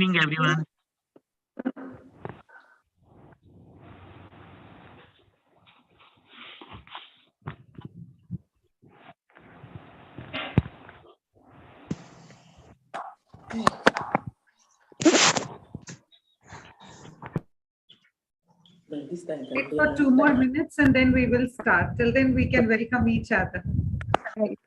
Evening, everyone. Wait for 2 more minutes and then we will start. Till then, we can welcome each other. Right.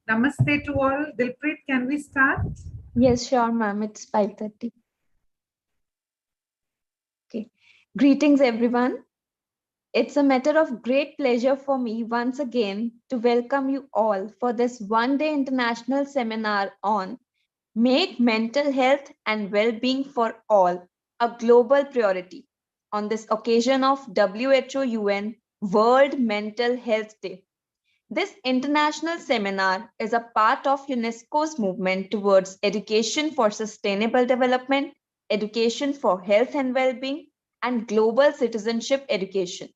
Namaste to all. Dilpreet, can we start? Yes, sure, ma'am. It's 5:30. Okay. Greetings, everyone. It's a matter of great pleasure for me once again to welcome you all for this one-day international seminar on Make Mental Health and Well-being for All a Global Priority on this occasion of WHO UN World Mental Health Day. This international seminar is a part of UNESCO's movement towards education for sustainable development, education for health and well-being, and global citizenship education.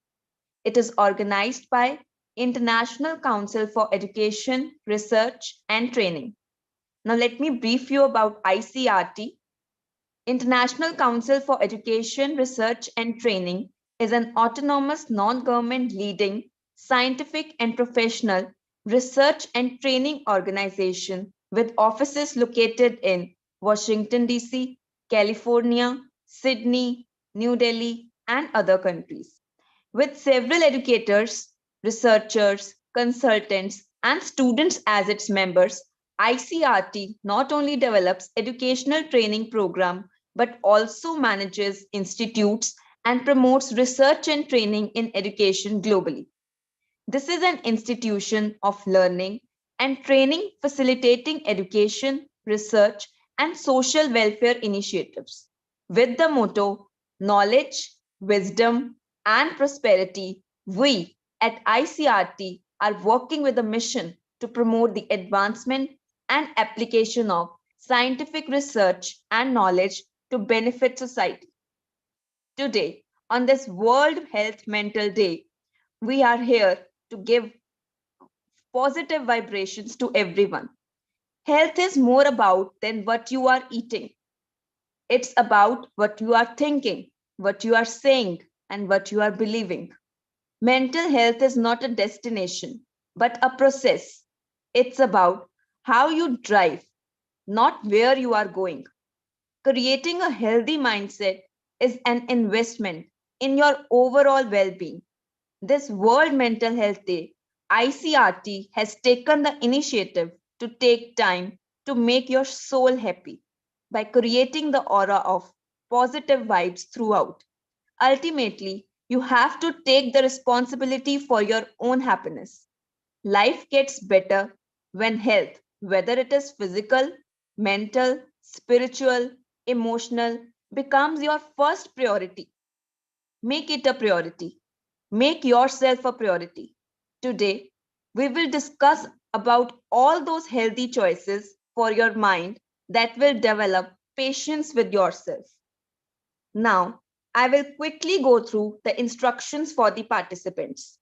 It is organized by International Council for Education, Research, and Training. Now let me brief you about ICRT. International Council for Education, Research, and Training is an autonomous non-government leading scientific and professional research and training organization with offices located in Washington, D.C., California, Sydney, New Delhi, and other countries. With several educators, researchers, consultants, and students as its members, ICRT not only develops educational training program but also manages institutes and promotes research and training in education globally. This is an institution of learning and training facilitating education, research, and social welfare initiatives. With the motto, knowledge, wisdom, and prosperity, we at ICRT are working with a mission to promote the advancement and application of scientific research and knowledge to benefit society. Today, on this World Health Mental Day, we are here to give positive vibrations to everyone. Health is more about than what you are eating. It's about what you are thinking, what you are saying, and what you are believing. Mental health is not a destination, but a process. It's about how you drive, not where you are going. Creating a healthy mindset is an investment in your overall well being. This World Mental Health Day, ICRT has taken the initiative to take time to make your soul happy by creating the aura of positive vibes throughout. Ultimately, you have to take the responsibility for your own happiness. Life gets better when health, whether it is physical, mental, spiritual, emotional becomes your first priority. Make it a priority. Make yourself a priority. Today, we will discuss about all those healthy choices for your mind that will develop patience with yourself. Now, I will quickly go through the instructions for the participants.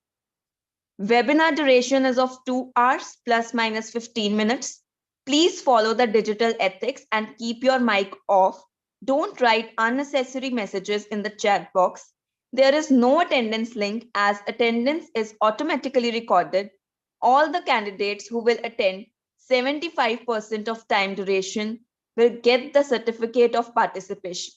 Webinar duration is of 2 hours plus minus 15 minutes. Please follow the digital ethics and keep your mic off. Don't write unnecessary messages in the chat box. There is no attendance link as attendance is automatically recorded. All the candidates who will attend 75% of time duration will get the certificate of participation.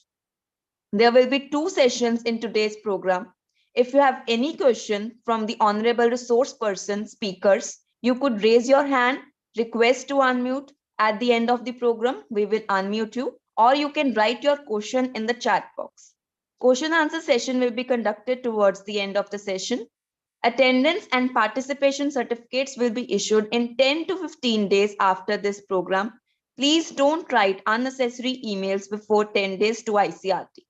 There will be 2 sessions in today's program. If you have any question from the honorable resource person speakers, you could raise your hand, request to unmute. At the end of the program, we will unmute you, or you can write your question in the chat box. Question answer session will be conducted towards the end of the session. Attendance and participation certificates will be issued in 10 to 15 days after this program. Please don't write unnecessary emails before 10 days to ICRT.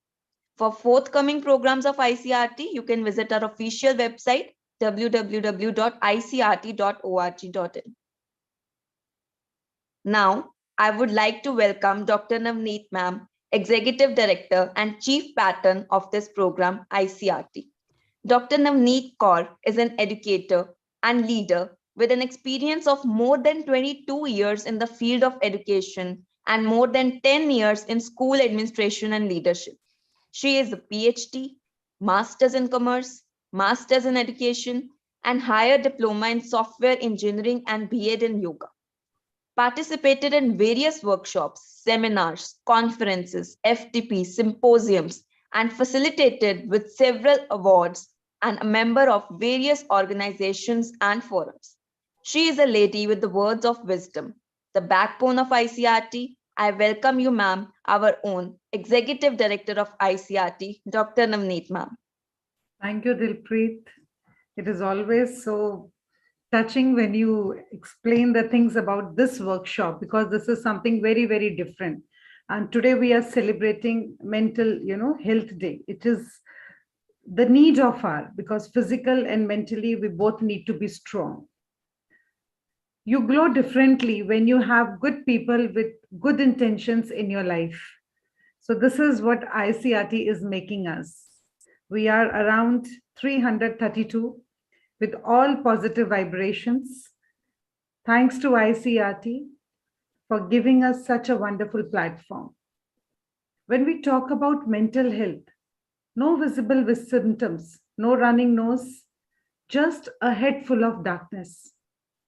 For forthcoming programs of ICRT, you can visit our official website www.icrt.org.in. Now, I would like to welcome Dr. Navneet Ma'am, Executive Director and Chief Patron of this program, ICRT. Dr. Navneet Kaur is an educator and leader with an experience of more than 22 years in the field of education and more than 10 years in school administration and leadership. She is a PhD, Masters in Commerce, Masters in Education, and higher diploma in Software Engineering and B.Ed in Yoga. Participated in various workshops, seminars, conferences, FTP, symposiums, and facilitated with several awards and a member of various organizations and forums. She is a lady with the words of wisdom, the backbone of ICRT. I welcome you, ma'am, our own Executive Director of ICRT, Dr. Navneet, ma'am. Thank you, Dilpreet. It is always so touching when you explain the things about this workshop, because this is something very, very different. And today we are celebrating mental, health day. It is the need of our, because physical and mentally we both need to be strong. You glow differently when you have good people with good intentions in your life. So this is what ICRT is making us. We are around 332 with all positive vibrations. Thanks to ICRT for giving us such a wonderful platform. When we talk about mental health, no visible symptoms, no running nose, just a head full of darkness.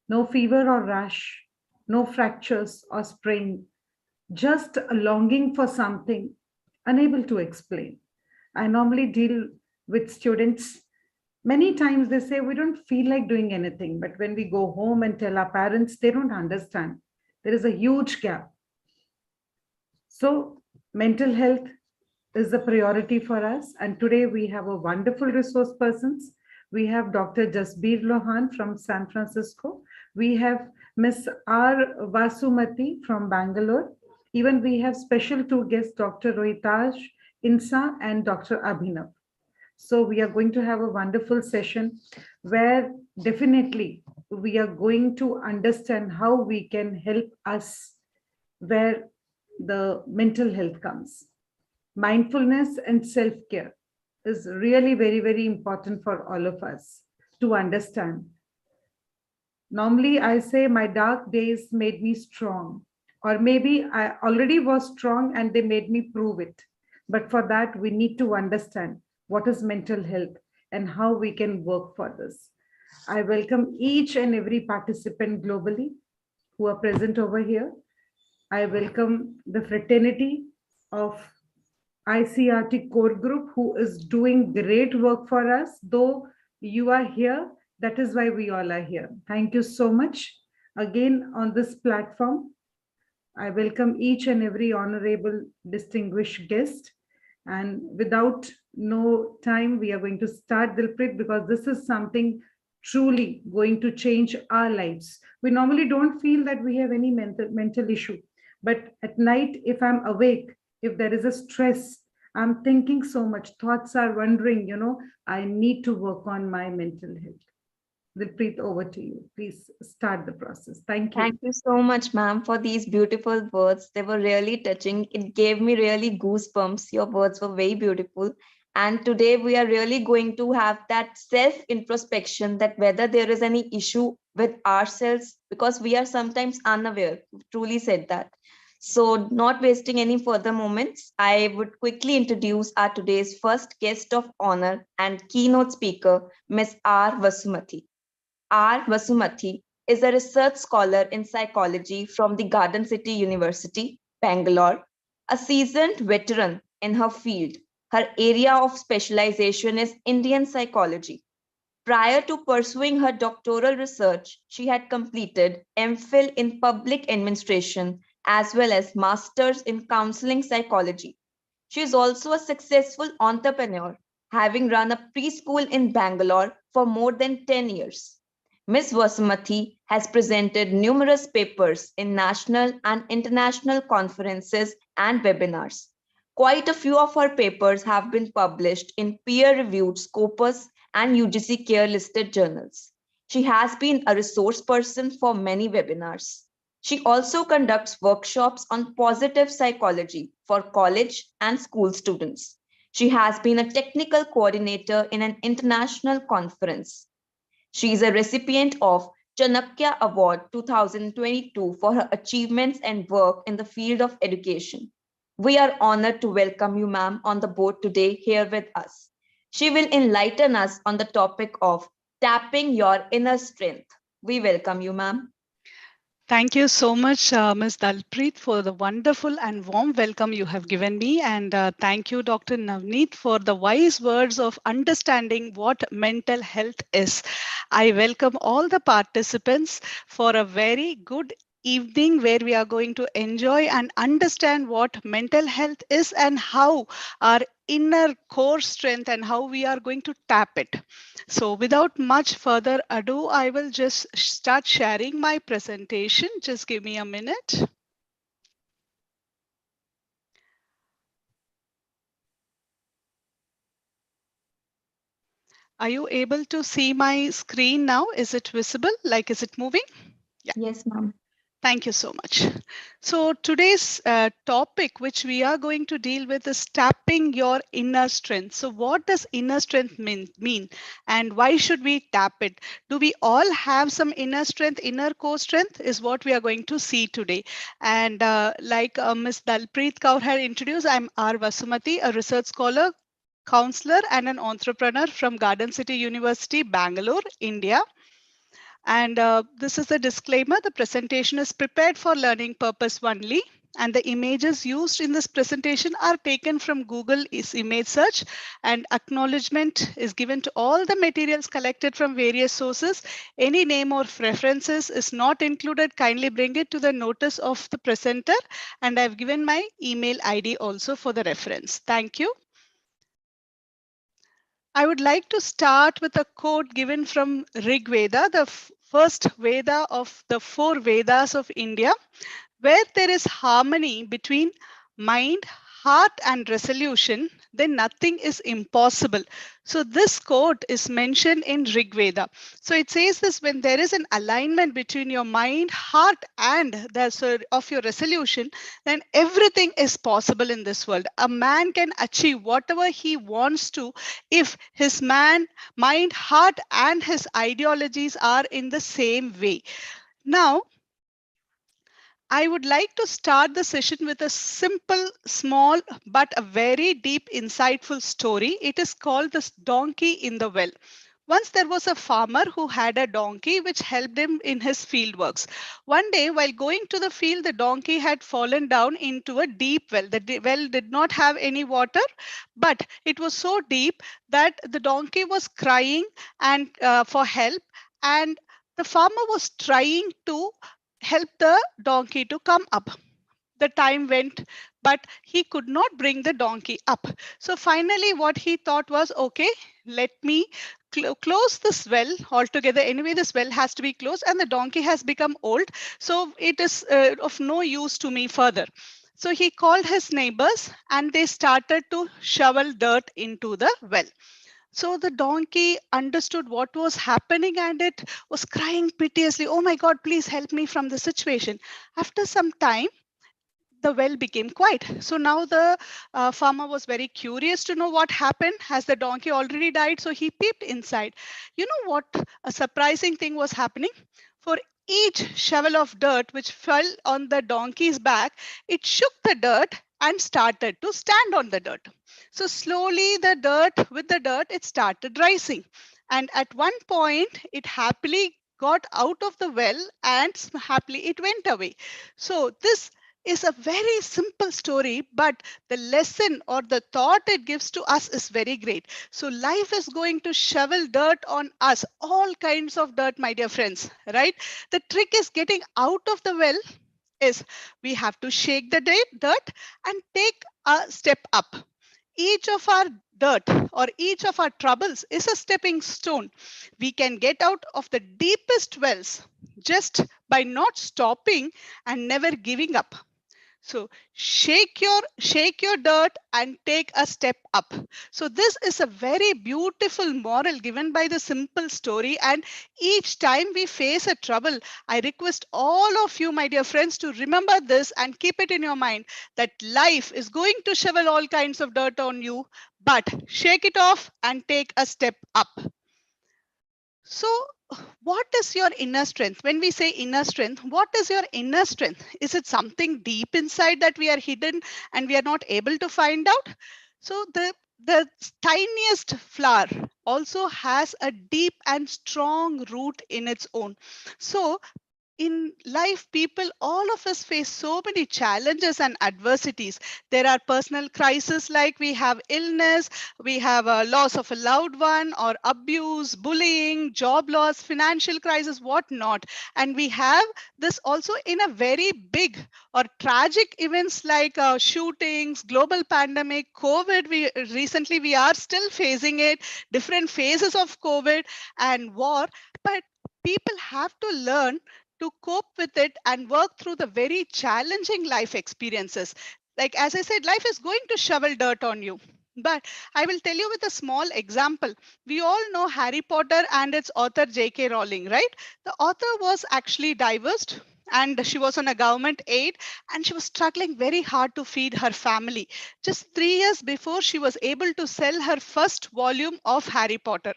No fever or rash, no fractures or sprain, just a longing for something, unable to explain. I normally deal with students. Many times they say, we don't feel like doing anything, but when we go home and tell our parents, they don't understand. There is a huge gap. So mental health is a priority for us. And today we have a wonderful resource persons. We have Dr. Jasbir Lohan from San Francisco. We have Ms. R. Vasumati from Bangalore. Even we have special 2 guests, Dr. Rohitaj Insa and Dr. Abhinav. So we are going to have a wonderful session where definitely we are going to understand how we can help us where the mental health comes. Mindfulness and self-care is really very, very important for all of us to understand. Normally, I say my dark days made me strong, or maybe I already was strong and they made me prove it. But for that, we need to understand what is mental health and how we can work for this. I welcome each and every participant globally who are present over here. I welcome the fraternity of ICRT core group who is doing great work for us. Though you are here, that is why we all are here. Thank you so much. Again, on this platform, I welcome each and every honorable distinguished guest. And without no time, we are going to start, Dilpreet, because this is something truly going to change our lives. We normally don't feel that we have any mental issue, But at night, if I'm awake, if there is a stress, I'm thinking so much, thoughts are wandering, I need to work on my mental health. Dilpreet, over to you. Please start the process. Thank you. Thank you so much, ma'am, for these beautiful words. They were really touching. It gave me really goosebumps. Your words were very beautiful. And today we are really going to have that self introspection, that whether there is any issue with ourselves, because we are sometimes unaware. You truly said that. So, not wasting any further moments, I would quickly introduce our today's first guest of honor and keynote speaker, Ms. R. Vasumati. R. Vasumati is a research scholar in psychology from the Garden City University, Bangalore, a seasoned veteran in her field. Her area of specialization is Indian psychology. Prior to pursuing her doctoral research, she had completed MPhil in public administration as well as masters in counseling psychology. She is also a successful entrepreneur, having run a preschool in Bangalore for more than 10 years. Ms. Vasumati has presented numerous papers in national and international conferences and webinars. Quite a few of her papers have been published in peer-reviewed Scopus and UGC Care listed journals. She has been a resource person for many webinars. She also conducts workshops on positive psychology for college and school students. She has been a technical coordinator in an international conference. She is a recipient of Chanakya Award 2022 for her achievements and work in the field of education. We are honored to welcome you, ma'am, on the board today here with us. She will enlighten us on the topic of tapping your inner strength. We welcome you, ma'am. Thank you so much, Ms. Dalpreet, for the wonderful and warm welcome you have given me. And thank you, Dr. Navneet, for the wise words of understanding what mental health is. I welcome all the participants for a very good evening where we are going to enjoy and understand what mental health is and how our inner core strength and how we are going to tap it. So without much further ado, I will just start sharing my presentation. Just give me a minute. Are you able to see my screen now? Is it visible? Like, is it moving? Yeah. Yes, ma'am. Thank you so much. So today's topic, which we are going to deal with, is tapping your inner strength. So what does inner strength mean? And why should we tap it? Do we all have some inner strength, inner core strength is what we are going to see today. And like Ms. Dalpreet Kaur had introduced, I'm R. Vasumati, a research scholar, counselor, and an entrepreneur from Garden City University, Bangalore, India. And this is a disclaimer. The presentation is prepared for learning purpose only. And the images used in this presentation are taken from Google image search, and acknowledgement is given to all the materials collected from various sources. Any name or references is not included. Kindly bring it to the notice of the presenter. And I've given my email ID also for the reference. Thank you. I would like to start with a quote given from Rig Veda, the first Veda of the four Vedas of India, where there is harmony between mind, heart, and resolution, then nothing is impossible. So this quote is mentioned in Rig Veda. So it says this: when there is an alignment between your mind, heart, and of your resolution, then everything is possible in this world. A man can achieve whatever he wants to if his mind, heart, and his ideologies are in the same way. Now, I would like to start the session with a simple, small, but a very deep, insightful story. It is called The Donkey in the Well. Once there was a farmer who had a donkey which helped him in his field works. One day, while going to the field, the donkey had fallen down into a deep well. The well did not have any water, but it was so deep that the donkey was crying and for help, and the farmer was trying to help the donkey to come up. The time went, but he could not bring the donkey up. So finally, what he thought was, okay, let me close this well altogether. Anyway, this well has to be closed, and the donkey has become old, so it is of no use to me further. So he called his neighbors, and they started to shovel dirt into the well. So the donkey understood what was happening, and it was crying piteously, "Oh my God, please help me from the situation." After some time, the well became quiet. So now the farmer was very curious to know what happened. Has the donkey already died? So he peeped inside. You know what? A surprising thing was happening. For each shovel of dirt which fell on the donkey's back, it shook the dirt and started to stand on the dirt. So slowly, the dirt, it started rising. And at one point, it happily got out of the well and happily it went away. So this is a very simple story, but the lesson or the thought it gives to us is very great. So life is going to shovel dirt on us, all kinds of dirt, my dear friends, right? The trick is getting out of the well is we have to shake the dirt and take a step up. Each of our dirt or each of our troubles is a stepping stone. We can get out of the deepest wells just by not stopping and never giving up. So shake your dirt and take a step up. So this is a very beautiful moral given by the simple story. And each time we face a trouble, I request all of you, my dear friends, to remember this and keep it in your mind that life is going to shovel all kinds of dirt on you, but shake it off and take a step up. So, what is your inner strength? When we say inner strength, what is your inner strength? Is it something deep inside that we are hidden and we are not able to find out? So, the tiniest flower also has a deep and strong root in its own. So, in life, people, all of us face so many challenges and adversities. There are personal crises like we have illness, we have a loss of a loved one, or abuse, bullying, job loss, financial crisis, what not. And we have this also in a very big or tragic events like shootings, global pandemic, COVID. We recently we are still facing it, different phases of COVID and war. But people have to learn to cope with it and work through the very challenging life experiences. Like, as I said, life is going to shovel dirt on you. But I will tell you with a small example. We all know Harry Potter and its author J.K. Rowling, right? The author was actually divorced and she was on a government aid and she was struggling very hard to feed her family. Just 3 years before, she was able to sell her first volume of Harry Potter.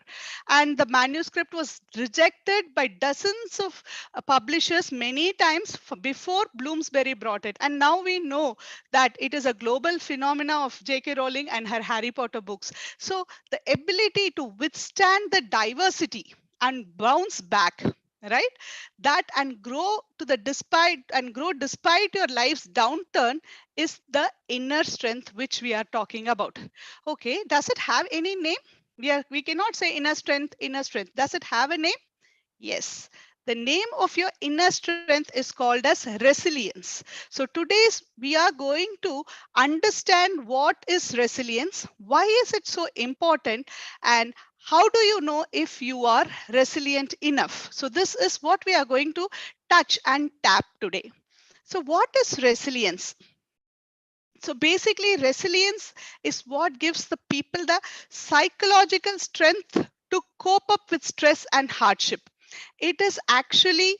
And the manuscript was rejected by dozens of publishers many times before Bloomsbury brought it. And now we know that it is a global phenomena of J.K. Rowling and her Harry Potter books. So the ability to withstand the diversity and bounce back, right, that and grow despite your life's downturn is the inner strength which we are talking about. Okay, does it have any name? We cannot say inner strength. Does it have a name? Yes. The name of your inner strength is called as resilience. So today's we are going to understand what is resilience, why is it so important, and how do you know if you are resilient enough? So this is what we are going to touch and tap today. So what is resilience? So basically, resilience is what gives the people the psychological strength to cope up with stress and hardship. It is actually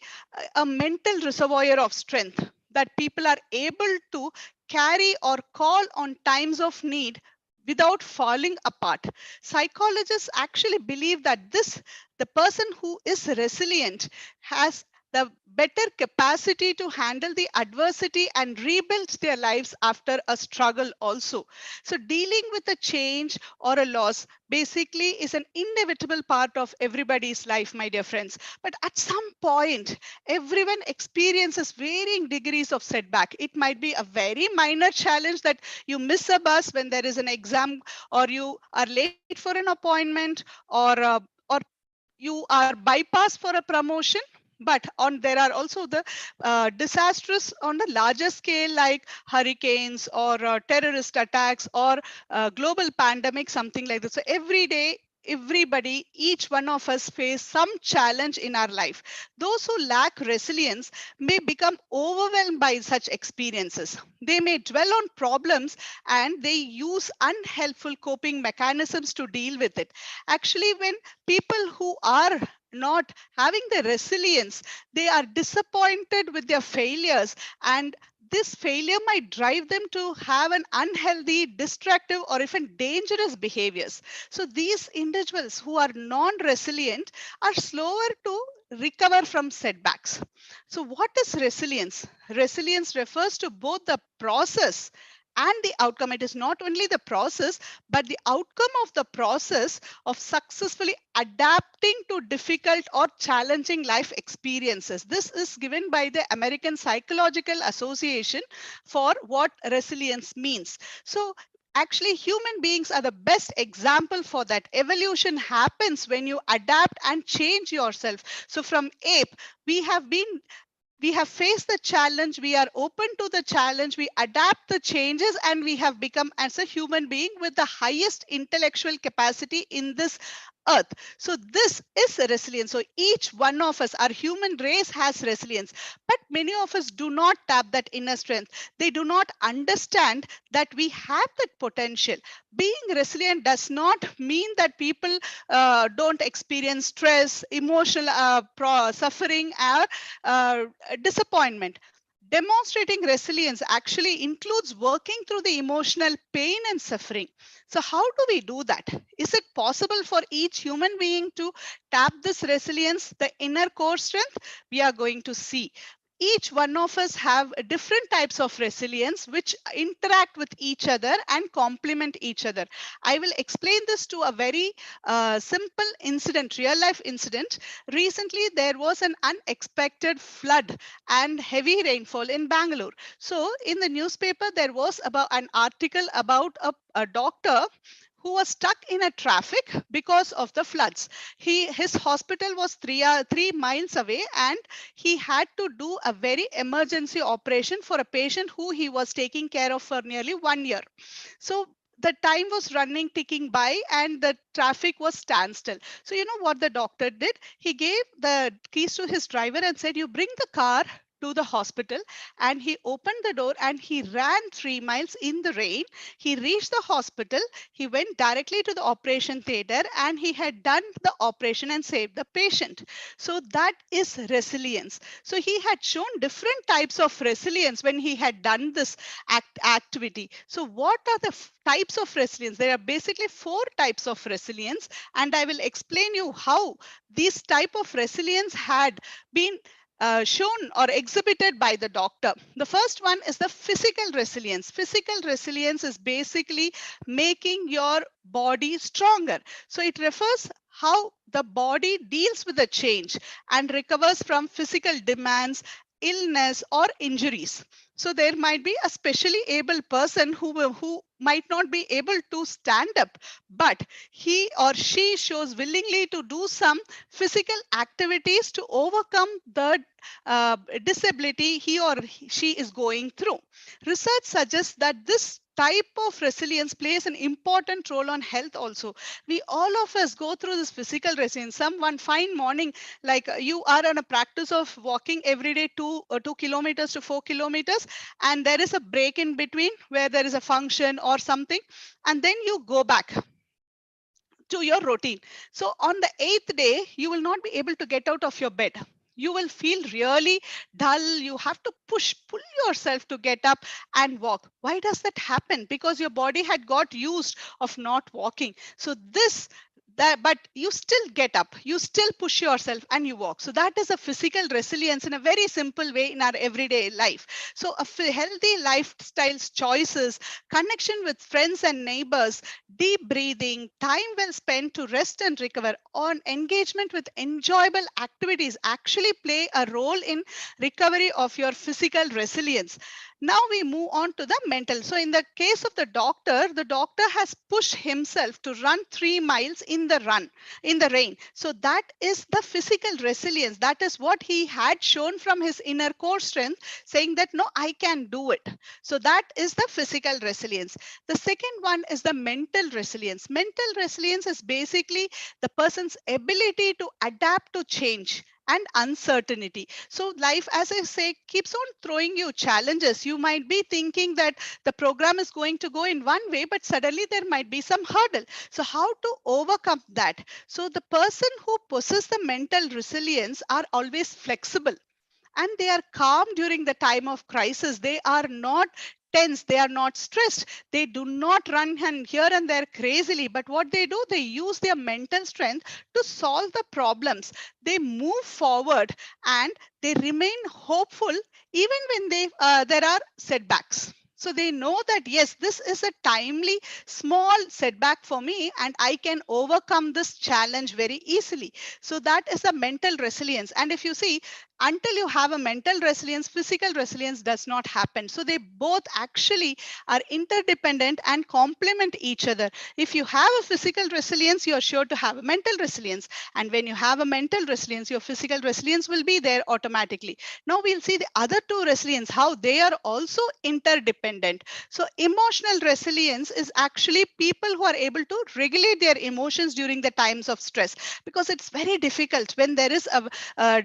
a mental reservoir of strength that people are able to carry or call on times of need without falling apart. Psychologists actually believe that the person who is resilient has the better capacity to handle the adversity and rebuild their lives after a struggle also. So dealing with a change or a loss basically is an inevitable part of everybody's life, my dear friends. But at some point, everyone experiences varying degrees of setback. It might be a very minor challenge that you miss a bus when there is an exam, or you are late for an appointment, or you are bypassed for a promotion. But there are also the disastrous on the larger scale like hurricanes or terrorist attacks or global pandemic, something like this. So every day everybody, each one of us face some challenge in our life. Those who lack resilience may become overwhelmed by such experiences. They may dwell on problems and they use unhelpful coping mechanisms to deal with it. Actually, when people who are not having the resilience, they are disappointed with their failures, and this failure might drive them to have an unhealthy, destructive, or even dangerous behaviors. So these individuals who are non-resilient are slower to recover from setbacks. So what is resilience? Resilience refers to both the process and the outcome. It is not only the process, but the outcome of the process of successfully adapting to difficult or challenging life experiences. This is given by the American Psychological Association for what resilience means. So actually, human beings are the best example for that. Evolution happens when you adapt and change yourself. So from ape, we have faced the challenge, we are open to the challenge, we adapt the changes, and we have become as a human being with the highest intellectual capacity in this earth. So this is a resilience. So each one of us, our human race has resilience, but many of us do not tap that inner strength. They do not understand that we have that potential. Being resilient does not mean that people don't experience stress, emotional suffering, or uh, disappointment. Demonstrating resilience actually includes working through the emotional pain and suffering. So, how do we do that? Is it possible for each human being to tap this resilience, the inner core strength? We are going to see. Each one of us have different types of resilience which interact with each other and complement each other. I will explain this to a very simple incident, real life incident. Recently, there was an unexpected flood and heavy rainfall in Bangalore. So, in the newspaper, there was about an article about a doctor who was stuck in a traffic because of the floods. His hospital was 3 miles away, and he had to do a very emergency operation for a patient who he was taking care of for nearly 1 year. So the time was running, ticking by, and the traffic was standstill. So you know what the doctor did? He gave the keys to his driver and said, "You bring the car to the hospital." And he opened the door and he ran 3 miles in the rain. He reached the hospital. He went directly to the operation theater and he had done the operation and saved the patient. So that is resilience. So he had shown different types of resilience when he had done this activity. So what are the types of resilience? There are basically 4 types of resilience, and I will explain you how this type of resilience had been shown or exhibited by the doctor. The first one is the physical resilience. Physical resilience is basically making your body stronger. So it refers how the body deals with the change and recovers from physical demands, illness, or injuries. So there might be a specially able person who might not be able to stand up, but he or she shows willingly to do some physical activities to overcome the disability he or she is going through. Research suggests that this type of resilience plays an important role on health also. We all of us go through this physical resilience. Some one fine morning, like you are on a practice of walking every day 2 kilometers to 4 kilometers, and there is a break in between where there is a function or something, and then you go back to your routine. So on the 8th day, you will not be able to get out of your bed. You will feel really dull. You have to pull yourself to get up and walk. Why does that happen? Because your body had got used of not walking. So this that, but you still get up, you still push yourself and you walk. So that is a physical resilience in a very simple way in our everyday life. So healthy lifestyles choices, connection with friends and neighbors, deep breathing, time well spent to rest and recover, on engagement with enjoyable activities actually play a role in recovery of your physical resilience. Now we move on to the mental. So in the case of the doctor has pushed himself to run 3 miles in the rain. So that is the physical resilience. That is what he had shown from his inner core strength, saying that no, I can do it. So that is the physical resilience. The second one is the mental resilience. Mental resilience is basically the person's ability to adapt to change and uncertainty. So life, as I say, keeps on throwing you challenges. You might be thinking that the program is going to go in one way, but suddenly there might be some hurdle. So how to overcome that? So the person who possesses the mental resilience are always flexible, and they are calm during the time of crisis. They are not tense, they are not stressed, they do not run and here and there crazily, but what they do, they use their mental strength to solve the problems. They move forward and they remain hopeful even when there are setbacks. So they know that yes, this is a timely small setback for me and I can overcome this challenge very easily. So that is a mental resilience. And if you see, until you have a mental resilience, physical resilience does not happen. So they both actually are interdependent and complement each other. If you have a physical resilience, you're sure to have a mental resilience. And when you have a mental resilience, your physical resilience will be there automatically. Now we'll see the other two resilience, how they are also interdependent. So emotional resilience is actually people who are able to regulate their emotions during the times of stress, because it's very difficult when there is a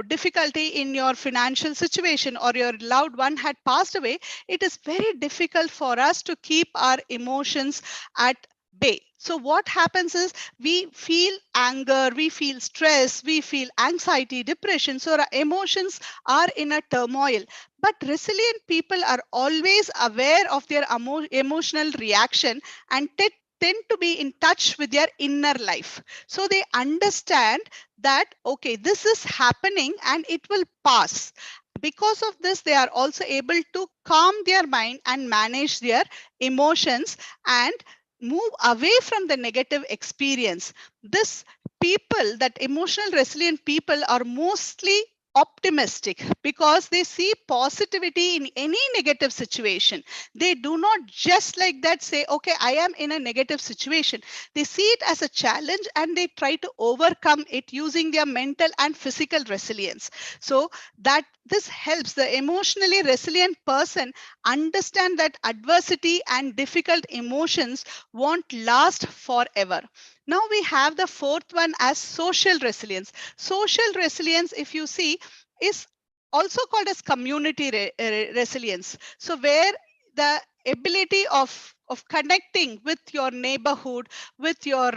difficulty in your financial situation or your loved one had passed away. It is very difficult for us to keep our emotions at bay. So what happens is we feel anger, we feel stress, we feel anxiety, depression. So our emotions are in a turmoil. But resilient people are always aware of their emotional reaction and tend to be in touch with their inner life. So they understand that, okay, this is happening and it will pass. Because of this, they are also able to calm their mind and manage their emotions and move away from the negative experience. This people, that emotional resilient people, are mostly optimistic because they see positivity in any negative situation. They do not just like that say, okay, I am in a negative situation. They see it as a challenge and they try to overcome it using their mental and physical resilience. So that this helps the emotionally resilient person understand that adversity and difficult emotions won't last forever. Now we have the fourth one as social resilience. Social resilience, if you see, is also called as community resilience. So where the ability of connecting with your neighborhood, with your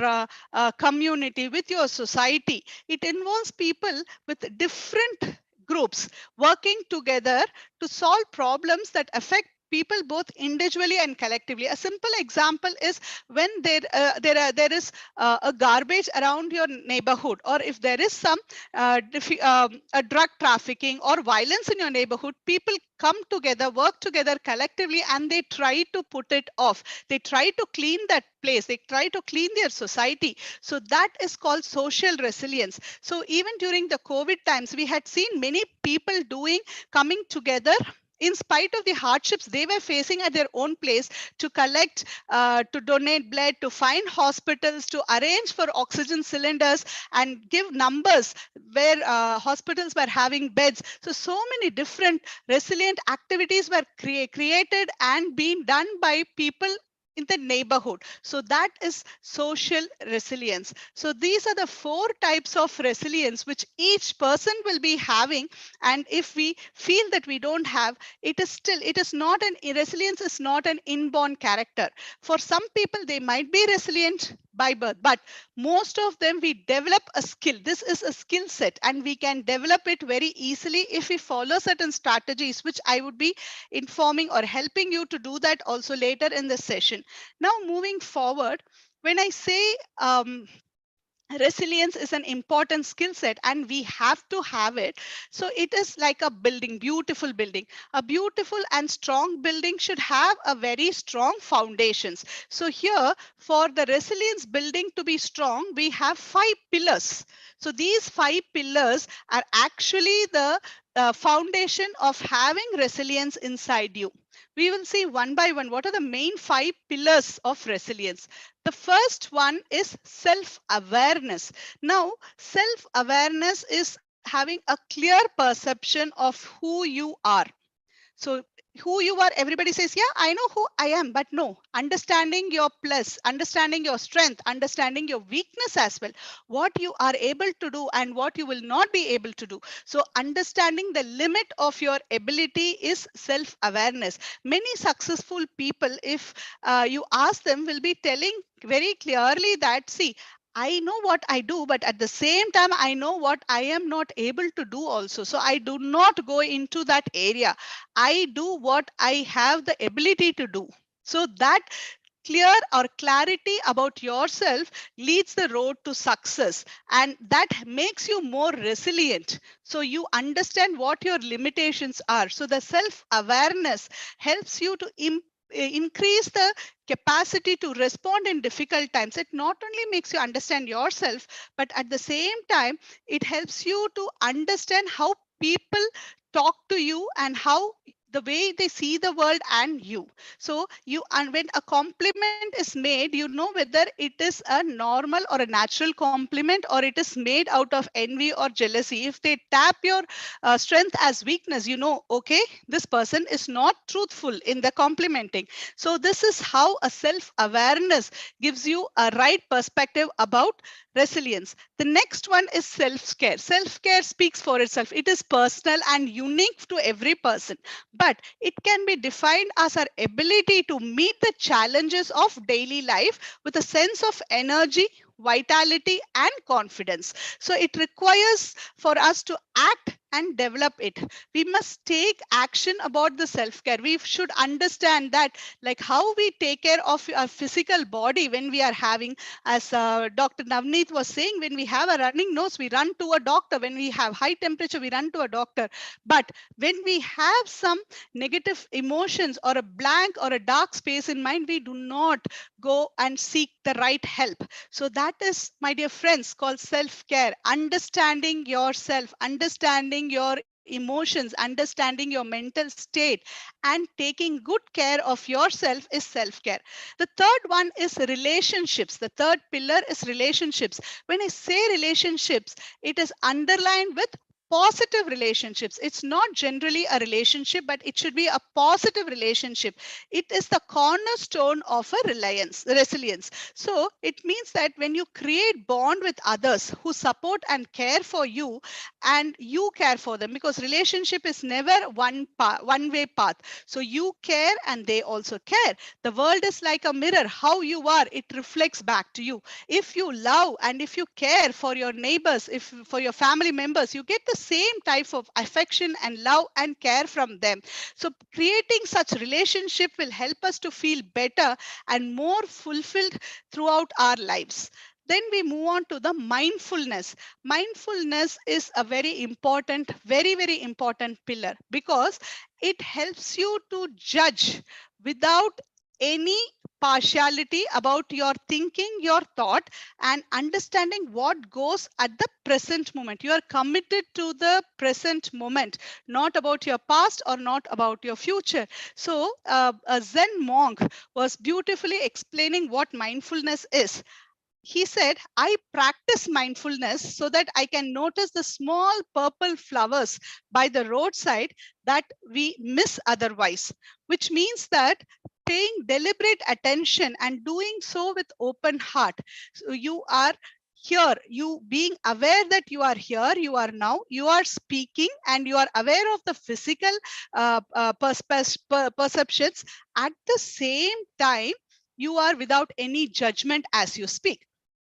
community, with your society, it involves people with different groups working together to solve problems that affect people both individually and collectively. A simple example is when there is a garbage around your neighborhood, or if there is some a drug trafficking or violence in your neighborhood, people come together, work together collectively, and they try to put it off. They try to clean that place, they try to clean their society. So that is called social resilience. So even during the COVID times, we had seen many people coming together in spite of the hardships they were facing at their own place, to collect, to donate blood, to find hospitals, to arrange for oxygen cylinders and give numbers where hospitals were having beds. So many different resilient activities were created and being done by people in the neighborhood. So that is social resilience. So these are the four types of resilience which each person will be having. And if we feel that we don't have, it is not resilience is not an inborn character. For some people, they might be resilient by birth, but most of them, we develop a skill. This is a skill set and we can develop it very easily if we follow certain strategies, which I would be informing or helping you to do that also later in the session. Now moving forward, when I say resilience is an important skill set and we have to have it, so it is like a building, beautiful building. A beautiful and strong building should have a very strong foundations. So here, for the resilience building to be strong, we have 5 pillars. So these 5 pillars are actually the foundation of having resilience inside you. We will see one by one what are the main 5 pillars of resilience. The first one is self awareness. Now, self awareness is having a clear perception of who you are. So who you are, everybody says, yeah, I know who I am, but no, understanding your plus, understanding your strength, understanding your weakness as well, what you are able to do and what you will not be able to do. So understanding the limit of your ability is self awareness. Many successful people, if you ask them, will be telling very clearly that, see, I know what I do, but at the same time, I know what I am not able to do also. So I do not go into that area. I do what I have the ability to do. So that clear or clarity about yourself leads the road to success, and that makes you more resilient. So you understand what your limitations are. So the self awareness helps you to increase the capacity to respond in difficult times. It not only makes you understand yourself, but at the same time, it helps you to understand how people talk to you and how the way they see the world and you. So you, and when a compliment is made, you know whether it is a normal or a natural compliment, or it is made out of envy or jealousy. If they tap your strength as weakness, you know, okay, this person is not truthful in the complimenting. So this is how a self awareness gives you a right perspective about resilience. The next one is self care. Self care speaks for itself. It is personal and unique to every person, but it can be defined as our ability to meet the challenges of daily life with a sense of energy, vitality, and confidence. So it requires for us to act and develop it. We must take action about the self care. We should understand that, like how we take care of our physical body when we are having, as Dr. Navneet was saying, when we have a running nose, we run to a doctor. When we have high temperature, we run to a doctor. But when we have some negative emotions or a blank or a dark space in mind, we do not go and seek the right help. So that is, my dear friends, called self-care. Understanding yourself, understanding your emotions, understanding your mental state, and taking good care of yourself is self-care. The third one is relationships. The third pillar is relationships. When I say relationships, it is underlined with positive relationships. It's not generally a relationship, but it should be a positive relationship. It is the cornerstone of a resilience. So it means that when you create bond with others who support and care for you, and you care for them, because relationship is never one way path. So you care and they also care. The world is like a mirror. How you are, it reflects back to you. If you love and if you care for your neighbors, if for your family members, you get the same type of affection and love and care from them. So creating such relationship will help us to feel better and more fulfilled throughout our lives. Then we move on to the mindfulness. Mindfulness is a very important, very important pillar, because it helps you to judge without any partiality about your thinking, your thought, and understanding what goes at the present moment. You are committed to the present moment, not about your past or not about your future. So a Zen monk was beautifully explaining what mindfulness is. He said, I practice mindfulness so that I can notice the small purple flowers by the roadside that we miss otherwise, which means that paying deliberate attention and doing so with open heart. So you are here, you being aware that you are here, you are now, you are speaking, and you are aware of the physical perceptions. At the same time, you are without any judgment as you speak,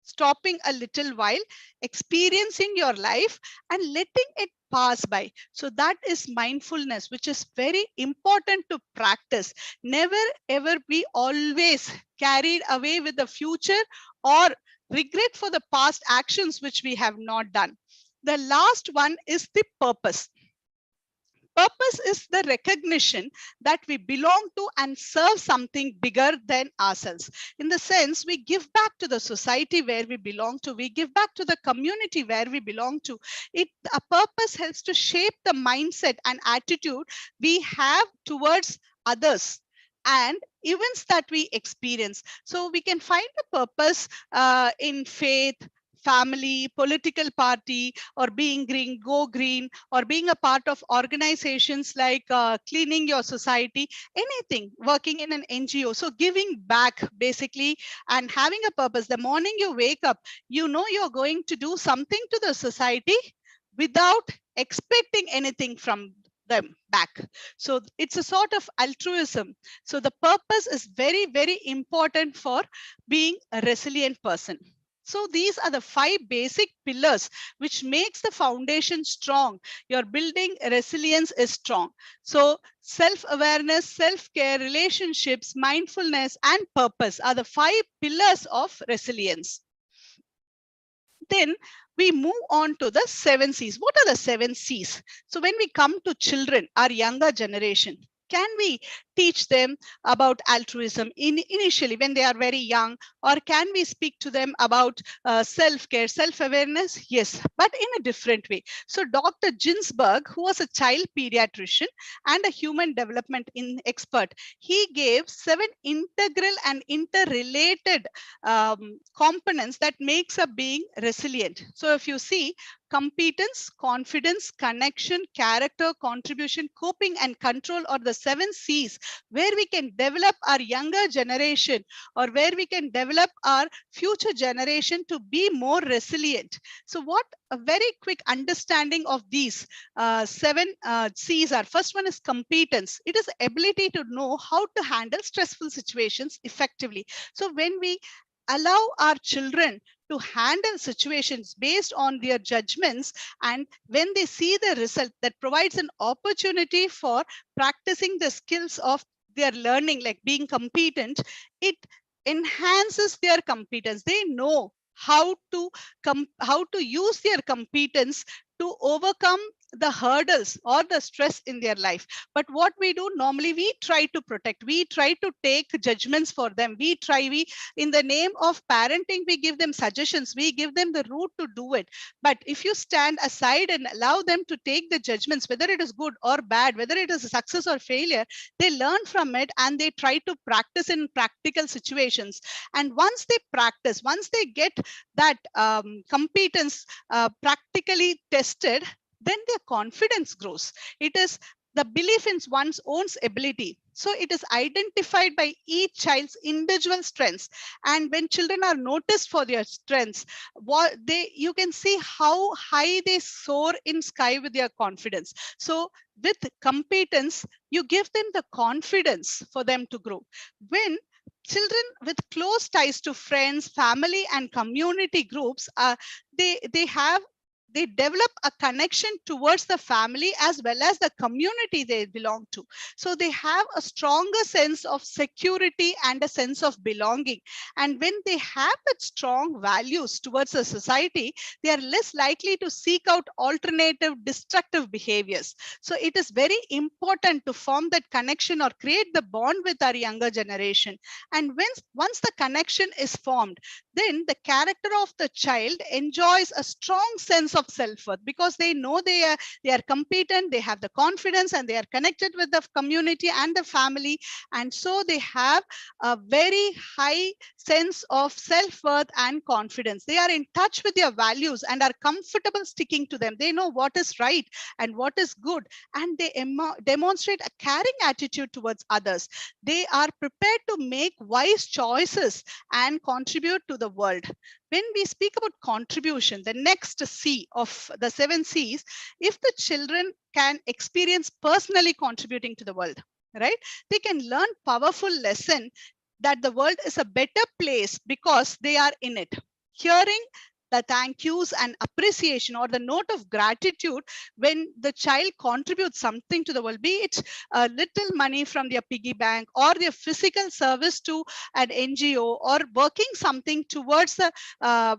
stopping a little while, experiencing your life, and letting it pass by. So that is mindfulness, which is very important to practice. Never ever be always carried away with the future or regret for the past actions which we have not done. The last one is the purpose. Purpose is the recognition that we belong to and serve something bigger than ourselves. In the sense, we give back to the society where we belong to, we give back to the community where we belong to. A purpose helps to shape the mindset and attitude we have towards others and events that we experience. So we can find a purpose in faith, family, political party, or being green, go green, or being a part of organizations like cleaning your society, anything, working in an NGO. So giving back basically and having a purpose. The morning you wake up, you know you're going to do something to the society without expecting anything from them back. So it's a sort of altruism. So the purpose is very, very important for being a resilient person. So these are the 5 basic pillars which makes the foundation strong. Your building resilience is strong. So self-awareness, self-care, relationships, mindfulness, and purpose are the 5 pillars of resilience. Then we move on to the 7 C's. What are the 7 C's? So when we come to children, our younger generation, can we teach them about altruism initially when they are very young, or can we speak to them about self-care, self-awareness? Yes, but in a different way. So Dr. Ginsberg, who was a child pediatrician and a human development expert, he gave 7 integral and interrelated components that makes a being resilient. So if you see, competence, confidence, connection, character, contribution, coping, and control are the 7 C's where we can develop our younger generation, or where we can develop our future generation to be more resilient. So what a very quick understanding of these 7 C's are. First one is competence. It is ability to know how to handle stressful situations effectively. So when we allow our children to handle situations based on their judgments, and when they see the result, that provides an opportunity for practicing the skills of their learning, like being competent, it enhances their competence. They know how to use their competence to overcome the hurdles or the stress in their life. But what we do normally, we try to protect, we try to take judgments for them, we in the name of parenting, we give them suggestions, we give them the route to do it. But if you stand aside and allow them to take the judgments, whether it is good or bad, whether it is a success or failure, they learn from it and they try to practice in practical situations. And once they practice, once they get that competence practically tested, then their confidence grows. It is the belief in one's own ability. So it is identified by each child's individual strengths. And when children are noticed for their strengths, you can see how high they soar in sky with their confidence. So with competence, you give them the confidence for them to grow. When children with close ties to friends, family, and community groups, they develop a connection towards the family as well as the community they belong to. So they have a stronger sense of security and a sense of belonging. And when they have that strong values towards the society, they are less likely to seek out alternative destructive behaviors. So it is very important to form that connection or create the bond with our younger generation. And once the connection is formed, then the character of the child enjoys a strong sense of self-worth, because they know they are competent, they have the confidence, and they are connected with the community and the family. And so they have a very high sense of self-worth and confidence. They are in touch with their values and are comfortable sticking to them. They know what is right and what is good, and they demonstrate a caring attitude towards others. They are prepared to make wise choices and contribute to the world. When we speak about contribution, the next C of the 7 C's, if the children can experience personally contributing to the world, right, they can learn powerful lesson that the world is a better place because they are in it. Hearing the thank yous and appreciation, or the note of gratitude when the child contributes something to the world, be it a little money from their piggy bank, or their physical service to an NGO, or working something towards the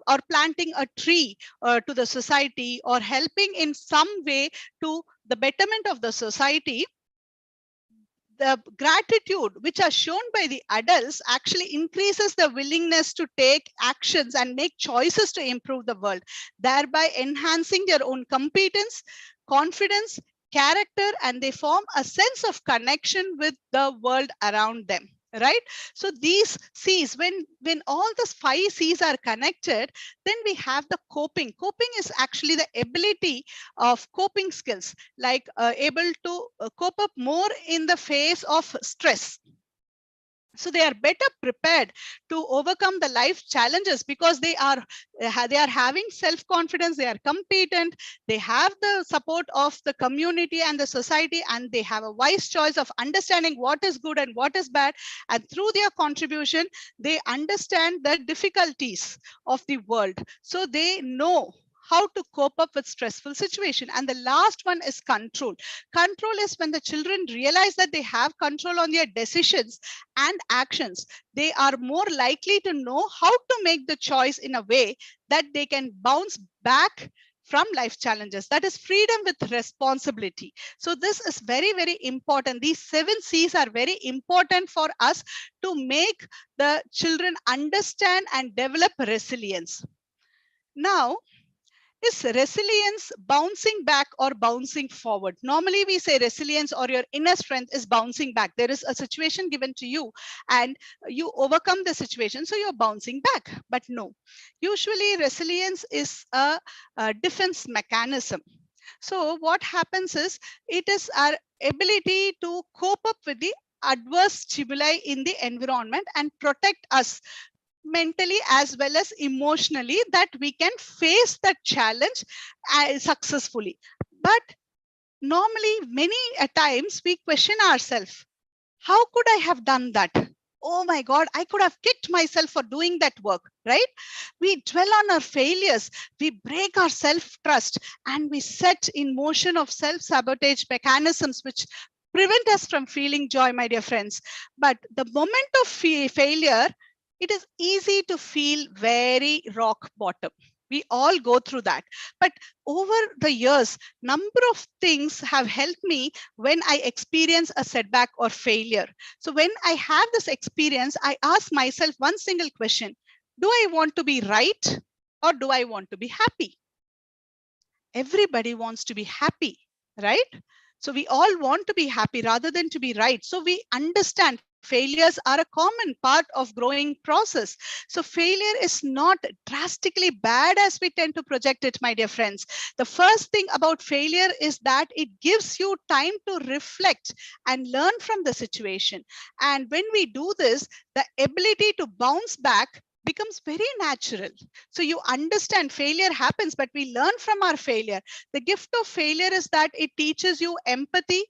or planting a tree to the society, or helping in some way to the betterment of the society. The gratitude which are shown by the adults actually increases the willingness to take actions and make choices to improve the world, thereby enhancing their own competence, confidence, character, and they form a sense of connection with the world around them. Right? So these C's, when all those 5 C's are connected, then we have the coping. Coping is actually the ability of coping skills, like able to cope up more in the face of stress. So they are better prepared to overcome the life challenges, because they are having self confidence, they are competent, they have the support of the community and the society, and they have a wise choice of understanding what is good and what is bad. And through their contribution, they understand the difficulties of the world, so they know how to cope up with stressful situation. And the last one is control. Control is when the children realize that they have control on their decisions and actions. They are more likely to know how to make the choice in a way that they can bounce back from life challenges. That is freedom with responsibility. So this is very, very important. These 7 C's are very important for us to make the children understand and develop resilience. Now, is resilience bouncing back or bouncing forward? Normally, we say resilience or your inner strength is bouncing back. There is a situation given to you and you overcome the situation, so you're bouncing back. But no, usually resilience is a defense mechanism. So what happens is, it is our ability to cope up with the adverse stimuli in the environment and protect us mentally as well as emotionally, that we can face that challenge successfully. But normally, many a times we question ourselves, how could I have done that? Oh my God, I could have kicked myself for doing that work, right? We dwell on our failures, we break our self-trust, and we set in motion of self-sabotage mechanisms which prevent us from feeling joy, my dear friends. But the moment of failure, it is easy to feel very rock bottom. We all go through that. But over the years, number of things have helped me when I experience a setback or failure. So when I have this experience, I ask myself one single question: do I want to be right, or do I want to be happy? Everybody wants to be happy, right? So we all want to be happy rather than to be right. So we understand failures are a common part of growing process. So failure is not drastically bad as we tend to project it, my dear friends. The first thing about failure is that it gives you time to reflect and learn from the situation. And when we do this, the ability to bounce back becomes very natural. So you understand failure happens, but we learn from our failure. The gift of failure is that it teaches you empathy,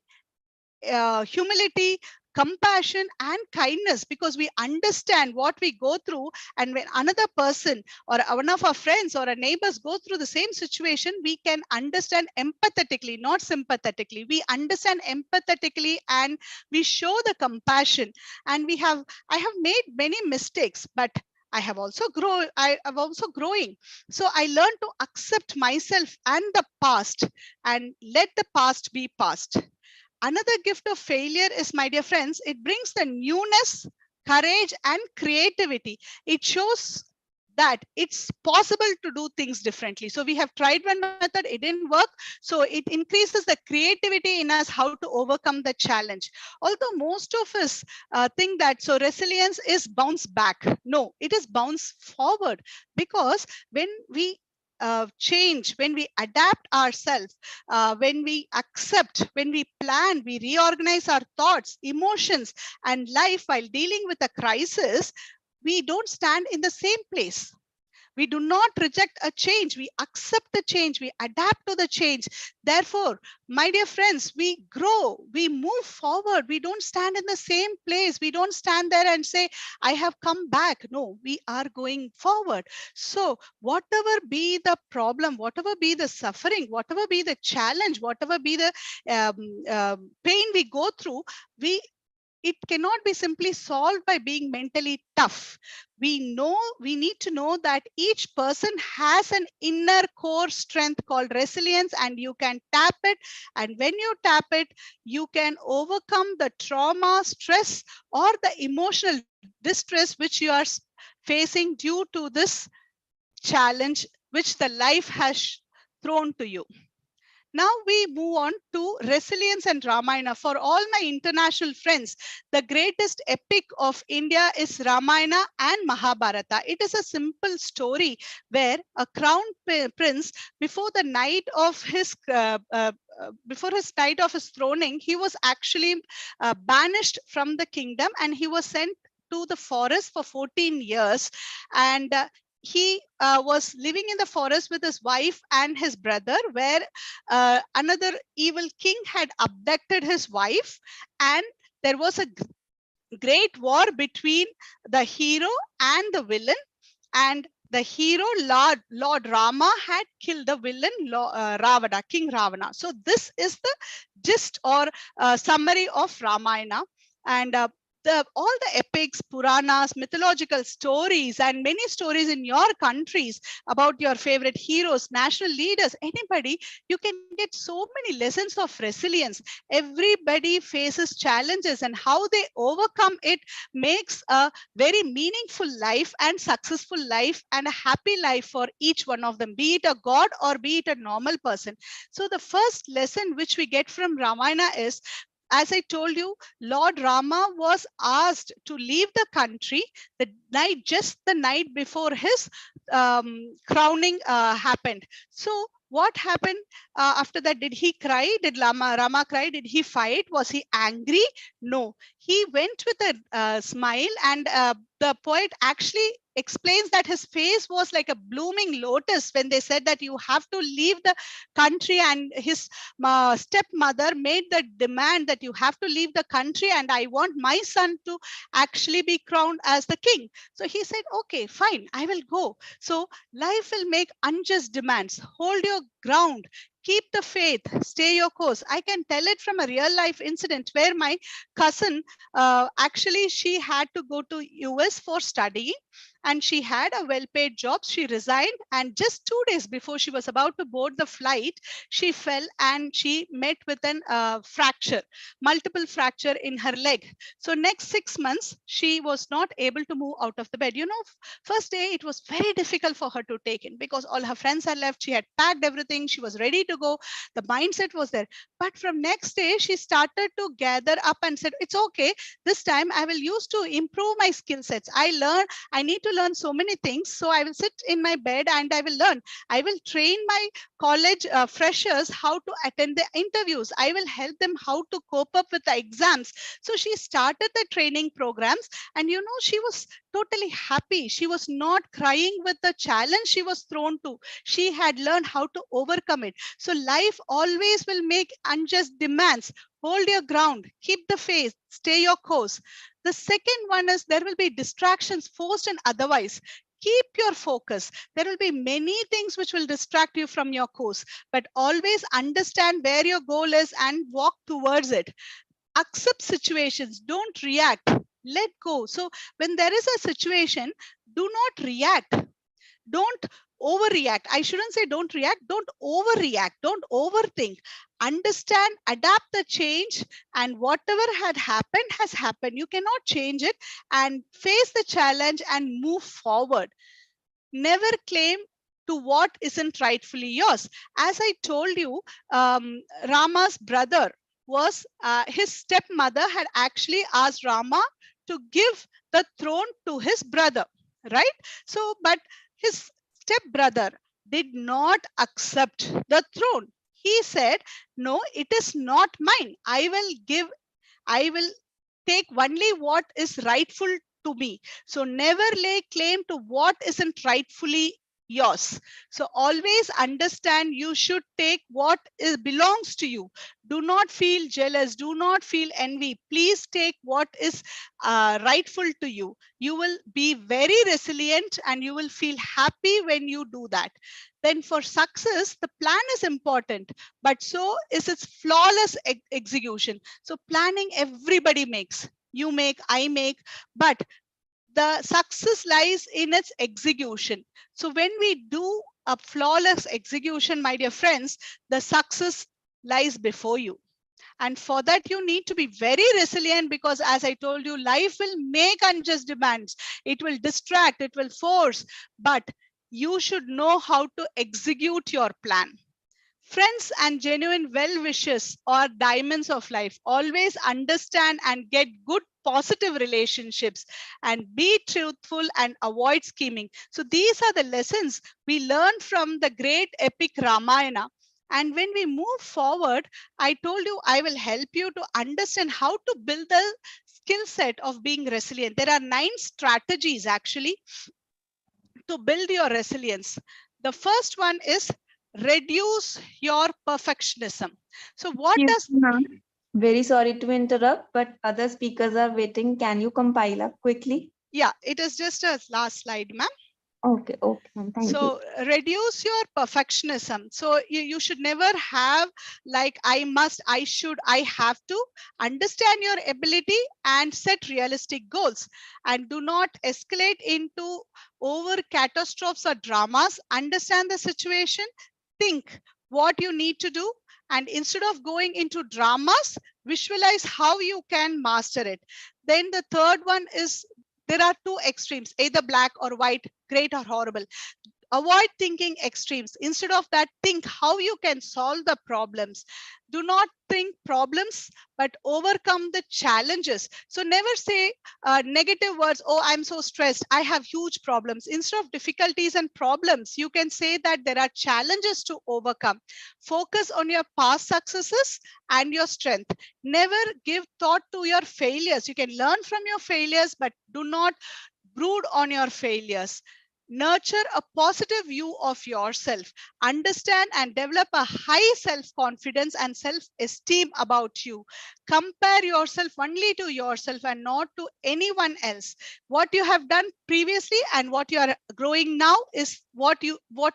humility, compassion, and kindness, because we understand what we go through. And when another person or one of our friends or our neighbors go through the same situation, we can understand empathetically, not sympathetically. We understand empathetically and we show the compassion. And I have made many mistakes, but I have also growing. So I learned to accept myself and the past and let the past be past. Another gift of failure is, my dear friends, it brings the newness, courage, and creativity. It shows that it's possible to do things differently. So we have tried one method, it didn't work. So it increases the creativity in us how to overcome the challenge. Although most of us think that so resilience is bounce back. No, it is bounce forward, because when we change, when we adapt ourselves, when we accept, when we plan, we reorganize our thoughts, emotions, and life while dealing with a crisis, we don't stand in the same place. We do not reject a change. We accept the change. We adapt to the change. Therefore, my dear friends, we grow, we move forward. We don't stand in the same place. We don't stand there and say, I have come back. No, we are going forward. So whatever be the problem, whatever be the suffering, whatever be the challenge, whatever be the pain we go through, it cannot be simply solved by being mentally tough. We need to know that each person has an inner core strength called resilience, and you can tap it. And when you tap it, you can overcome the trauma, stress, or the emotional distress which you are facing due to this challenge which the life has thrown to you. Now we move on to resilience and Ramayana. For all my international friends, the greatest epic of India is Ramayana and Mahabharata. It is a simple story where a crown prince, before the night of his throning, he was actually banished from the kingdom, and he was sent to the forest for 14 years. And he was living in the forest with his wife and his brother, where another evil king had abducted his wife, and there was a great war between the hero and the villain. And the hero, Lord Rama, had killed the villain, Ravana, King Ravana. So this is the gist or summary of Ramayana. And all the epics, Puranas, mythological stories, and many stories in your countries about your favorite heroes, national leaders, anybody, you can get so many lessons of resilience. Everybody faces challenges, and how they overcome it makes a very meaningful life and successful life and a happy life for each one of them, be it a god or be it a normal person. So the first lesson which we get from Ramayana is, as I told you, Lord Rama was asked to leave the country just the night before his crowning happened. So what happened after that? Did he cry? Did Rama cry? Did he fight? Was he angry? No. He went with a smile, and the poet actually explains that his face was like a blooming lotus when they said that you have to leave the country, and his stepmother made the demand that you have to leave the country, and I want my son to actually be crowned as the king. So he said, okay, fine, I will go. So life will make unjust demands. Hold your ground. Keep the faith, stay your course. I can tell it from a real life incident where my cousin, actually, she had to go to US for studying, and she had a well-paid job. She resigned, and just 2 days before she was about to board the flight, she fell and she met with an fracture, multiple fracture in her leg. So next 6 months, she was not able to move out of the bed. First day, it was very difficult for her to take in because all her friends had left. She had packed everything. She was ready to go. The mindset was there. But from next day, she started to gather up and said, it's okay. This time I will use to improve my skill sets. I need to learn so many things. So I will sit in my bed and I will learn. I will train my college freshers how to attend the interviews. I will help them how to cope up with the exams. So she started the training programs, and she was totally happy. She was not crying with the challenge she was thrown to. She had learned how to overcome it. So life always will make unjust demands. Hold your ground, keep the faith, stay your course. The second one is there will be distractions, forced and otherwise. Keep your focus. There will be many things which will distract you from your course, but always understand where your goal is and walk towards it. Accept situations, don't react, let go. So when there is a situation, do not react. Don't overreact. I shouldn't say don't react, don't overreact, don't overthink. Understand, adapt the change, and whatever had happened has happened. You cannot change it, and face the challenge and move forward. Never claim to what isn't rightfully yours. As I told you, Rama's brother was, his stepmother had actually asked Rama to give the throne to his brother, right? So, but his stepbrother did not accept the throne. He said, no, it is not mine. I will take only what is rightful to me. So never lay claim to what isn't rightfully yours. So always understand you should take what belongs to you. Do not feel jealous. Do not feel envy. Please take what is rightful to you. You will be very resilient and you will feel happy when you do that. Then for success, the plan is important, but so is its flawless execution. So planning everybody makes. You make, I make, but the success lies in its execution. So when we do a flawless execution, my dear friends, the success lies before you. And for that, you need to be very resilient, because as I told you, life will make unjust demands. It will distract, it will force, but you should know how to execute your plan. Friends and genuine well wishes are diamonds of life. Always understand and get good positive relationships, and be truthful and avoid scheming. So these are the lessons we learn from the great epic Ramayana. And when we move forward, I told you I will help you to understand how to build the skill set of being resilient. There are 9 strategies actually to build your resilience. The first one is reduce your perfectionism. So what Excuse does, me, ma'am. Very sorry to interrupt, but other speakers are waiting. Can you compile up quickly? yeah, it is just a last slide, ma'am. Okay, okay, ma'am. Thank you. So reduce your perfectionism. So you should never have like I must, I should, I have to. Understand your ability and set realistic goals, and do not escalate into over catastrophes or dramas. Understand the situation, think what you need to do, and instead of going into dramas, visualize how you can master it. Then the third one is, there are 2 extremes, either black or white, great or horrible. Avoid thinking extremes. Instead of that, think how you can solve the problems. Do not think problems, but overcome the challenges. So never say negative words, oh, I'm so stressed, I have huge problems. Instead of difficulties and problems, you can say that there are challenges to overcome. Focus on your past successes and your strength. Never give thought to your failures. You can learn from your failures, but do not brood on your failures. Nurture a positive view of yourself. Understand and develop a high self-confidence and self-esteem about you. Compare yourself only to yourself and not to anyone else. What you have done previously and what you are growing now is what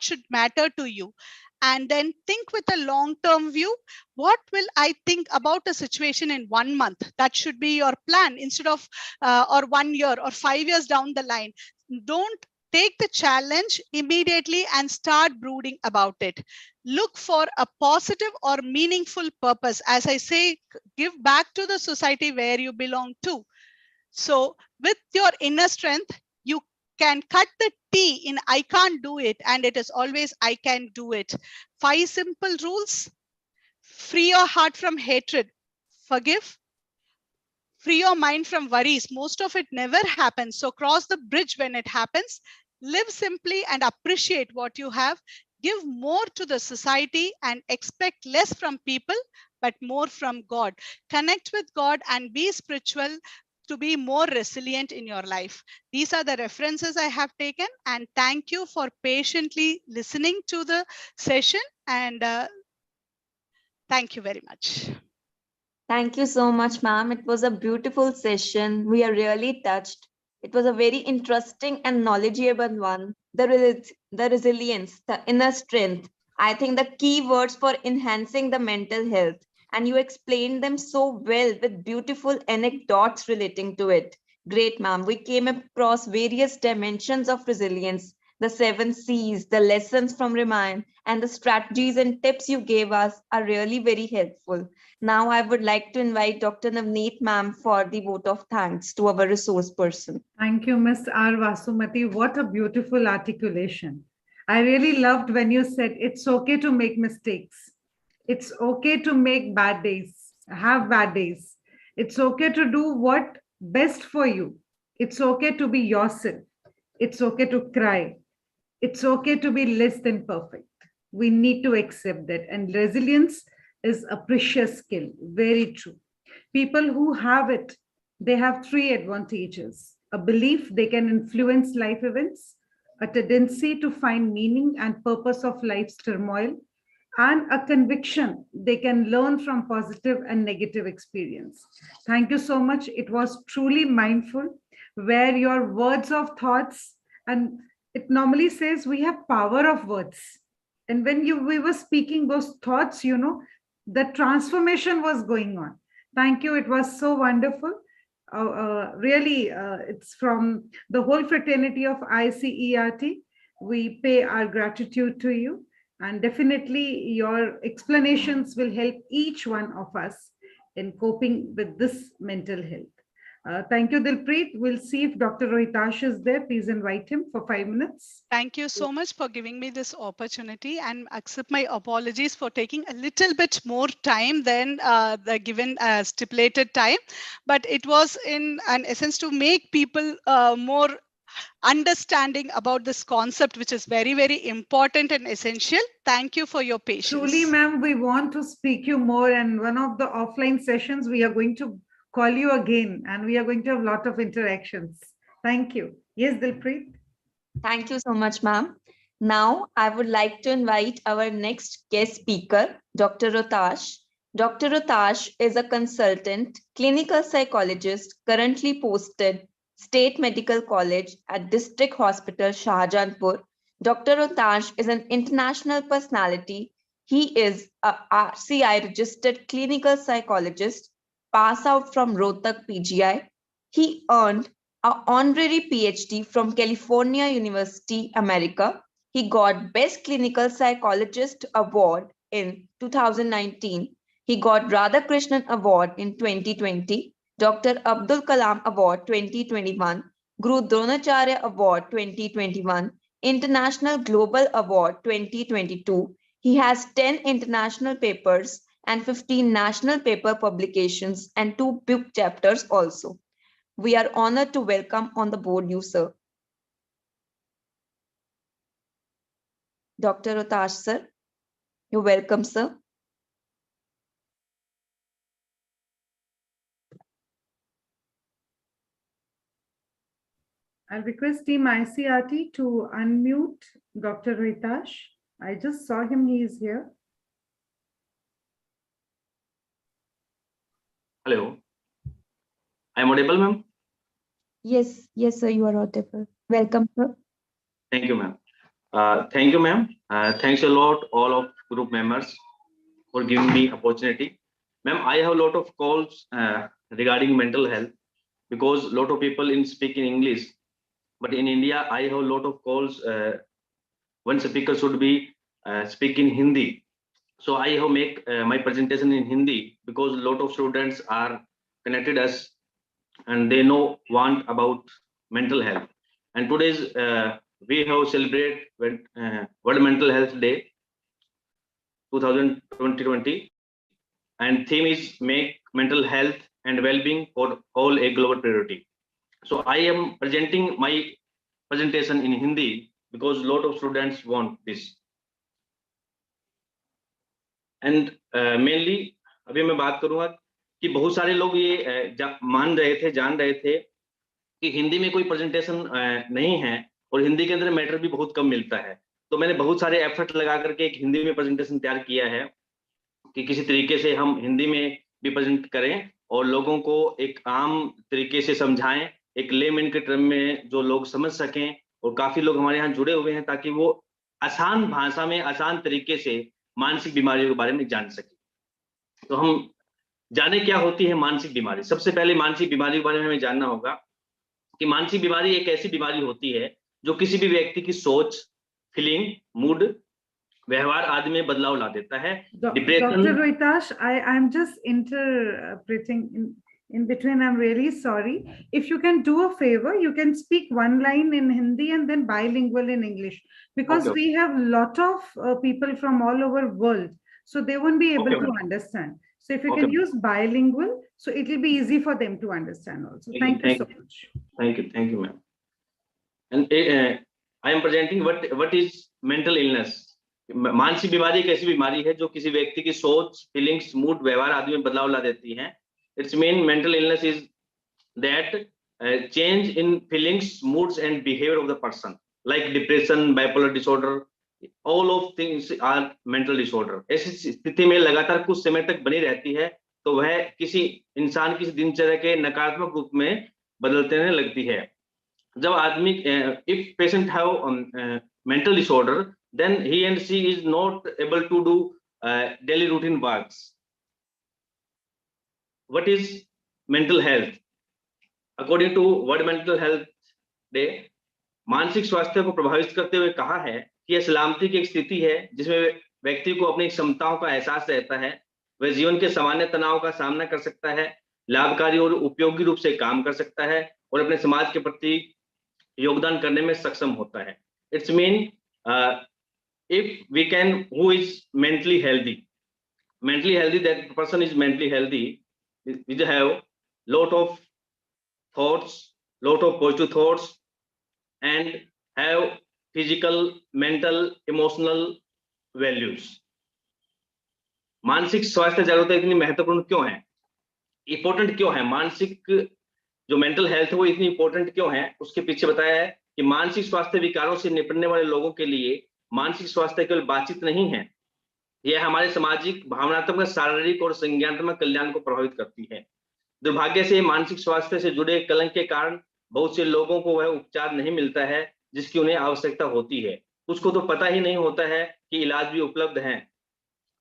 should matter to you. And then think with a long-term view. What will I think about a situation in 1 month? That should be your plan, instead of or 1 year or 5 years down the line. Don't take the challenge immediately and start brooding about it. Look for a positive or meaningful purpose. As I say, give back to the society where you belong to. So with your inner strength, you can cut the T in I can't do it, and it is always I can do it. 5 simple rules. Free your heart from hatred. Forgive. Free your mind from worries. Most of it never happens. So cross the bridge when it happens. Live simply and appreciate what you have. Give more to the society and expect less from people, but more from God. Connect with God and be spiritual to be more resilient in your life. These are the references I have taken, and thank you for patiently listening to the session, and thank you very much. Thank you so much, ma'am. It was a beautiful session. We are really touched. It was a very interesting and knowledgeable one. The resilience, the inner strength. I think the key words for enhancing the mental health. And you explained them so well with beautiful anecdotes relating to it. Great, ma'am. We came across various dimensions of resilience, the 7 C's, the lessons from Ramayana, and the strategies and tips you gave us are really very helpful. Now I would like to invite Dr. Navneet ma'am for the vote of thanks to our resource person. Thank you, Ms. R. Vasumati. What a beautiful articulation. I really loved when you said it's okay to make mistakes. It's okay to make bad days, have bad days. It's okay to do what best for you. It's okay to be yourself. It's okay to cry. It's okay to be less than perfect. We need to accept that. And resilience is a precious skill. Very true. People who have it, they have 3 advantages: a belief they can influence life events, a tendency to find meaning and purpose of life's turmoil, and a conviction they can learn from positive and negative experience. Thank you so much. It was truly mindful, where your words of thoughts, and it normally says we have power of words. And when we were speaking those thoughts, the transformation was going on. Thank you. It was so wonderful. Really, it's from the whole fraternity of ICERT. We pay our gratitude to you. And definitely your explanations will help each one of us in coping with this mental health. Thank you, Dilpreet. We'll see if Dr. Rohitash is there. Please invite him for 5 minutes. Thank you so much for giving me this opportunity, and accept my apologies for taking a little bit more time than the given stipulated time. But it was in an essence to make people more understanding about this concept, which is very, very important and essential. Thank you for your patience. Truly, ma'am, we want to speak you more, and one of the offline sessions, we are going to call you again, and we are going to have a lot of interactions. Thank you. Yes, Dilpreet. Thank you so much, ma'am. Now, I would like to invite our next guest speaker, Dr. Rohitash. Dr. Rohitash is a consultant clinical psychologist currently posted State Medical College at District Hospital, Shahjhaanpur. Dr. Rohitash is an international personality. He is a RCI registered clinical psychologist, passed out from Rohtak PGI. He earned an honorary PhD from California University, America. He got Best Clinical Psychologist Award in 2019. He got Radhakrishnan Award in 2020, Dr. Abdul Kalam Award 2021, Guru Dronacharya Award 2021, International Global Award 2022. He has 10 international papers and 15 national paper publications and 2 book chapters also. We are honored to welcome on the board you, sir. Dr. Rohitash, sir. You're welcome, sir. I'll request Team ICRT to unmute Dr. Rohitash. I just saw him, he is here. Hello. I'm audible, ma'am? Yes, sir, you are audible. Welcome, sir. Thank you, ma'am. Thank you, ma'am. Thanks a lot, all of group members, for giving me opportunity. Ma'am, I have a lot of calls regarding mental health, because a lot of people in speak in English, but in India, I have a lot of calls. One speaker should be speak in Hindi. So I have make my presentation in Hindi, because a lot of students are connected us and they want about mental health. And today's we have celebrate World Mental Health Day 2020, and theme is make mental health and well-being for all a global priority. So I am presenting my presentation in Hindi because a lot of students want this. And mainly अभी मैं बात करूंगा कि बहुत सारे लोग ये जान रहे थे कि हिंदी में कोई प्रेजेंटेशन नहीं है और हिंदी के अंदर मैटर भी बहुत कम मिलता है। तो मैंने बहुत सारे एफर्ट लगा करके एक हिंदी में प्रेजेंटेशन तैयार किया है कि किसी तरीके से हम हिंदी में भी प्रेजेंट करें और लोगों को एक आम तरीके से समझाएं, एक लेमैन के टर्म में जो लोग समझ सकें। और काफी लोग हमारे यहाँ जुड़े हुए हैं ताकि वो आसान भाषा में आसान तरीके से मानसिक बीमारियों के बारे में जान सके। तो हम जाने क्या होती है मानसिक बीमारी। सबसे पहले मानसिक बीमारी के बारे में हमें जानना होगा कि मानसिक बीमारी एक ऐसी बीमारी होती है जो किसी भी व्यक्ति की सोच, फीलिंग, मूड, व्यवहार आदि में बदलाव ला देता है। Dr. Rohitash, I'm just interpreting in between. I'm really sorry. If you can do a favor, you can speak one line in Hindi and then bilingual in English, because we have a lot of people from all over world, so they won't be able to understand. So if you can use bilingual, so it will be easy for them to understand also. Thank you so much. Thank you, ma'am. And I am presenting what is mental illness. मानसिक बीमारी एक ऐसी बीमारी है जो किसी व्यक्ति की सोच, फीलिंग्स, मूड, व्यवहार आदि में बदलाव ला देती है। Its mean mental illness is that change in feelings, moods and behavior of the person. like depression, bipolar disorder, all of things are mental disorder. ऐसी स्थिति में लगातार कुछ समय तक बनी रहती है तो वह किसी इंसान की दिनचर्या के नकारात्मक रूप में बदलते रहने लगती है। जब आदमी if patient have mental disorder, then he and she is not able to do daily routine works. What is mental health? According to World Mental Health Day, मानसिक स्वास्थ्य को प्रभावित करते हुए कहा है कि यह सलामती की एक स्थिति है जिसमें व्यक्ति को अपनी क्षमताओं का एहसास रहता है, वह जीवन के सामान्य तनाव का सामना कर सकता है, लाभकारी और उपयोगी रूप से काम कर सकता है और अपने समाज के प्रति योगदान करने में सक्षम होता है। It's mean if we can, who is mentally healthy, that person is mentally healthy, we have lot of thoughts, lot of positive thoughts, and have physical, mental, emotional values. मानसिक स्वास्थ्य जागरूकता इतनी महत्वपूर्ण क्यों है, इंपॉर्टेंट क्यों है, मानसिक जो मेंटल हेल्थ है वो इतनी इंपॉर्टेंट क्यों है, उसके पीछे बताया है कि मानसिक स्वास्थ्य विकारों से निपटने वाले लोगों के लिए मानसिक स्वास्थ्य केवल बातचीत नहीं है, यह हमारे सामाजिक, भावनात्मक, शारीरिक और संज्ञानात्मक कल्याण को प्रभावित करती है। दुर्भाग्य से मानसिक स्वास्थ्य से जुड़े कलंक के कारण बहुत से लोगों को वह उपचार नहीं मिलता है जिसकी उन्हें आवश्यकता होती है। कुछ को तो पता ही नहीं होता है कि इलाज भी उपलब्ध है।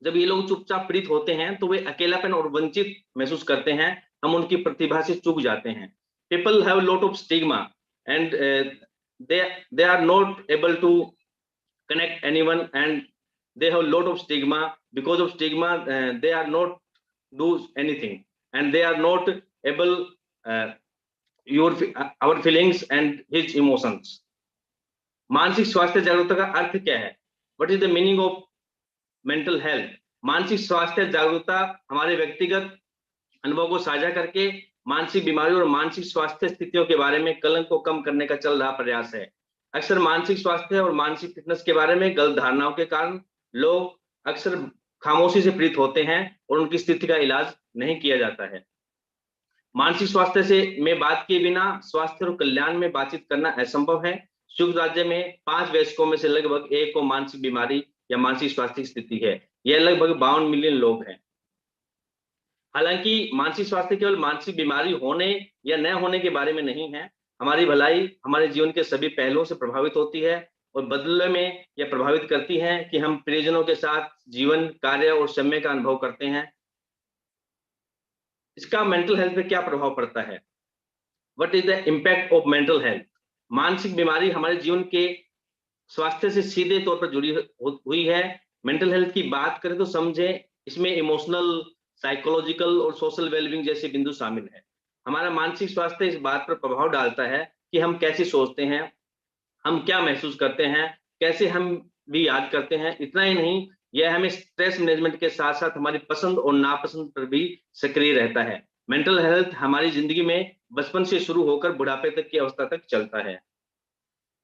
जब ये लोग चुपचाप पीड़ित होते हैं तो वे अकेलापन और वंचित महसूस करते हैं, हम उनकी प्रतिभा से चूक जाते हैं। People have a lot of stigma and they are not able to connect anyone, and they have a lot of stigma. Because of stigma, they are not do anything, and they are not able our feelings and his emotions. मानसिक स्वास्थ्य जागरूकता का अर्थ क्या है? What is the meaning of mental health? मानसिक स्वास्थ्य जागरूकता हमारे व्यक्तिगत अनुभव को साझा करके मानसिक बीमारियों और मानसिक स्वास्थ्य स्थितियों के बारे में कलंक को कम करने का चल रहा प्रयास है। अक्सर मानसिक स्वास्थ्य और मानसिक फिटनेस के बारे में गलत धारणाओं के कारण लोग अक्सर खामोशी से पीड़ित होते हैं और उनकी स्थिति का इलाज नहीं किया जाता है। मानसिक स्वास्थ्य से में बात किए बिना स्वास्थ्य और कल्याण में बातचीत करना असंभव है। संयुक्त राज्य में 5 वयस्कों में से लगभग 1 को मानसिक बीमारी या मानसिक स्वास्थ्य की स्थिति है। यह लगभग 52 मिलियन लोग हैं। हालांकि मानसिक स्वास्थ्य केवल मानसिक बीमारी होने या न होने के बारे में नहीं है, हमारी भलाई हमारे जीवन के सभी पहलुओं से प्रभावित होती है और बदले में यह प्रभावित करती है कि हम प्रियजनों के साथ जीवन, कार्य और समय का अनुभव करते हैं। इसका मेंटल हेल्थ पे क्या प्रभाव पड़ता है? What is the impact of mental health? मानसिक बीमारी हमारे जीवन के स्वास्थ्य से सीधे तौर पर जुड़ी हुई है। मेंटल हेल्थ की बात करें तो समझें इसमें इमोशनल, साइकोलॉजिकल और सोशल वेलबींग जैसे बिंदु शामिल है। हमारा मानसिक स्वास्थ्य इस बात पर प्रभाव डालता है कि हम कैसे सोचते हैं, हम क्या महसूस करते हैं, कैसे हम भी याद करते हैं। इतना ही नहीं, यह हमें स्ट्रेस मैनेजमेंट के साथ साथ हमारी पसंद और नापसंद पर भी सक्रिय रहता है। मेंटल हेल्थ हमारी जिंदगी में बचपन से शुरू होकर बुढ़ापे तक की अवस्था तक चलता है।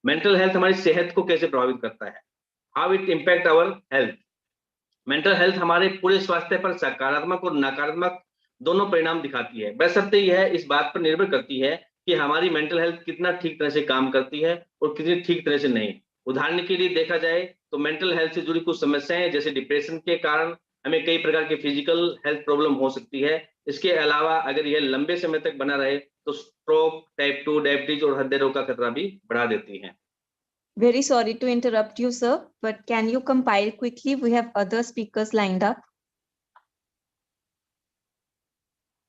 मेंटल हेल्थ हमारी सेहत को कैसे प्रभावित करता है? How it impact our health? Mental health हमारे पूरे स्वास्थ्य पर सकारात्मक और नकारात्मक दोनों परिणाम दिखाती है। बशर्ते यह इस बात पर निर्भर करती है कि हमारी मेंटल हेल्थ कितना ठीक तरह से काम करती है और कितनी ठीक तरह से नहीं। उदाहरण के लिए देखा जाए तो मेंटल हेल्थ से जुड़ी कुछ समस्याएं जैसे डिप्रेशन के कारण हमें कई प्रकार की फिजिकल हेल्थ प्रॉब्लम हो सकती है। इसके अलावा अगर यह लंबे समय तक बना रहे तो स्ट्रोक, टाइप 2 डायबिटीज और हृदय रोग का खतरा भी बढ़ा देती है। Very sorry to interrupt you, sir, but can you compile quickly? We have other speakers lined up.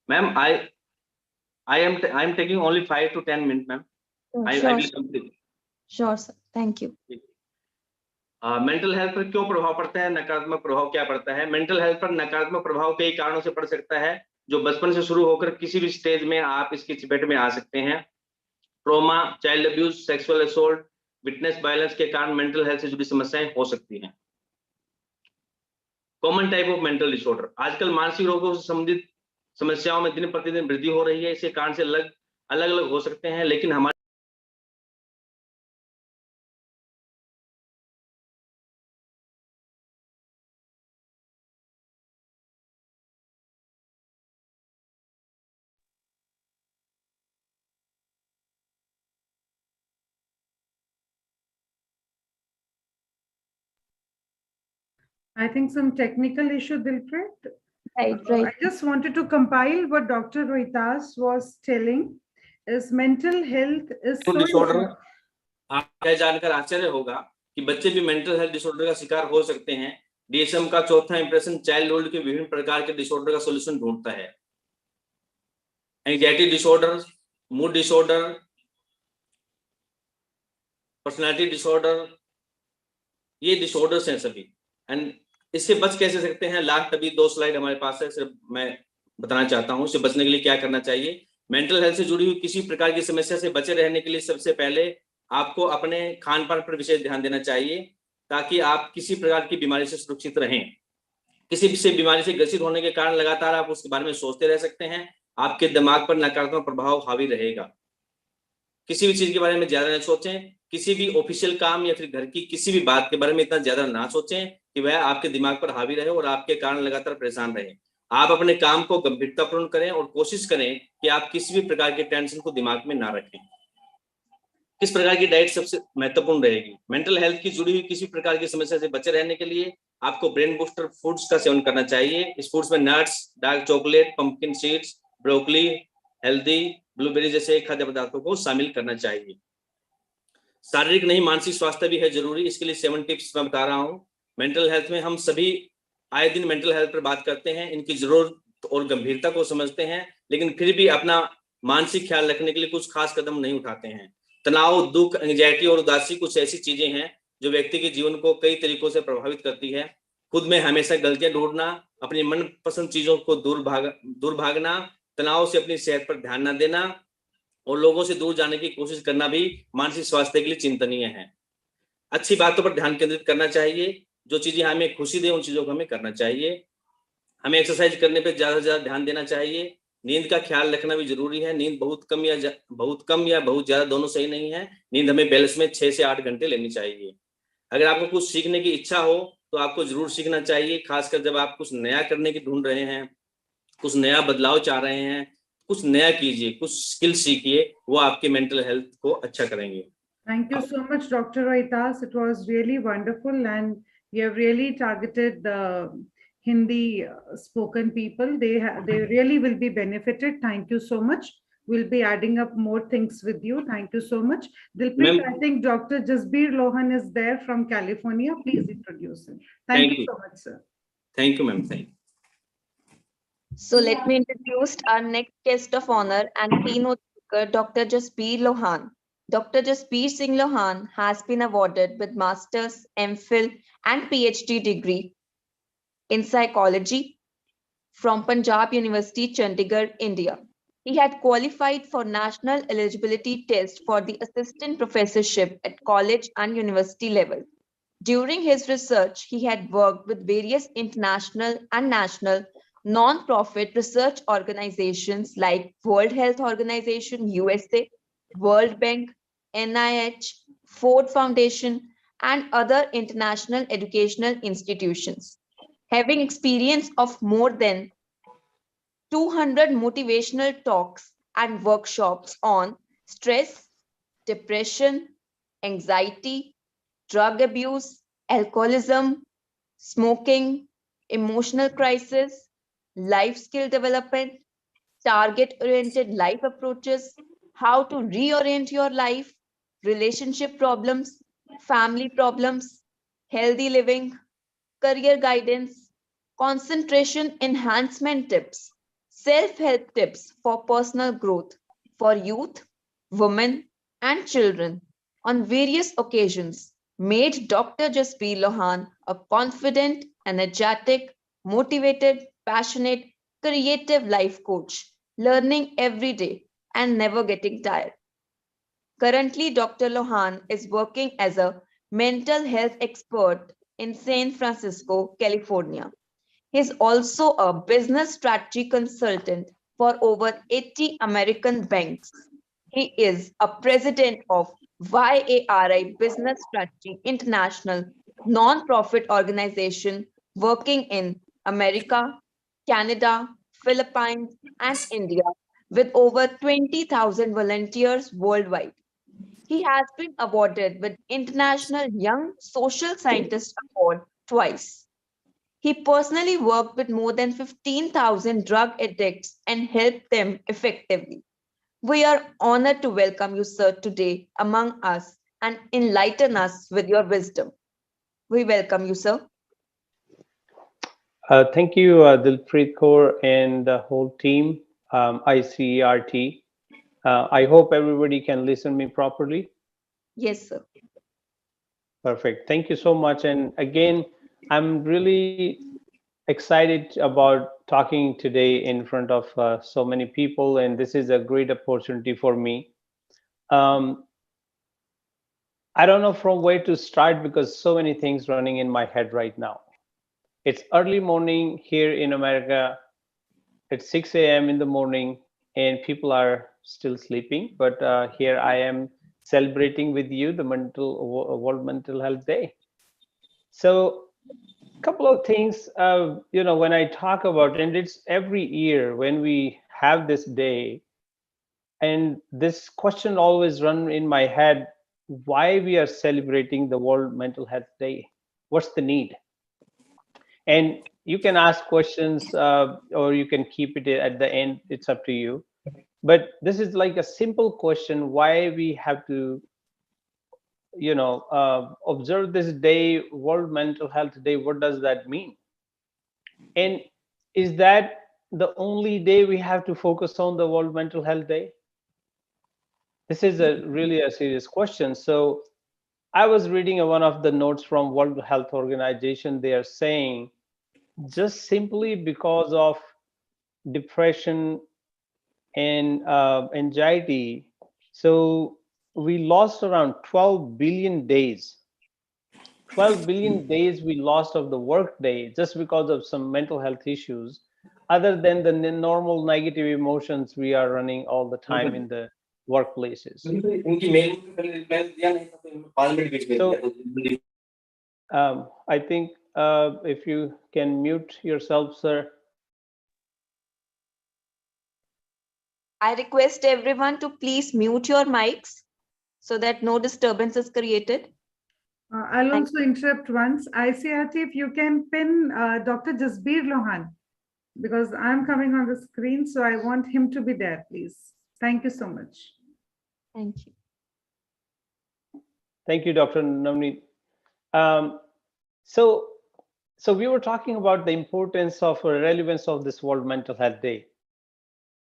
Ma'am, I am taking only 5 to 10 minutes, ma'am. I will complete. Sure, sir. Thank you. Mental health पर क्यों प्रभाव पड़ता है, नकारात्मक प्रभाव क्या पड़ता है? मेंटल हेल्थ पर नकारात्मक प्रभाव कई कारणों से पड़ सकता है जो बचपन से शुरू होकर किसी भी स्टेज में आप इसकी चपेट में आ सकते हैं। Trauma, child abuse, sexual assault, witness violence के कारण मेंटल हेल्थ से जुड़ी समस्याएं हो सकती हैं। Common type of mental disorder. आजकल मानसिक रोगों से संबंधित समस्याओं में दिन प्रतिदिन वृद्धि हो रही है। इसके कारण से अलग अलग हो सकते हैं, लेकिन हमारे I think some technical issue, Dilpreet. Right, I right. just wanted to compile what Dr. Rohitas was telling is mental health is so disorder, important. आपको यह जानकर आश्चर्य होगा कि बच्चे भी मेंटल हेल्थ डिसऑर्डर का शिकार हो सकते हैं। डीएसएम का चौथा इंप्रेशन चाइल्डहुड के विभिन्न प्रकार के डिसऑर्डर का सॉल्यूशन ढूंढता है। Anxiety disorder, mood disorder, personality disorder, ये डिसऑर्डर्स हैं सभी। एंड इससे बच कैसे सकते हैं, लास्ट अभी 2 स्लाइड हमारे पास है, सिर्फ मैं बताना चाहता हूं इससे बचने के लिए क्या करना चाहिए। मेंटल हेल्थ से जुड़ी हुई किसी प्रकार की समस्या से बचे रहने के लिए सबसे पहले आपको अपने खान पान पर विशेष ध्यान देना चाहिए ताकि आप किसी प्रकार की बीमारी से सुरक्षित रहें। किसी भी बीमारी से ग्रसित होने के कारण लगातार आप उसके बारे में सोचते रह सकते हैं, आपके दिमाग पर नकारात्मक प्रभाव हावी रहेगा। किसी भी चीज के बारे में ज्यादा न सोचें, किसी भी ऑफिशियल काम या फिर घर की किसी भी बात के बारे में इतना ज्यादा ना सोचें कि वह आपके दिमाग पर हावी रहे और आपके कारण लगातार परेशान रहे। आप अपने काम को गंभीरतापूर्ण करें और कोशिश करें कि आप किसी भी प्रकार के टेंशन को दिमाग में ना रखें। किस प्रकार की डाइट सबसे महत्वपूर्ण रहेगी? मेंटल हेल्थ की जुड़ी हुई किसी प्रकार की समस्या से बचे रहने के लिए आपको ब्रेन बूस्टर फूड्स का सेवन करना चाहिए। इस फूड्स में nuts, dark chocolate, pumpkin seeds, broccoli, healthy, blueberry जैसे खाद्य पदार्थों को शामिल करना चाहिए। शारीरिक नहीं मानसिक स्वास्थ्य भी है जरूरी, इसके लिए 7 टिप्स मैं बता रहा हूं। मेंटल हेल्थ में हम सभी आए दिन मेंटल हेल्थ पर बात करते हैं, इनकी जरूरत और गंभीरता को समझते हैं, लेकिन फिर भी अपना मानसिक ख्याल रखने के लिए कुछ खास कदम नहीं उठाते हैं। तनाव, दुख, एंजाइटी और उदासी कुछ ऐसी चीजें हैं जो व्यक्ति के जीवन को कई तरीकों से प्रभावित करती है। खुद में हमेशा गलतियां ढूंढना, अपनी मनपसंद चीजों को दूर भागना, तनाव से अपनी सेहत पर ध्यान न देना और लोगों से दूर जाने की कोशिश करना भी मानसिक स्वास्थ्य के लिए चिंतनीय है। अच्छी बातों पर ध्यान केंद्रित करना चाहिए, जो चीजें हमें खुशी दे उन चीजों को हमें करना चाहिए। हमें एक्सरसाइज करने पर ज्यादा से ज्यादा ध्यान देना चाहिए। नींद का ख्याल रखना भी जरूरी है। नींद बहुत कम या बहुत ज्यादा दोनों सही नहीं है। नींद हमें बैलेंस में 6 से 8 घंटे लेनी चाहिए। अगर आपको कुछ सीखने की इच्छा हो तो आपको जरूर सीखना चाहिए, खासकर जब आप कुछ नया करने की ढूंढ रहे हैं, कुछ नया बदलाव चाह रहे हैं, कुछ नया कीजिए, कुछ स्किल सीखिए, वो आपके मेंटल हेल्थ को अच्छा करेंगे। Thank you so much, Dr. Rohitas. It was really wonderful, and you have really targeted the Hindi spoken people. They really will be benefited. Thank you so much. We'll be adding up more things with you. Thank you so much. Dilpreet, I think Dr. Jasbir Lohan is there from California. Please introduce him. Thank you so much, sir. Thank you, ma'am. Thank you. So let me introduce our next guest of honor and keynote speaker, Dr. Jasbir Lohan. Dr. Jasbir Singh Lohan has been awarded with Master's, MPhil, and PhD degree in psychology from Punjab University, Chandigarh, India. He had qualified for National Eligibility Test for the assistant professorship at college and university level. During his research, he had worked with various international and national non-profit research organizations like World Health Organization USA, World Bank, NIH, Ford Foundation, and other international educational institutions. Having experience of more than 200 motivational talks and workshops on stress, depression, anxiety, drug abuse, alcoholism, smoking, emotional crisis, life skill development, target oriented life approaches, how to reorient your life, relationship problems, family problems, healthy living, career guidance, concentration enhancement tips, self help tips for personal growth for youth, women, and children on various occasions made Dr. Jasbir Lohan a confident, energetic, motivated, passionate, creative life coach, learning every day and never getting tired. Currently, Dr. Lohan is working as a mental health expert in San Francisco, California. He is also a business strategy consultant for over 80 American banks. He is a president of YARI Business Strategy International, non-profit organization working in America, Canada, Philippines, and India with over 20,000 volunteers worldwide. He has been awarded with International Young Social Scientist Award twice. He personally worked with more than 15,000 drug addicts and helped them effectively. We are honored to welcome you, sir, today among us and enlighten us with your wisdom. We welcome you, sir. Thank you, Dilpreet Kaur and the whole team, ICERT. I hope everybody can listen me properly. Yes, sir. Perfect. Thank you so much. And again, I'm really excited about talking today in front of so many people, and this is a great opportunity for me. Um, I don't know from where to start because so many things running in my head right now. It's early morning here in America. It's 6 a.m. in the morning, and people are still sleeping. But here I am celebrating with you the World Mental Health Day. So couple of things, when I talk about, and it's every year when we have this day, and this question always run in my head: why we are celebrating the World Mental Health Day? What's the need? And you can ask questions, or you can keep it at the end. It's up to you. But this is like a simple question: why we have to, observe this day, World Mental Health Day? What does that mean? And is that the only day we have to focus on the World Mental Health Day? This is a really a serious question. So I was reading one of the notes from World Health Organization. They are saying just simply because of depression and anxiety, so we lost around 12 billion days. 12 billion days we lost of the work day just because of some mental health issues, other than the normal negative emotions we are running all the time in the workplaces. So I think if you can mute yourself, sir. I request everyone to please mute your mics so that no disturbance is created. I'll Thank also interrupt once. ICRT, if you can pin Dr. Jasbir Lohan, because I'm coming on the screen, so I want him to be there, please. Thank you so much. Thank you. Thank you, Dr. Navneet. Um, so, so we were talking about the importance of or relevance of this World Mental Health Day.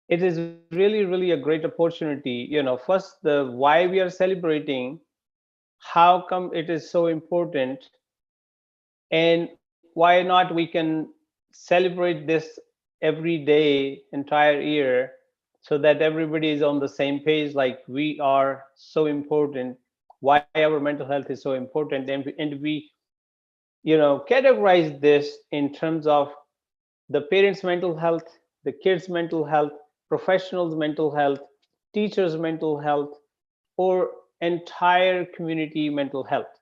It is really, really a great opportunity. First, the why we are celebrating, how come it is so important, and why not we can celebrate this every day, entire year, so that everybody is on the same page, like we are so important, why our mental health is so important, and we categorize this in terms of the parents' mental health, the kids' mental health, professionals' mental health, teachers' mental health, or entire community mental health.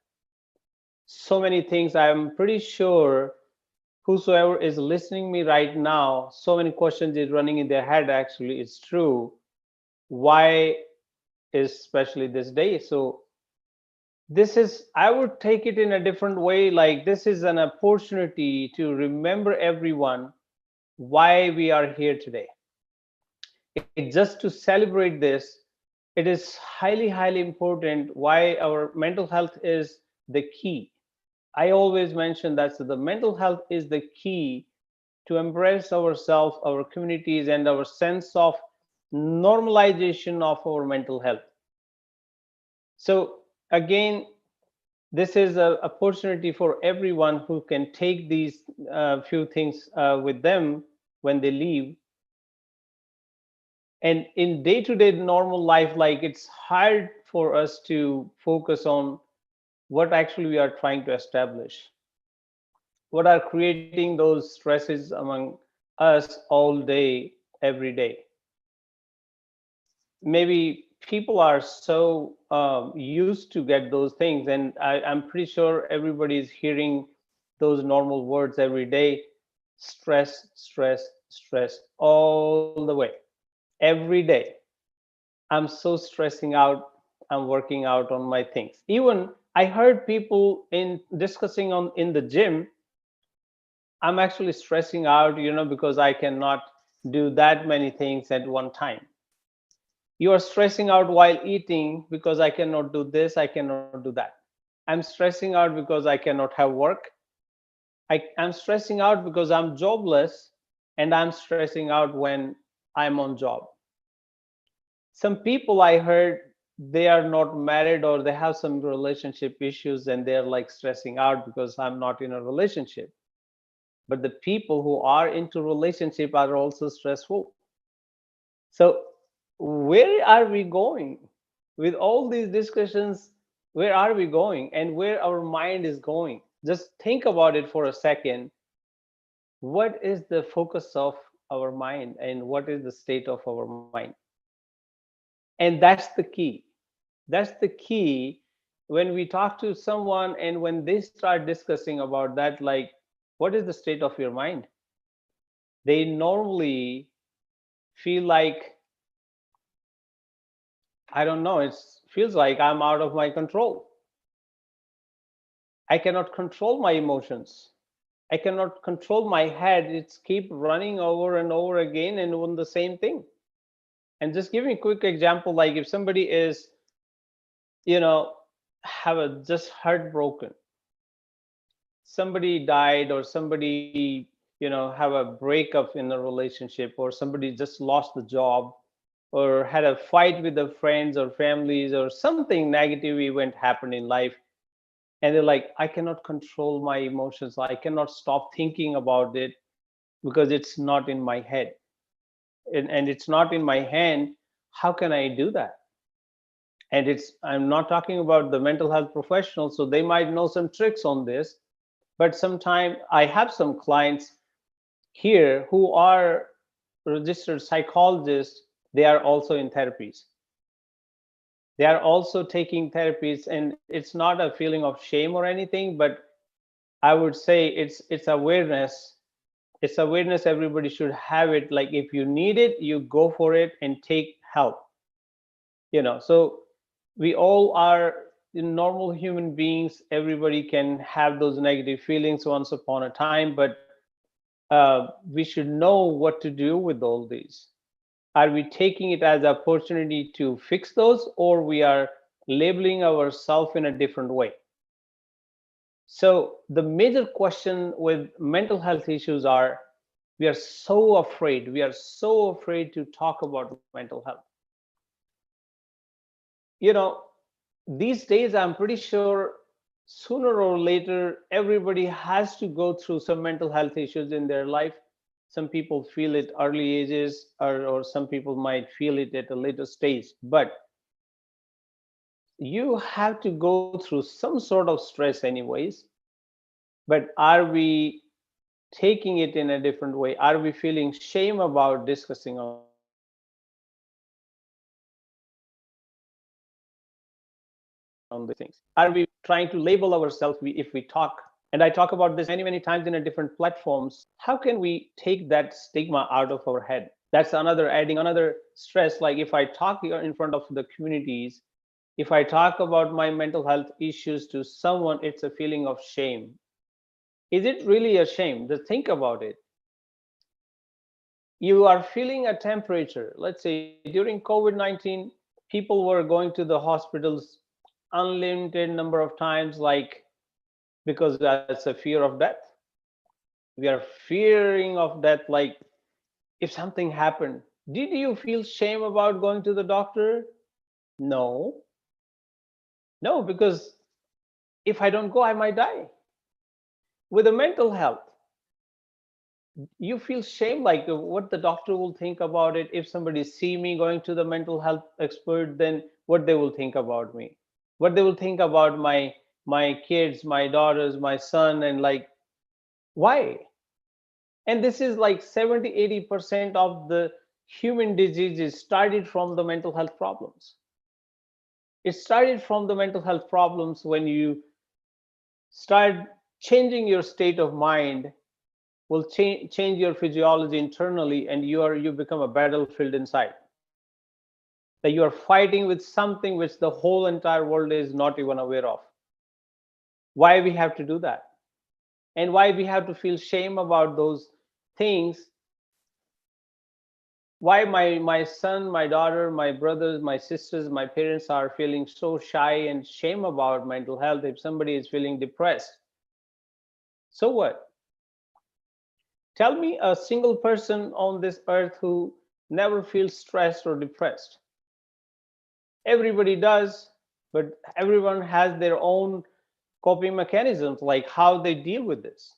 So many things. I'm pretty sure whosoever is listening me right now, so many questions is running in their head. Actually, it's true. Why is especially this day? So this is, I would take it in a different way. Like this is an opportunity to remember everyone why we are here today. It just to celebrate this, it is highly, highly important why our mental health is the key. I always mention that the mental health is the key to embrace ourselves, our communities, and our sense of normalization of our mental health. So again, this is an opportunity for everyone who can take these few things with them when they leave. And in day-to-day normal life, like it's hard for us to focus on what actually we are trying to establish, what are creating those stresses among us all day, every day. Maybe people are so used to get those things, and I'm pretty sure everybody is hearing those normal words every day: stress, stress, stress, all the way, every day. I'm so stressing out. I'm working out on my things. Even I heard people in discussing on in the gym, I'm actually stressing out, because I cannot do that many things at one time. You are stressing out while eating because I cannot do this, I cannot do that. I'm stressing out because I cannot have work. I'm stressing out because I'm jobless, and I'm stressing out when I'm on job. Some people I heard, they are not married or they have some relationship issues and they're like stressing out because I'm not in a relationship. But the people who are into relationship are also stressful. So where are we going with all these discussions? Where are we going and where our mind is going? Just think about it for a second. What is the focus of our mind and what is the state of our mind? And that's the key. That's the key. When we talk to someone and when they start discussing about that, like, what is the state of your mind? They normally feel like, I don't know, it feels like I'm out of my control. I cannot control my emotions. I cannot control my head. It's keep running over and over again and on the same thing. And just give me a quick example, like if somebody is, you know, have a just heartbroken, somebody died or somebody, have a breakup in a relationship, or somebody just lost the job or had a fight with their friends or families or something negative event happened in life, and they're like, I cannot control my emotions, I cannot stop thinking about it because it's not in my head, and it's not in my hand. How can I do that? And I'm not talking about the mental health professionals, so they might know some tricks on this. But sometimes I have some clients here who are registered psychologists. They are also in therapies, they are also taking therapies, and it's not a feeling of shame or anything, but I would say it's awareness. It's awareness. Everybody should have it. Like if you need it, you go for it and take help. So we all are normal human beings. Everybody can have those negative feelings once upon a time, but we should know what to do with all these. Are we taking it as an opportunity to fix those, or we are labeling ourselves in a different way? So the major question with mental health issues are, we are so afraid to talk about mental health. you know these days, I'm pretty sure sooner or later everybody has to go through some mental health issues in their life. Some people feel it early ages, or some people might feel it at a later stage, but you have to go through some sort of stress anyways. But are we taking it in a different way? Are we feeling shame about discussing on these things? Are we trying to label ourselves if we talk? And I talk about this many, many times in a different platforms. How can we take that stigma out of our head? That's another adding another stress. Like if I talk here in front of the communities, if I talk about my mental health issues to someone, it's a feeling of shame. Is it really a shame? Just think about it. You are feeling a temperature. Let's say during COVID-19, people were going to the hospitals unlimited number of times, like because that's a fear of death. We are fearing of death. Like if something happened, did you feel shame about going to the doctor? No. No, because if I don't go, I might die. With the mental health, you feel shame, like what the doctor will think about it. If somebody see me going to the mental health expert, then what they will think about me, what they will think about my kids, my daughters, my son, and like, why? And this is like 70-80% of the human diseases started from the mental health problems. It started from the mental health problems. When you start changing your state of mind, will change your physiology internally, and you become a battlefield inside, that you are fighting with something which the whole entire world is not even aware of. Why we have to do that? and why we have to feel shame about those things. Why my son, my daughter, my brothers, my sisters, my parents are feeling so shy and shame about mental health. If somebody is feeling depressed, so what? Tell me a single person on this earth who never feels stressed or depressed. Everybody does, but everyone has their own coping mechanisms, like how they deal with this.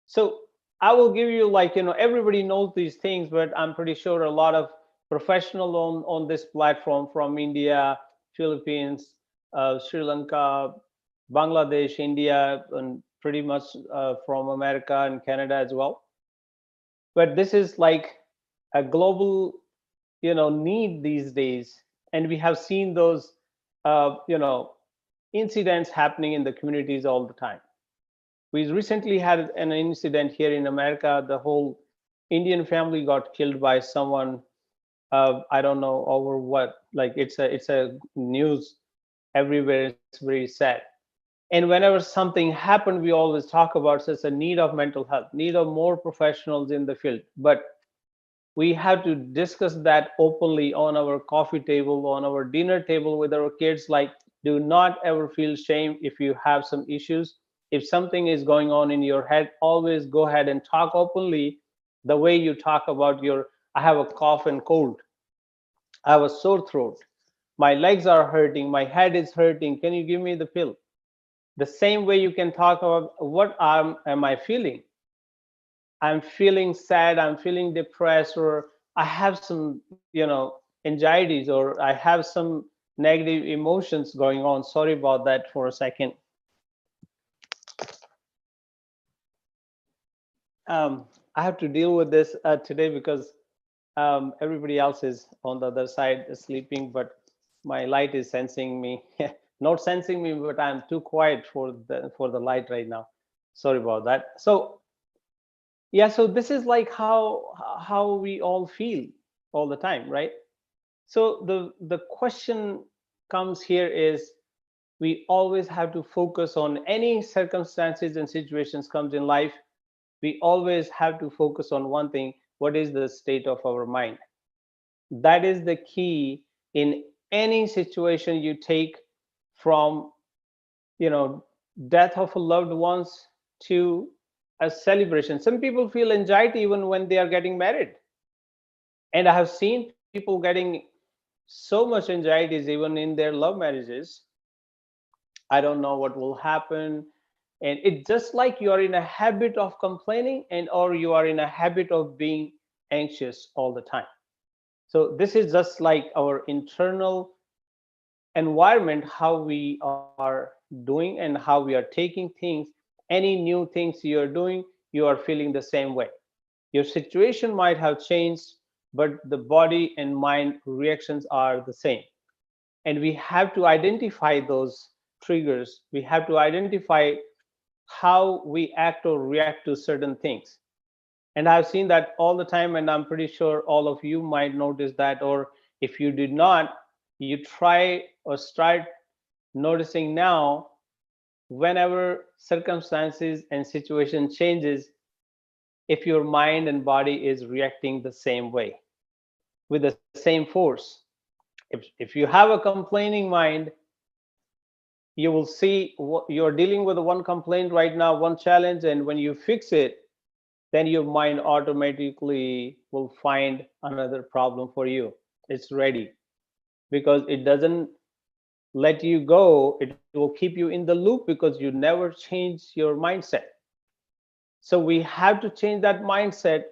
So I will give you, like, everybody knows these things, but I'm pretty sure a lot of professionals on this platform from India, Philippines, Sri Lanka, Bangladesh, India, and pretty much from America and Canada as well. But this is like a global, need these days, and we have seen those, incidents happening in the communities all the time. We recently had an incident here in America. The whole Indian family got killed by someone. I don't know over what. Like, it's a news everywhere. It's very sad. And whenever something happened, we always talk about such a need of mental health, need of more professionals in the field. But we have to discuss that openly on our coffee table, on our dinner table with our kids. Like, do not ever feel shame if you have some issues. If something is going on in your head, always go ahead and talk openly, the way you talk about your, I have a cough and cold, I have a sore throat, my legs are hurting, my head is hurting, can you give me the pill? The same way you can talk about what am I feeling. I'm feeling sad, I'm feeling depressed, or I have some, anxieties, or I have some negative emotions going on. Sorry about that for a second. I have to deal with this today because everybody else is on the other side sleeping, but my light is sensing me. Not sensing me, but I'm too quiet for the light right now. Sorry about that. So yeah, so this is like how we all feel all the time, right? So the question comes here is, we always have to focus on any circumstances and situations comes in life. We always have to focus on one thing: what is the state of our mind? That is the key in any situation you take, from you know death of a loved ones to a celebration. Some people feel anxiety even when they are getting married, and I have seen people getting so much anxieties even in their love marriages. I don't know what will happen, and it's just like you are in a habit of complaining, and or you are in a habit of being anxious all the time. So this is just like our internal environment, how we are doing and how we are taking things. Any new things you are doing, you are feeling the same way. Your situation might have changed, but the body and mind reactions are the same. And we have to identify those triggers. We have to identify how we act or react to certain things. And I've seen that all the time, and I'm pretty sure all of you might notice that, or if you did not, you try or start noticing now. Whenever circumstances and situation changes, if your mind and body is reacting the same way with the same force. If you have a complaining mind, you will see what you're dealing with, one complaint right now, one challenge, and when you fix it, then your mind automatically will find another problem for you. It's ready, because it doesn't let you go. It will keep you in the loop because you never change your mindset. So we have to change that mindset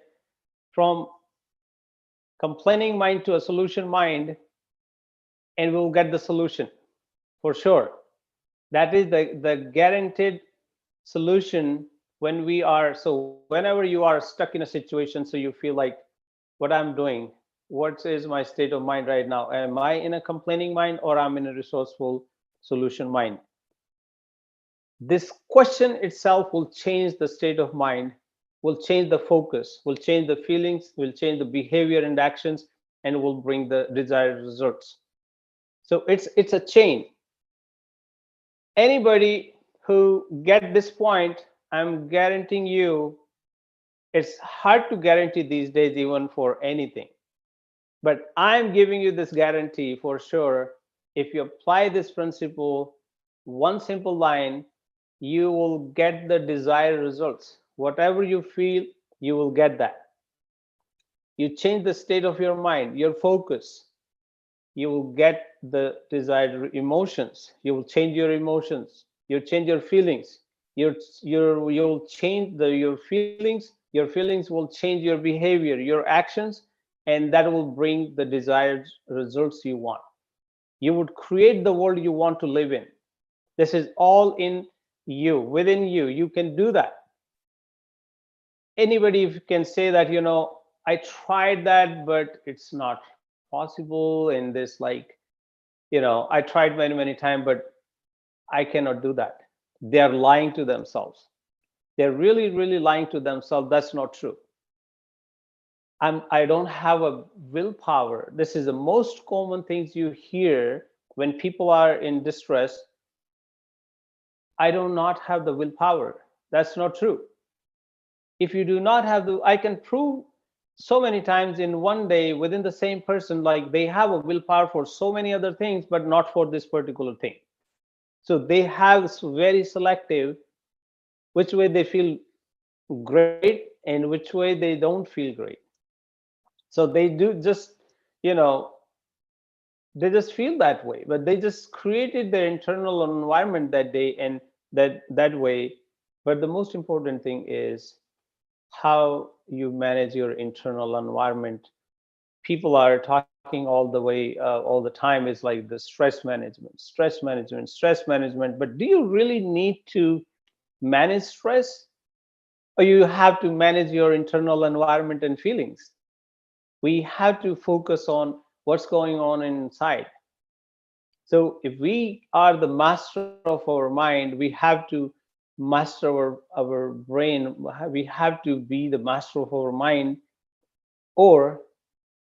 from complaining mind to a solution mind, and we'll get the solution for sure. That is the guaranteed solution. When we are, so whenever you are stuck in a situation, so you feel like, what I'm doing, what is my state of mind right now? Am I in a complaining mind, or I'm in a resourceful solution mind? This question itself will change the state of mind, will change the focus, will change the feelings, will change the behavior and actions, and will bring the desired results. So it's a chain. Anybody who get this point, I'm guaranteeing you, it's hard to guarantee these days even for anything. But I'm giving you this guarantee for sure. If you apply this principle, one simple line, you will get the desired results. Whatever you feel, you will get that. You change the state of your mind, your focus, you will get the desired emotions. You will change your emotions. You change your feelings. You'll change your feelings. Your feelings will change your behavior, your actions, and that will bring the desired results you want. You would create the world you want to live in. This is all in you, within you. You can do that. Anybody can say that, I tried that, but it's not possible in this, like, I tried many, many times, but I cannot do that. They are lying to themselves. They're really, really lying to themselves. That's not true. I don't have a willpower. This is the most common things you hear when people are in distress. I do not have the willpower. That's not true. If you do not have I can prove so many times in one day within the same person, like they have a willpower for so many other things, but not for this particular thing. So they have very selective which way they feel great and which way they don't feel great. So they do just, you know, they just feel that way, but they just created their internal environment that day and that way. But the most important thing is how you manage your internal environment. People are talking all the way, all the time, is like the stress management. But do you really need to manage stress, or you have to manage your internal environment and feelings? We have to focus on what's going on inside. So if we are the master of our mind, we have to master our brain. We have to be the master of our mind, or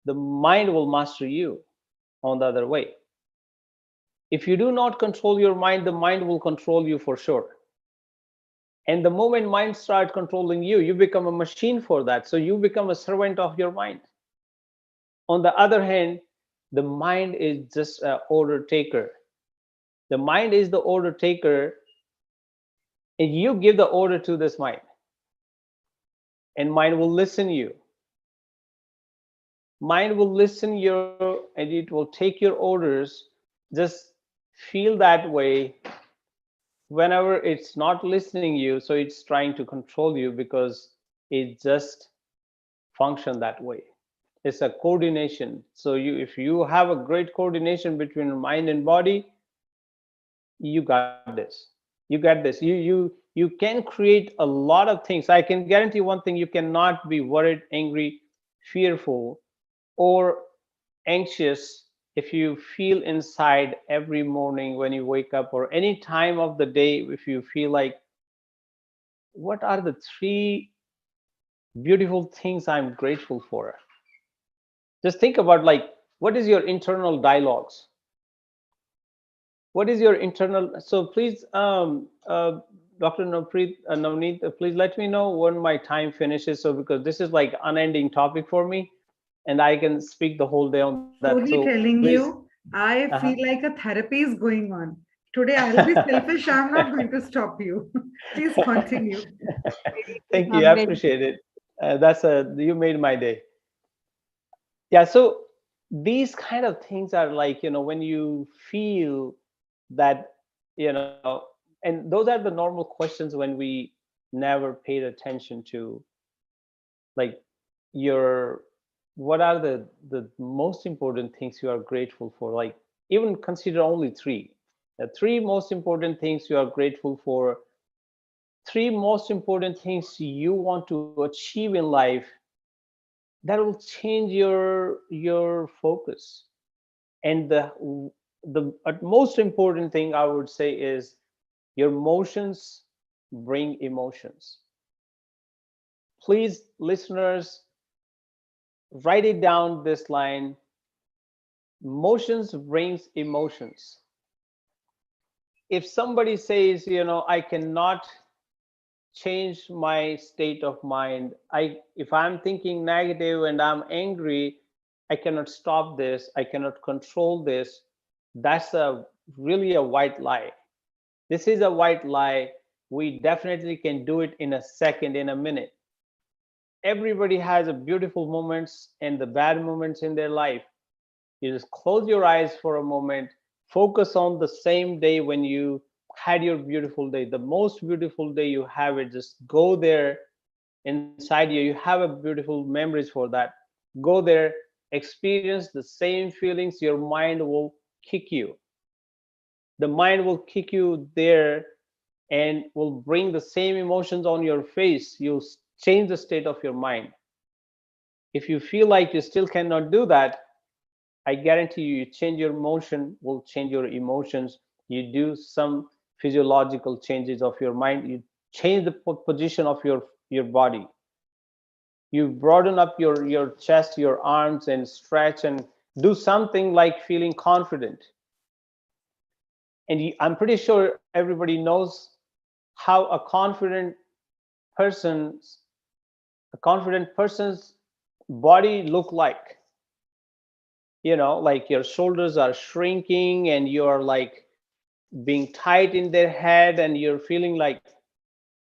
the mind will master you on the other way. If you do not control your mind, the mind will control you for sure. And the moment mind starts controlling you, you become a machine for that. So you become a servant of your mind. On the other hand, the mind is just an order taker. The mind is the order taker, and you give the order to this mind, and mind will listen you. Mind will listen you, and it will take your orders. Just feel that way. Whenever it's not listening you, so it's trying to control you, because it just function that way. It's a coordination. So if you have a great coordination between mind and body, you got this. You get this. You can create a lot of things. I can guarantee one thing: you cannot be worried, angry, fearful, or anxious if you feel inside every morning when you wake up, or any time of the day, if you feel like, what are the 3 beautiful things I'm grateful for? Just think about, like, what is your internal dialogues? What is your internal? So please, Dr. Navneet, please let me know when my time finishes. So because this is like unending topic for me, and I can speak the whole day on that. So Truly telling please. you, I feel like a therapy is going on. Today I'll be selfish. I'm not going to stop you. Please continue. Thank you. I appreciate it. You made my day. Yeah. So these kind of things are like, when you feel that, and those are the normal questions when we never paid attention to, like, your what are the most important things you are grateful for. Like, even consider only 3, the 3 most important things you are grateful for, 3 most important things you want to achieve in life. That will change your focus. And the most important thing I would say is, your emotions bring emotions. Please, listeners, write it down, this line: emotions brings emotions. If somebody says, I cannot change my state of mind. If I'm thinking negative and I'm angry, I cannot stop this, I cannot control this. That's a really a white lie. This is a white lie. We definitely can do it in a second, in a minute. Everybody has a beautiful moments and the bad moments in their life. You just close your eyes for a moment, focus on the same day when you had your beautiful day, the most beautiful day you have it. Just go there inside you. You have a beautiful memories for that. Go there, experience the same feelings. Your mind will kick you. The mind will kick you there and will bring the same emotions on your face. You'll change the state of your mind. If you feel like you still cannot do that, I guarantee you, you change your motion, will change your emotions. You do some physiological changes of your mind. You change the position of your body. You broaden up your chest, your arms, and stretch and do something like feeling confident. And I'm pretty sure everybody knows how person's a confident person's body look like. Like your shoulders are shrinking and you're like being tight in their head and you're feeling like,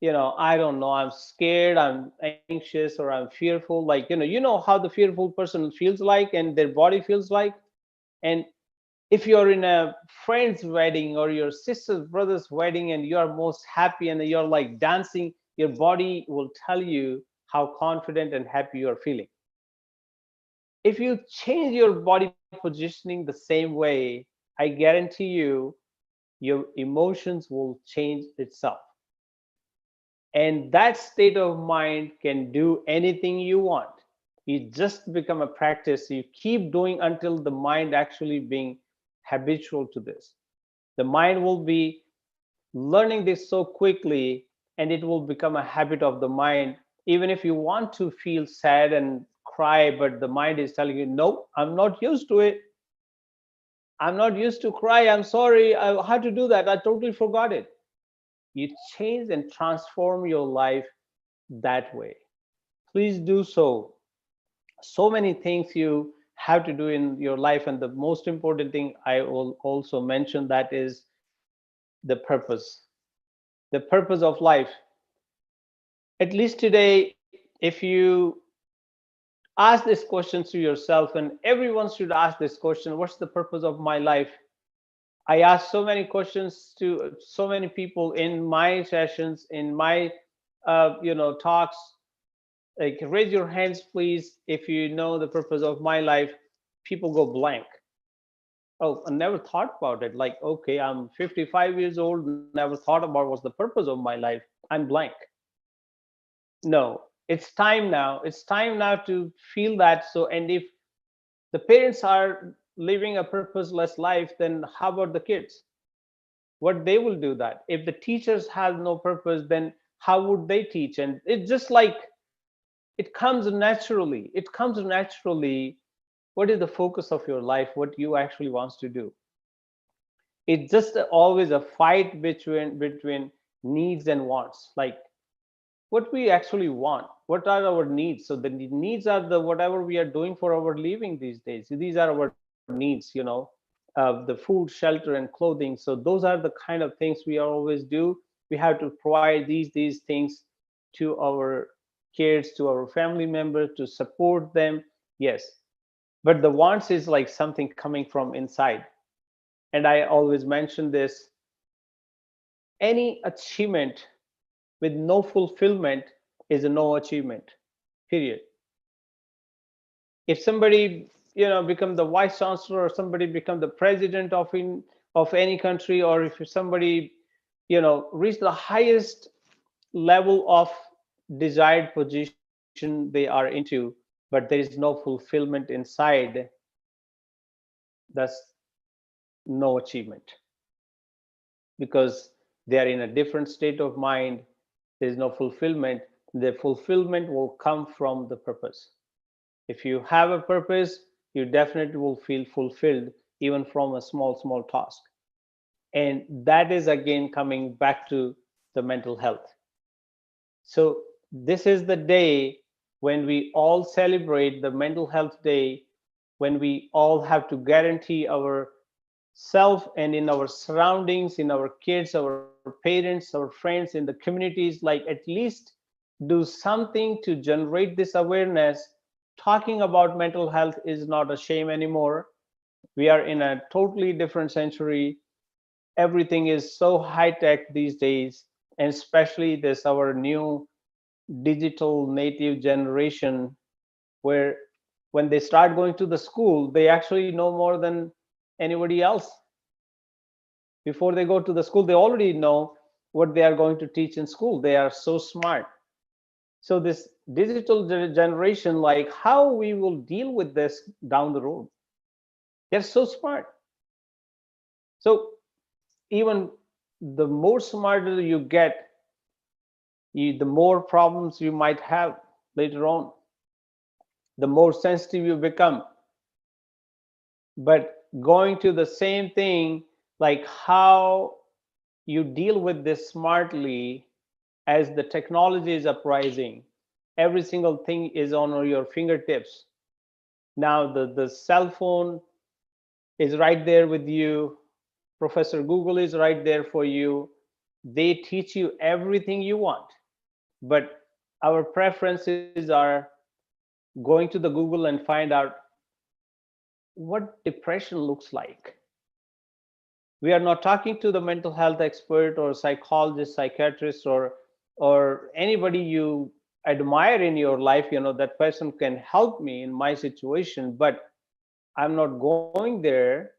I don't know, I'm scared, I'm anxious, or I'm fearful. Like, how the fearful person feels like and their body feels like. And if you're in a friend's wedding or your sister's brother's wedding and you're most happy and you're like dancing, your body will tell you how confident and happy you're feeling. If you change your body positioning the same way, I guarantee you, your emotions will change itself. And that state of mind can do anything you want. You just become a practice. You keep doing until the mind actually being habitual to this. The mind will be learning this so quickly and it will become a habit of the mind. Even if you want to feel sad and cry, but the mind is telling you, no, I'm not used to it. I'm not used to cry. I'm sorry. I had to do that. I totally forgot it. You change and transform your life that way. Please do so. So many things you have to do in your life. And the most important thing I will also mention, that is the purpose. The purpose of life. At least today, if you ask this question to yourself, and everyone should ask this question, what's the purpose of my life? I ask so many questions to so many people in my sessions, in my talks. Like, raise your hands, please, if you know the purpose of my life. People go blank. Oh, I never thought about it. Like, okay, I'm 55 years old, never thought about what's the purpose of my life. I'm blank. No, it's time now. It's time now to feel that. So, and if the parents are living a purposeless life, then how about the kids? What they will do that? If the teachers have no purpose, then how would they teach? And it's just like it comes naturally. It comes naturally. What is the focus of your life? What you actually wants to do? It's just always a fight between needs and wants. Like, what we actually want, what are our needs? So the needs are the whatever we are doing for our living these days. These are our needs, the food, shelter, and clothing. So those are the kind of things we always do. We have to provide these things to our kids, to our family members, to support them. Yes, but the wants is like something coming from inside. And I always mention this: any achievement with no fulfillment is a no achievement, period. If somebody become the vice chancellor, or somebody become the president of any country, or if somebody reach the highest level of desired position they are into, but there is no fulfillment inside, that's no achievement, because they are in a different state of mind. There's no fulfillment. The fulfillment will come from the purpose. If you have a purpose, you definitely will feel fulfilled, even from a small task. And that is again coming back to the mental health. So this is the day when we all celebrate the mental health day, when we all have to guarantee our self and in our surroundings, in our kids, our parents, our friends, in the communities, like at least do something to generate this awareness. Talking about mental health is not a shame anymore. We are in a totally different century. Everything is so high tech these days, and especially this our new digital native generation, where when they start going to the school, they actually know more than anybody else. Before they go to the school, they already know what they are going to teach in school. They are so smart. So this digital generation, like how we will deal with this down the road, they're so smart. So even the more smarter you get, the more problems you might have later on, the more sensitive you become. But going to the same thing, like how you deal with this smartly as the technology is uprising, every single thing is on your fingertips. Now the cell phone is right there with you. Professor Google is right there for you. They teach you everything you want. But our preferences are going to the Google and find out what depression looks like. We are not talking to the mental health expert or psychologist, psychiatrist, or anybody you admire in your life. You know, that person can help me in my situation, but I'm not going there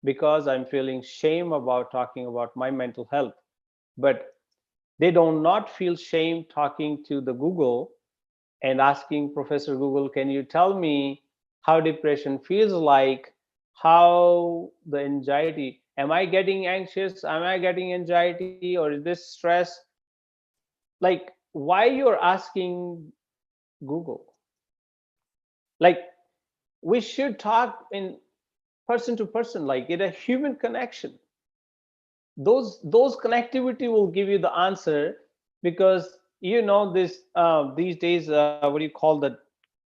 because I'm feeling shame about talking about my mental health. But they do not feel shame talking to the Google and asking Professor Google, can you tell me how depression feels like, how the anxiety, am I getting anxious, am I getting anxiety, or is this stress? Like, why you're asking Google? Like, we should talk in person to person, like in a human connection. Those connectivity will give you the answer, because you know this these days, what do you call that,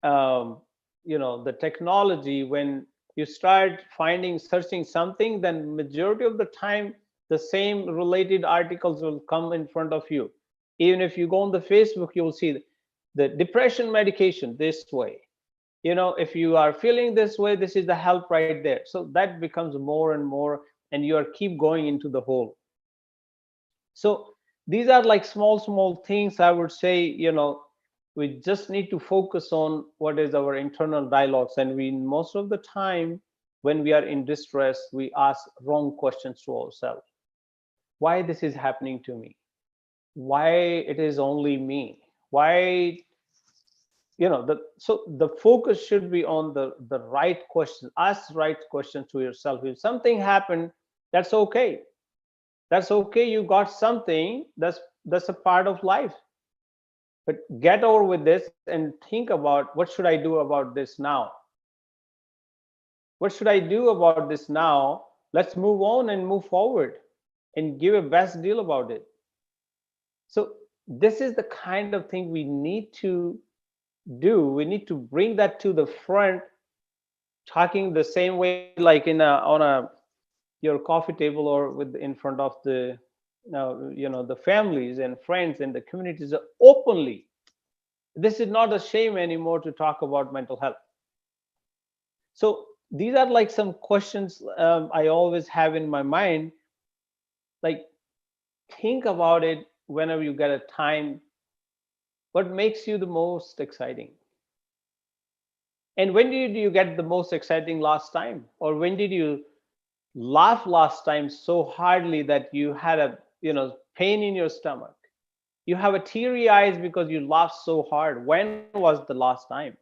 um, the technology, when you start finding searching something, then majority of the time the same related articles will come in front of you. Even if you go on the Facebook, you will see the depression medication this way. If you are feeling this way, this is the help right there. So that becomes more and more, and you are keep going into the hole. So these are like small things, I would say. We just need to focus on what is our internal dialogues, and we most of the time when we are in distress, we ask wrong questions to ourselves. Why this is happening to me? Why it is only me? Why? So the focus should be on the right question. Ask right questions to yourself. If something happened, that's okay. That's okay. You got something. That's a part of life. But get over with this and think about, what should I do about this now? What should I do about this now? Let's move on and move forward and give a best deal about it. So this is the kind of thing we need to do. We need to bring that to the front, talking the same way, like on a your coffee table, or with in front of the families and friends and the communities openly. This is not a shame anymore to talk about mental health. So these are like some questions I always have in my mind. Like, think about it whenever you get a time. What makes you the most exciting? And when did you get the most exciting last time? Or when did you laugh last time so hardly that you had a pain in your stomach? You have a teary eyes because you laughed so hard. When was the last time?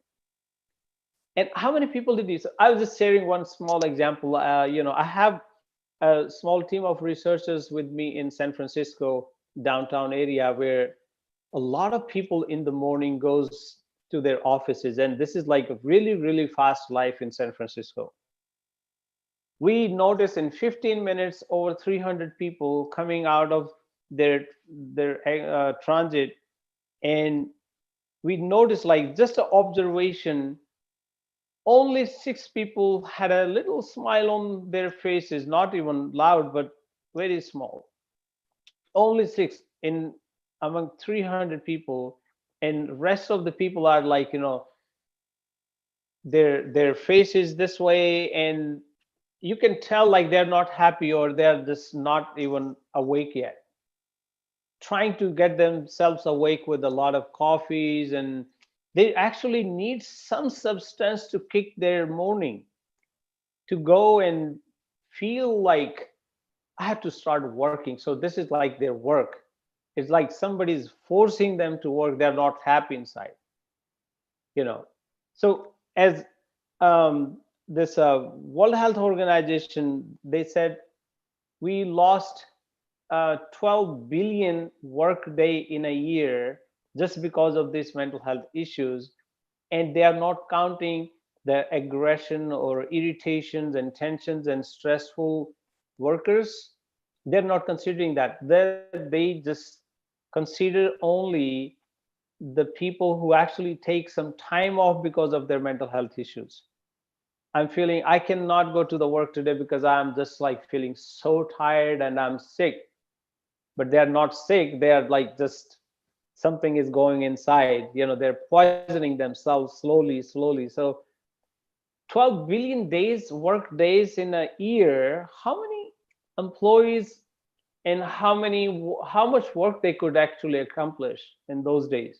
And how many people did this? I was just sharing one small example. I have a small team of researchers with me in San Francisco downtown area, where a lot of people in the morning goes to their offices, and this is like a really fast life in San Francisco. We notice in 15 minutes over 300 people coming out of their transit, And we noticed, like, just an observation, only 6 people had a little smile on their faces, not even loud, but very small. Only 6 in among 300 people, and rest of the people are like, their face is this way, and you can tell like they're not happy, or they're just not even awake yet, trying to get themselves awake with a lot of coffees, and they actually need some substance to kick their morning, to go and feel like I have to start working. So this is like their work. It's like somebody's forcing them to work. They're not happy inside, you know. So as this World Health Organization, they said we lost 12 billion work day in a year just because of these mental health issues, and they are not counting the aggression or irritations and tensions and stressful workers. They're not considering that. They just consider only the people who actually take some time off because of their mental health issues. I'm feeling I cannot go to the work today because I'm just like feeling so tired and I'm sick. But they're not sick. They are like just something is going inside. They're poisoning themselves slowly. So 12 billion days, work days in a year. How many employees and how much work they could actually accomplish in those days?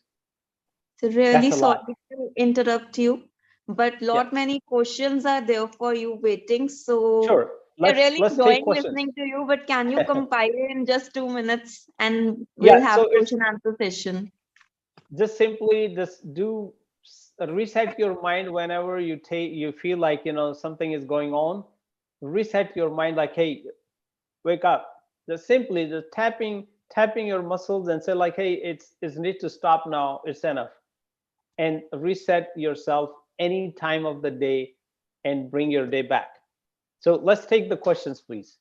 So really That's a sorry lot. to interrupt you, but Yeah, lot many questions are there for you waiting. So sure. we're Let's really let's take enjoying questions. listening to you, but can you compile in just 2 minutes and we'll Yeah, have so it's question answer session. just simply just do reset your mind whenever you feel like something is going on. Reset your mind, like, hey, wake up. Just simply just tapping your muscles and say like, hey, it's need to stop now, it's enough. And reset yourself any time of the day and bring your day back. So let's take the questions, please.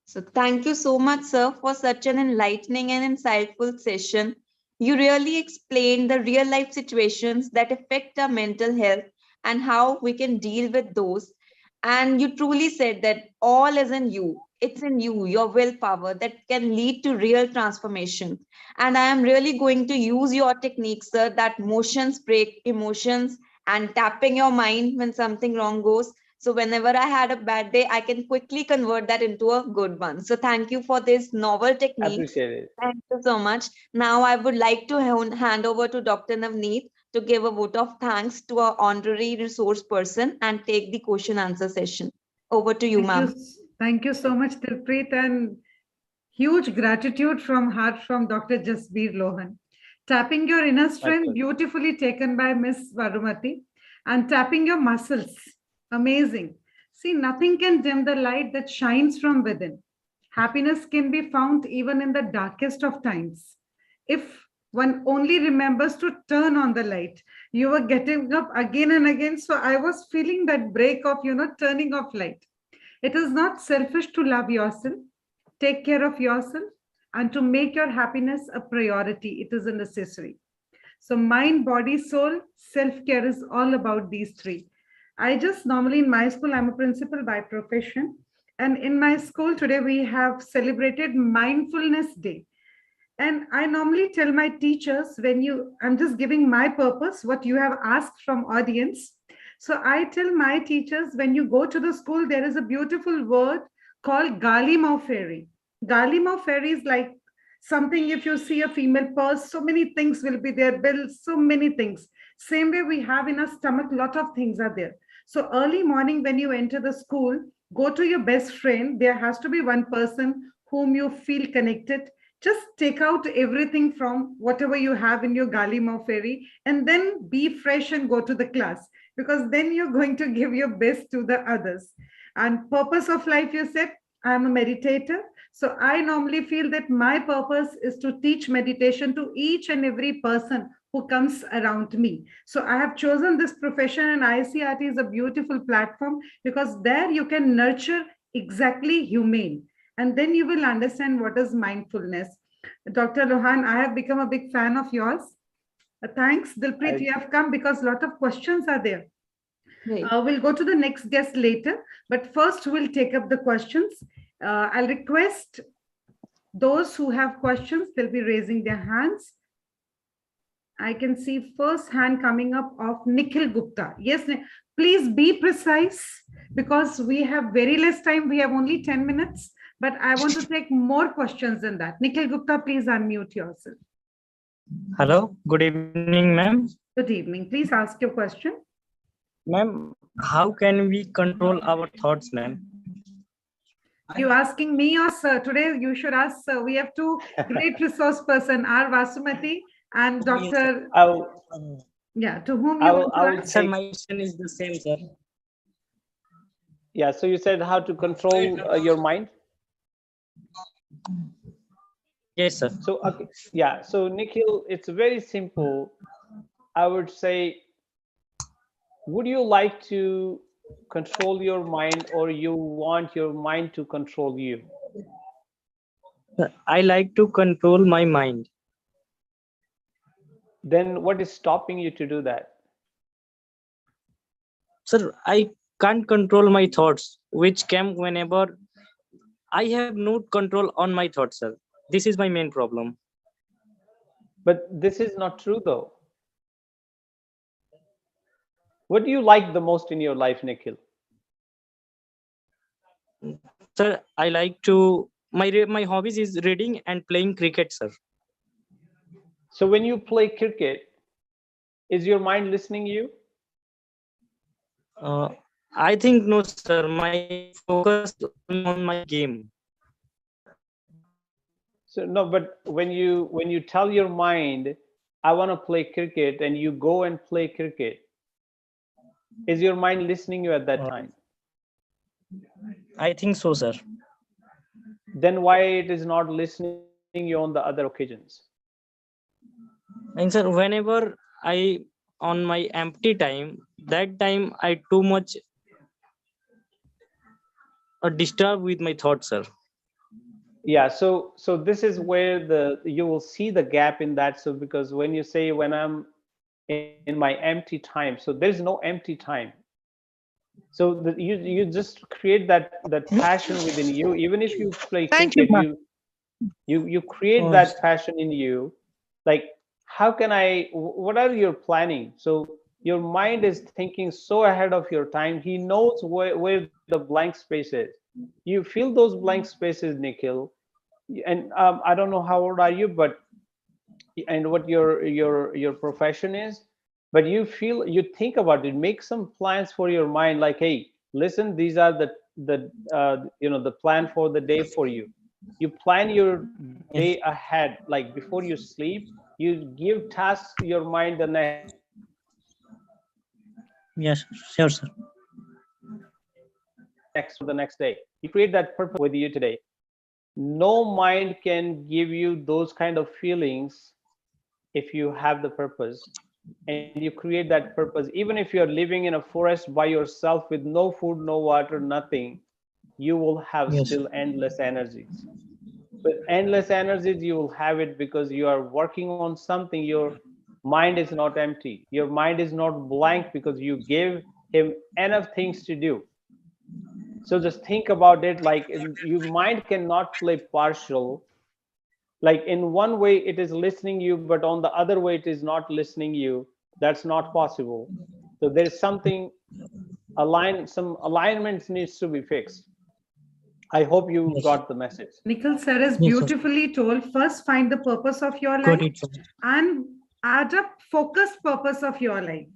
So thank you so much, sir, for such an enlightening and insightful session. You really explained the real life situations that affect our mental health and how we can deal with those. And you truly said that all is in you. It's in you, your willpower that can lead to real transformation. And I am really going to use your techniques, sir, that motions break emotions and tapping your mind when something wrong goes. So whenever I had a bad day, I can quickly convert that into a good one. So thank you for this novel techniques. Appreciate it. Thank you so much. Now I would like to hand over to Dr. Navneet to give a vote of thanks to our honorary resource person and take the question answer session. Over to you, Thank you. ma'am. Thank you so Thank you. much, Dilpreet, and huge gratitude from heart from Dr. Jasbir Lohan. Tapping your inner My strength, pleasure. beautifully taken by Miss Varumati, and tapping your muscles. Amazing. See, nothing can dim the light that shines from within. Happiness can be found even in the darkest of times. If one only remembers to turn on the light, you were getting up again and again. So I was feeling that break of, turning off light. It is not selfish to love yourself, take care of yourself, and to make your happiness a priority. It is a necessary. So, mind, body, soul, self care is all about these three. I just normally in my school, I'm a principal by profession. And in my school today, we have celebrated Mindfulness Day. And I normally tell my teachers when I'm just giving my purpose, what you have asked from audience. So I tell my teachers when you go to the school, there is a beautiful word called Galimau fairy. Galimau fairy is like something, if you see a female purse, so many things will be there, bills, so many things. Same way we have in our stomach, lot of things are there. So early morning when you enter the school, go to your best friend. There has to be one person whom you feel connected. Just take out everything from whatever you have in your Galimau fairy and then be fresh and go to the class, because then you're going to give your best to the others. And purpose of life, you said, I'm a meditator. So I normally feel that my purpose is to teach meditation to each and every person who comes around me. So I have chosen this profession, and ICRT is a beautiful platform because there you can nurture exactly humane, and then you will understand what is mindfulness. Dr. Lohan, I have become a big fan of yours. Thanks, Dilpreet. You have come because a lot of questions are there. Right. We'll go to the next guest later, but first we'll take up the questions. I'll request those who have questions, they'll be raising their hands. I can see first hand coming up of Nikhil Gupta. Yes, please be precise because we have very less time. We have only 10 minutes, but I want to take more questions than that. Nikhil Gupta, please unmute yourself. Hello, good evening, ma'am. Good evening. Please ask your question. Ma'am, how can we control our thoughts, ma'am? You asking me or sir? Today you should ask sir. We have two great resource person, R. Vasumati and Dr. Yeah, to whom you want to ask? Sir, my question is the same, sir. Yeah, so you said how to control your mind? Yes, sir. So, okay, yeah, so Nikhil, it's very simple. I would say, would you like to control your mind or you want your mind to control you? I like to control my mind. Then what is stopping you to do that? Sir, I can't control my thoughts, which come whenever I have no control on my thoughts, sir. This is my main problem. But this is not true though. What do you like the most in your life, Nikhil? Sir, I like to, my hobbies is reading and playing cricket, sir. So when you play cricket, is your mind listening you? I think no, sir. My focus on my game. So no, but when you tell your mind, I want to play cricket, and you go and play cricket, is your mind listening you at that time? I think so, sir. Then why it is not listening you on the other occasions? And sir, whenever I on my empty time, that time I too much disturbed with my thoughts, sir. Yeah, so this is where you will see the gap in that. So because when you say when I'm in my empty time, so there's no empty time. So you just create that passion within you. Even if you play cricket, you create that passion in you. Like, how can what are your planning? So your mind is thinking so ahead of your time. He knows where the blank space is. You fill those blank spaces, Nikhil. And I don't know how old are you, but and what your profession is, but you think about it, make some plans for your mind, like, hey, listen, these are the the plan for the day for you. You plan your day ahead, like before you sleep, you give tasks to your mind the next. Yes, sure, sir. For the next day, you create that purpose with you today. No mind can give you those kind of feelings if you have the purpose and you create that purpose. Even if you're living in a forest by yourself with no food, no water, nothing, you will have still endless energies. But endless energies, you will have it because you are working on something. Your mind is not empty. Your mind is not blank because you give him enough things to do. So just think about it, like your mind cannot play partial. Like in one way it is listening you, but on the other way it is not listening you. That's not possible. So there's something some alignments needs to be fixed. I hope you got the message. Nikhil sir is beautifully told. First, find the purpose of your life and add up focused purpose of your life.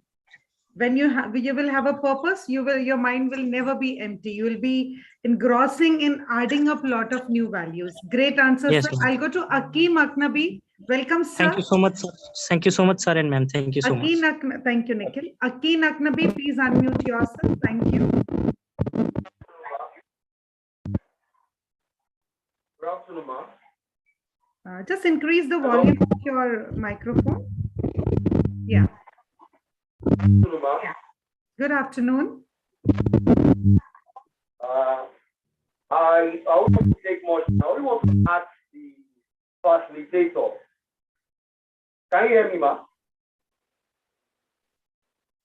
When you will have a purpose, your mind will never be empty. You will be engrossing in adding up a lot of new values. Great answer, sir. I'll go to Akeem Aknabi. Welcome, sir. Thank you so much, sir. Thank you so much, sir and ma'am. Thank you so much. Thank you, Nikhil. Akeem Aknabi, please unmute yourself. Thank you. Just increase the volume of your microphone. Yeah. Good afternoon. I want to take more. I want to ask the facilitator. Can you hear me, ma?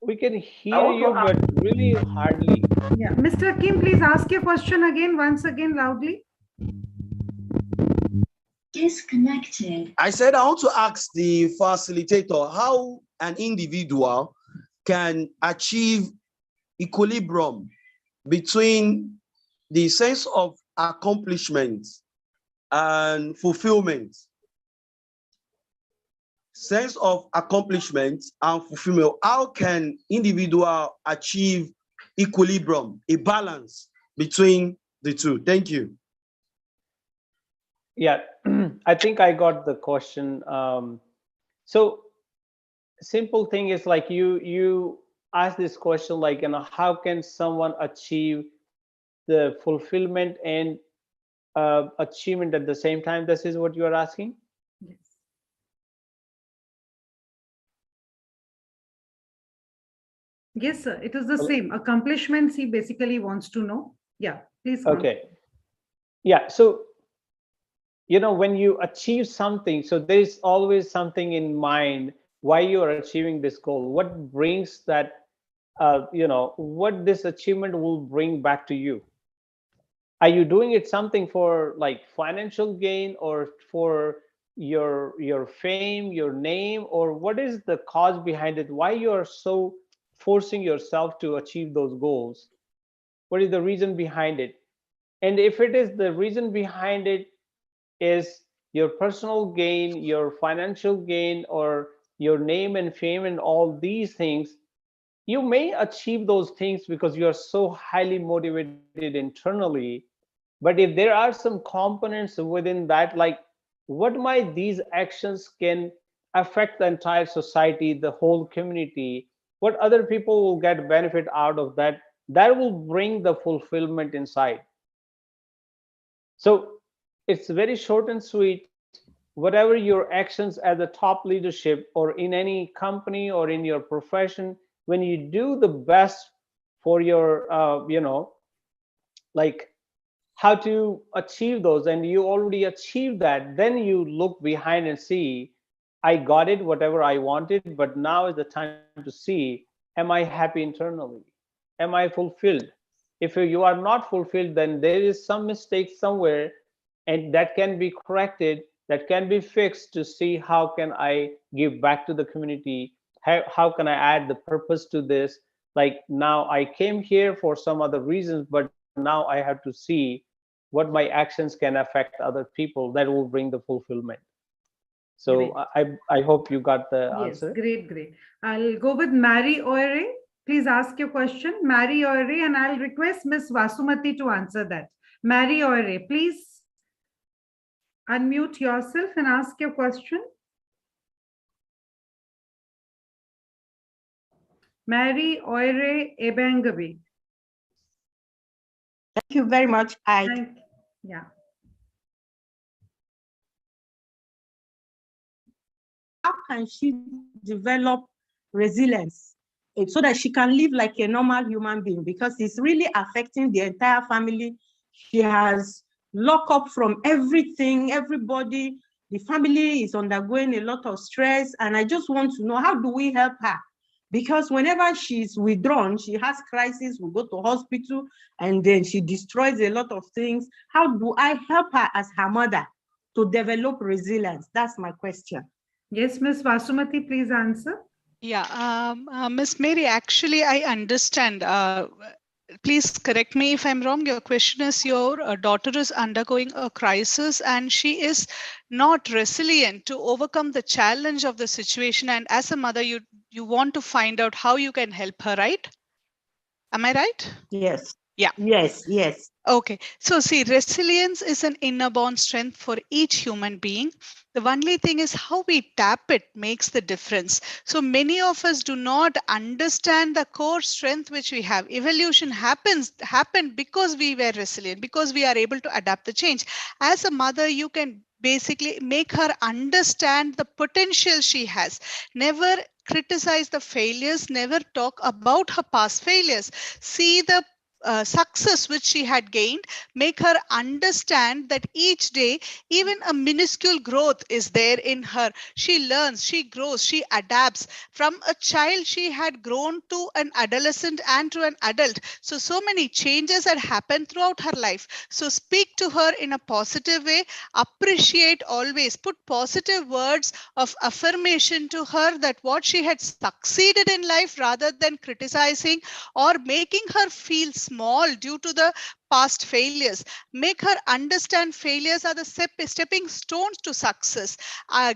We can hear you, but really hardly. Yeah, Mr. Kim, please ask your question again, once again, loudly. Disconnected. I said I want to ask the facilitator how an individual can achieve equilibrium between the sense of accomplishment and fulfillment. Sense of accomplishment and fulfillment. How can individual achieve equilibrium, a balance between the two? Thank you. Yeah, I think I got the question. So simple thing is like you ask this question like, how can someone achieve the fulfillment and achievement at the same time? This is what you are asking? Yes. Yes, sir. It is the same. Accomplishments he basically wants to know. Yeah, please. Okay. Yeah, so when you achieve something, so there's always something in mind why you are achieving this goal. What brings that, what this achievement will bring back to you? Are you doing it something for like financial gain or for your fame, your name, or what is the cause behind it? Why you are so forcing yourself to achieve those goals? What is the reason behind it? And if it is the reason behind it is your personal gain, your financial gain, or your name and fame and all these things, you may achieve those things because you are so highly motivated internally. But if there are some components within that, like what might these actions can affect the entire society, the whole community, what other people will get benefit out of that, that will bring the fulfillment inside. So it's very short and sweet. Whatever your actions as a top leadership or in any company or in your profession, when you do the best for your, like how to achieve those, and you already achieved that, then you look behind and see, I got it, whatever I wanted, but now is the time to see, am I happy internally? Am I fulfilled? If you are not fulfilled, then there is some mistake somewhere, and that can be corrected, that can be fixed to see how can I give back to the community, how can I add the purpose to this. Like now I came here for some other reasons, but now I have to see what my actions can affect other people, that will bring the fulfillment. So I hope you got the answer. Yes, great. I'll go with Mary Oire. Please ask your question, Mary Oire, and I'll request Miss Vasumati to answer that. Mary Oire, please unmute yourself and ask your question. Mary Oire Ebangabi. Thank you very much. Yeah. How can she develop resilience so that she can live like a normal human being? Because it's really affecting the entire family. She has locked up from everything, everybody. The family is undergoing a lot of stress. And I just want to know, how do we help her? Because whenever she's withdrawn, she has crisis, we go to hospital, and then she destroys a lot of things. How do I help her as her mother to develop resilience? That's my question. Yes, Ms. Vasumati, please answer. Yeah, Ms. Mary, actually, I understand. Please correct me if I'm wrong. Your question is your daughter is undergoing a crisis and she is not resilient to overcome the challenge of the situation. And as a mother, you want to find out how you can help her, right? Am I right? Yes. Yeah. Yes. Okay. So see, resilience is an inner-born strength for each human being. The only thing is how we tap it makes the difference. So many of us do not understand the core strength which we have. Evolution happened because we were resilient, because we are able to adapt the change. As a mother, you can basically make her understand the potential she has. Never criticize the failures, never talk about her past failures. See the success which she had gained, make her understand that each day, even a minuscule growth is there in her. She learns, she grows, she adapts. From a child, she had grown to an adolescent and to an adult. So many changes had happened throughout her life. So speak to her in a positive way, appreciate always, put positive words of affirmation to her that what she had succeeded in life rather than criticizing or making her feel small due to the past failures. Make her understand failures are the stepping stones to success.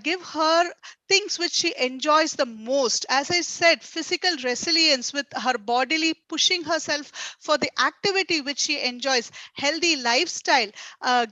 Give her things which she enjoys the most. As I said, physical resilience with her bodily pushing herself for the activity which she enjoys. Healthy lifestyle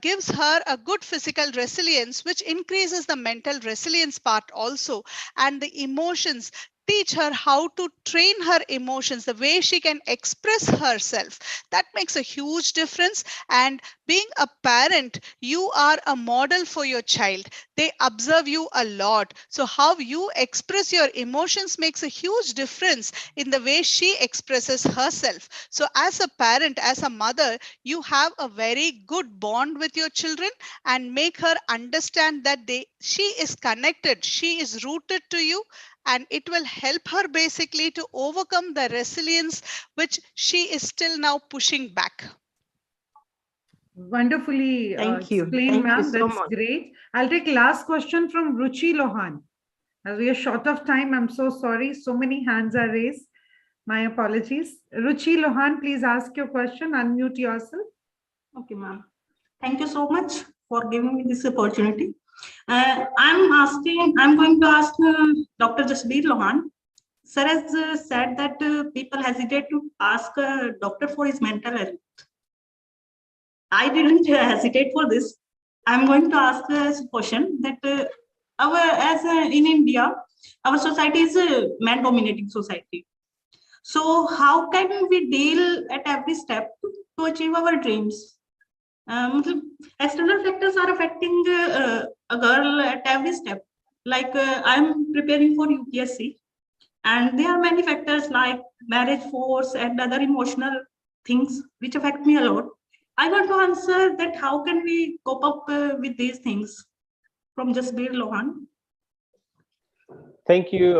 gives her a good physical resilience, which increases the mental resilience part also. And the emotions, teach her how to train her emotions, the way she can express herself. That makes a huge difference. And being a parent, you are a model for your child. They observe you a lot. So how you express your emotions makes a huge difference in the way she expresses herself. So as a parent, as a mother, you have a very good bond with your children, and make her understand that she is connected, she is rooted to you, and it will help her basically to overcome the resilience which she is still now pushing back. Wonderfully Thank you. explained, Thank you ma'am. so That's much. great. I'll take last question from Ruchi Lohan. As we are short of time, I'm so sorry. So many hands are raised. My apologies. Ruchi Lohan, please ask your question. Unmute yourself. Okay, ma'am. Thank you so much for giving me this opportunity. I'm going to ask Dr. Jasbir Lohan. Sir has said that people hesitate to ask a doctor for his mental health. I didn't hesitate for this. I'm going to ask a question that in India, our society is a man-dominating society. So how can we deal at every step to achieve our dreams? External factors are affecting a girl at every step. Like I'm preparing for UPSC, and there are many factors like marriage force and other emotional things which affect me a lot. I want to answer that how can we cope up with these things from Jasbir Lohan. Thank you,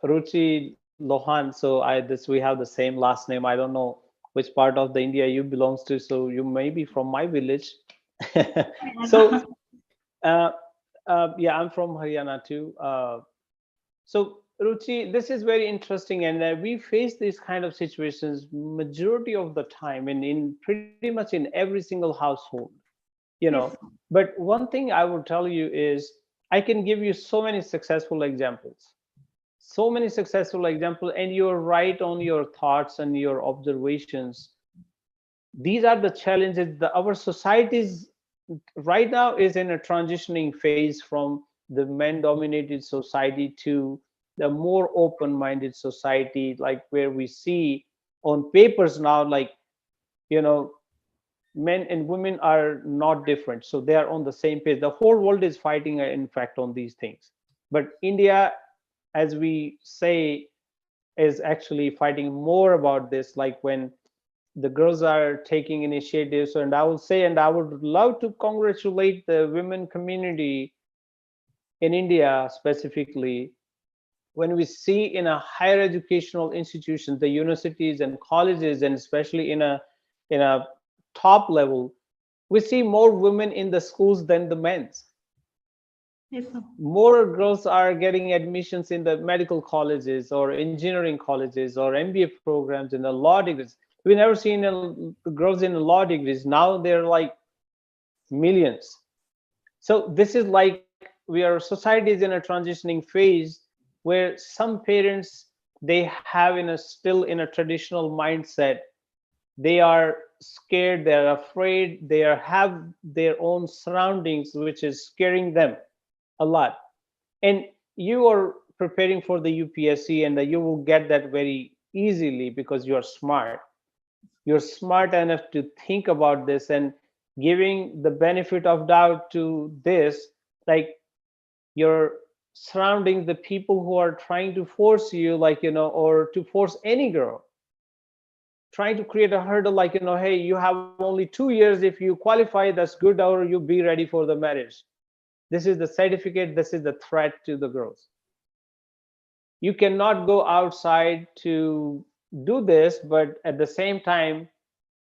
Ruchi Lohan. So we have the same last name. I don't know which part of the India you belongs to. So you may be from my village. So yeah, I'm from Haryana too. So Ruchi, this is very interesting, and we face these kind of situations majority of the time, and in pretty much in every single household, Yes. But one thing I would tell you is I can give you so many successful examples, and you're right on your thoughts and your observations. These are the challenges that our societies right now is in a transitioning phase from the men dominated society to the more open minded society, like where we see on papers now, like, you know men and women are not different, so they are on the same page. The whole world is fighting, in fact, on these things. But India, as we say, is actually fighting more about this, like when the girls are taking initiatives. And I will say, and I would love to congratulate the women community in India specifically, when we see in a higher educational institutions, the universities and colleges, and especially in a top level, we see more women in the schools than the men's. Yes, sir. More girls are getting admissions in the medical colleges or engineering colleges or MBA programs in the law degrees. We never seen girls in the law degrees. Now they're like millions. So this is like society is in a transitioning phase where some parents, they have still in a traditional mindset. They are scared, they're afraid, have their own surroundings which is scaring them a lot. And you are preparing for the UPSC, and you will get that very easily because you're smart enough to think about this, and giving the benefit of doubt to this, like you're surrounding the people who are trying to force you, like, or to force any girl. trying to create a hurdle like, hey, you have only 2 years. If you qualify, that's good, or you be ready for the marriage. This is the certificate. This is the threat to the girls. You cannot go outside to do this, but at the same time,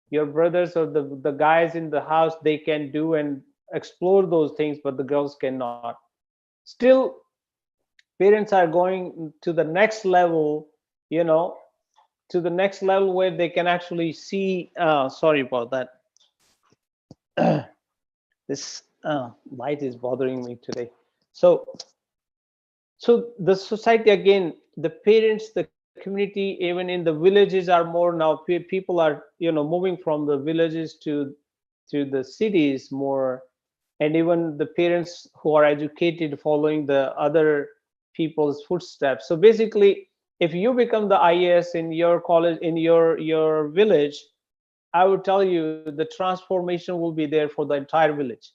your brothers or the guys in the house, they can do and explore those things, but the girls cannot. Still, parents are going to the next level, to the next level where they can actually see, sorry about that. This light is bothering me today. So the society, again, the parents, the community, even in the villages are more now, people are, moving from the villages to the cities more. And even the parents who are educated following the other people's footsteps. So basically, if you become the IAS in your college, in your village, I would tell you the transformation will be there for the entire village.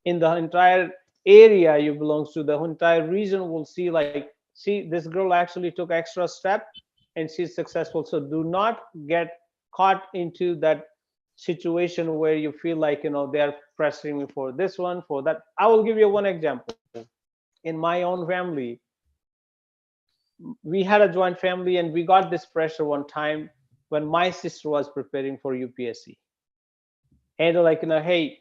In the entire area you belongs to, the entire region will see like, see, this girl actually took extra step and she's successful. So do not get caught into that situation where you feel like, they are pressuring me for this one, for that. I will give you one example. In my own family, we had a joint family, and we got this pressure one time when my sister was preparing for UPSC. And like, hey,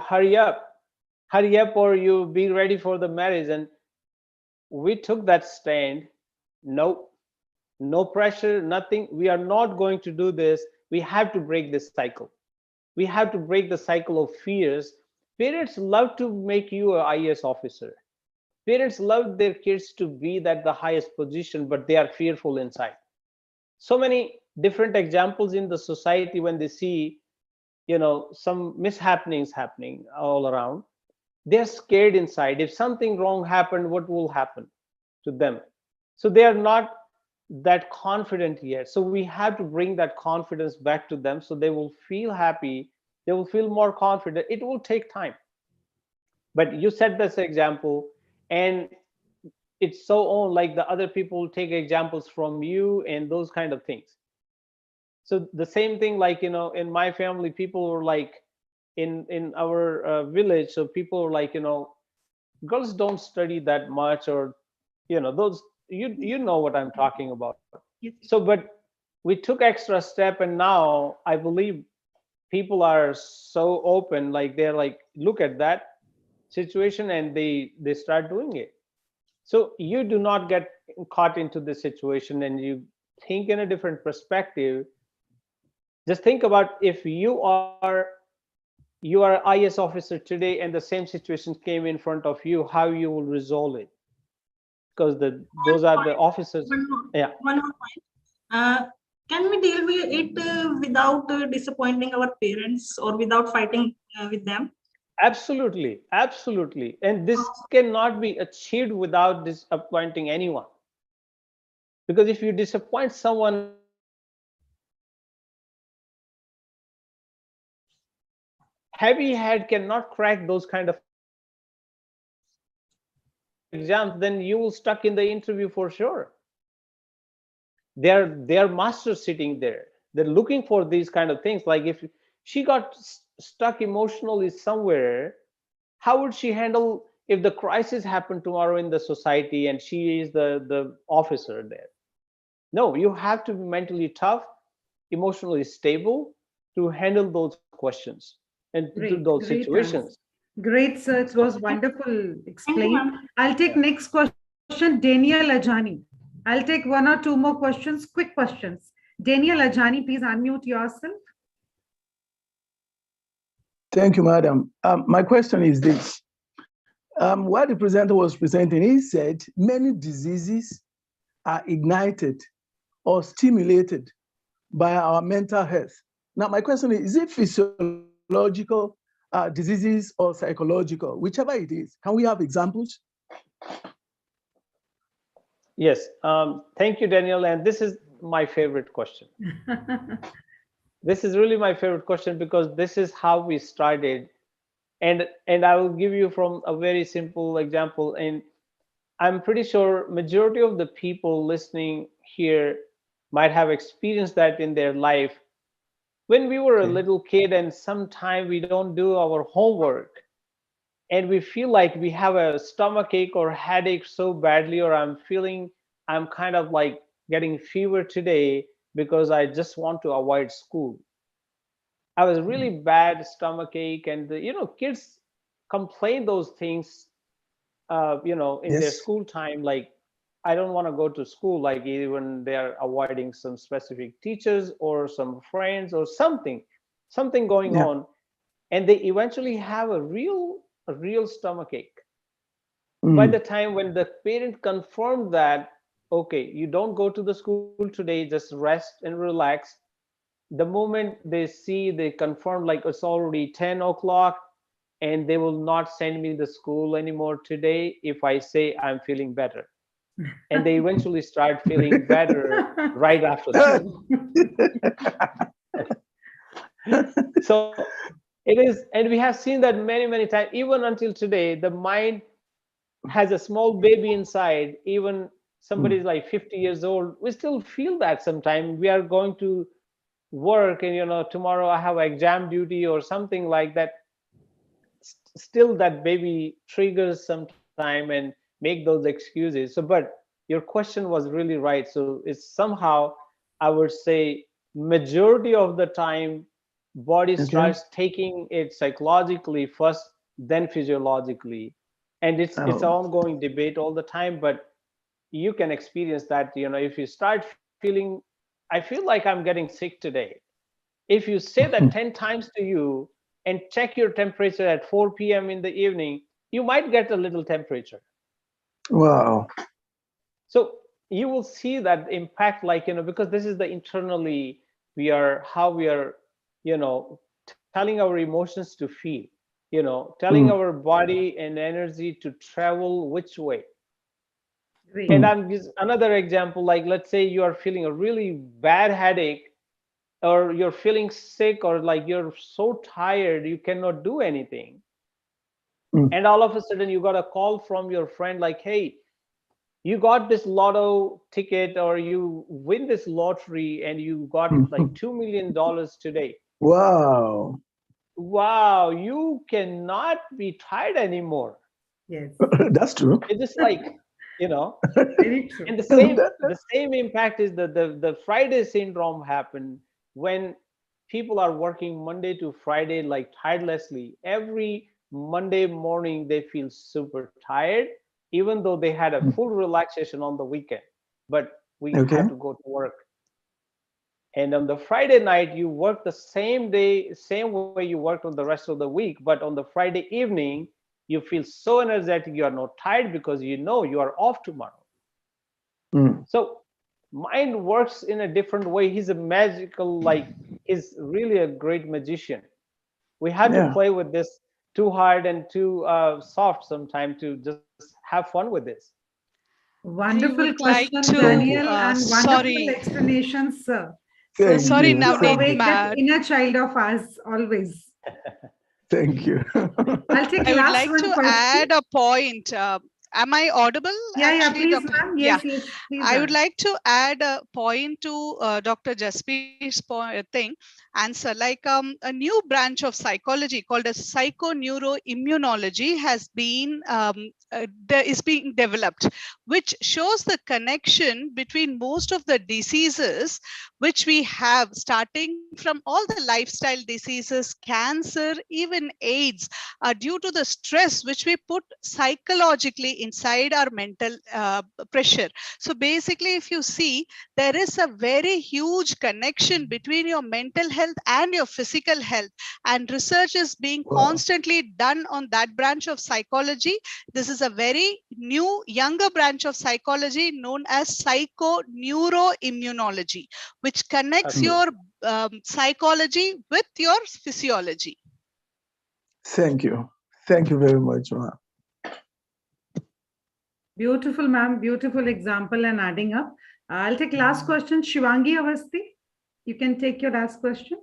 hurry up, or you be ready for the marriage. And we took that stand. Nope, no pressure, nothing. We are not going to do this. We have to break this cycle. We have to break the cycle of fears. Parents love to make you an IAS officer. Parents love their kids to be at the highest position, but they are fearful inside. So many different examples in the society when they see, some mishappenings happening all around, they're scared inside. If something wrong happened, what will happen to them? So they are not that confident yet. So we have to bring that confidence back to them, so they will feel happy, they will feel more confident. It will take time, but you set this example, and it's so on, like the other people take examples from you and those kind of things. So the same thing, like, in my family, people were like, in our village, so people were like, girls don't study that much, or those, you know what I'm talking about. So but we took extra step, and now I believe people are so open, like they're like, look at that situation, and they start doing it. So you do not get caught into this situation, and you think in a different perspective. Just think about, if you are an IS officer today, and the same situation came in front of you, how you will resolve it, because those are the officers. Yeah. One more point. Can we deal with it without disappointing our parents, or without fighting with them? Absolutely, absolutely. And this cannot be achieved without disappointing anyone. Because if you disappoint someone, heavy head cannot crack those kind of exams, then you will stuck in the interview for sure. They're masters sitting there. They're looking for these kind of things. Like, if she got stuck emotionally somewhere, how would she handle if the crisis happened tomorrow in the society and she is the officer there? No, you have to be mentally tough, emotionally stable to handle those questions and to those situations. Great, sir. It was wonderful explained. I'll take next question, Daniel Ajani. I'll take one or two more questions, quick questions. Daniel Ajani, please unmute yourself. Thank you, madam. My question is this. What the presenter was presenting, he said many diseases are ignited or stimulated by our mental health. Now, my question is it physiological diseases or psychological? Whichever it is, can we have examples? Yes, thank you, Daniel. And this is my favorite question. This is really my favorite question, because this is how we started. And I will give you from a very simple example. And I'm pretty sure majority of the people listening here, might have experienced that in their life. When we were a Okay. little kid and sometime we don't do our homework and we feel like we have a stomach ache or headache so badly, or I'm kind of like getting fever today because I just want to avoid school. I was really bad stomach ache, and kids complain those things, in their Yes. school time, like I don't want to go to school, like even they are avoiding some specific teachers or some friends or something going Yeah. on, and they eventually have a real stomach ache. By the Mm. time when the parent confirmed that, okay, you don't go to the school today, just rest and relax, the moment they confirm like it's already 10 o'clock, and they will not send me to the school anymore today if I say I'm feeling better. And they eventually start feeling better right after school. So it is, and we have seen that many times, even until today, the mind has a small baby inside. Even somebody is Mm. like 50 years old, we still feel that sometimes. We are going to work, and tomorrow I have exam duty or something like that. Still that baby triggers sometime and make those excuses. So but your question was really right. So it's somehow, I would say, majority of the time body Okay. starts taking it psychologically first, then physiologically. And it's an Oh. ongoing debate all the time, but you can experience that. If you start feeling, I feel like I'm getting sick today, if you say that 10 times to you and check your temperature at 4 p.m. in the evening, you might get a little temperature. Wow. So you will see that impact, like, because this is the internally, we are how we are, telling our emotions to feel, telling Mm. our body and energy to travel which way. And Great. Mm. I'm just another example, like let's say you are feeling a really bad headache, or you're feeling sick, or like you're so tired you cannot do anything, Mm. and all of a sudden you got a call from your friend like, hey, you got this lotto ticket, or you win this lottery and you got like Mm. $2 million today. Wow. Wow, you cannot be tired anymore. Yes. That's true. It's just like, you know Very true. and the same That- the same impact is the Friday syndrome happen when people are working Monday to Friday like tirelessly. Every Monday morning they feel super tired, even though they had a full relaxation on the weekend, but we Okay. have to go to work. And on the Friday night you work the same day, same way you worked on the rest of the week, but on the Friday evening you feel so energetic, you are not tired because you are off tomorrow. Mm. So mind works in a different way. He's a magical, like he's really a great magician. We have to Yeah. play with this too hard and too soft sometime to just have fun with this. I Wonderful would like question, Thank to, you. Daniel, and wonderful sorry, explanations, sir. Thank sorry, Certainly, you. you Navneet, Thank awake you. that Matt. inner child of ours always. Thank you. I'll take I would last like one to question. add a point. Am I audible, Yeah, actually, please, Dr.? ma'am. Yeah. Yes, please, I would ma'am. like to add a point to Dr. Jaspir's answer. Like a new branch of psychology called as psychoneuroimmunology is being developed, which shows the connection between most of the diseases which we have, starting from all the lifestyle diseases, cancer, even AIDS, due to the stress which we put psychologically inside our mental pressure. So basically, if you see, there is a very huge connection between your mental health and your physical health, and research is being Wow. constantly done on that branch of psychology. This is a very new, younger branch of psychology known as psychoneuroimmunology, which connects Okay. Mm. your psychology with your physiology. Thank you. Thank you very much, ma'am. Beautiful, ma'am. Beautiful example and adding up. I'll take last question. Shivangi Avasti, you can take your last question.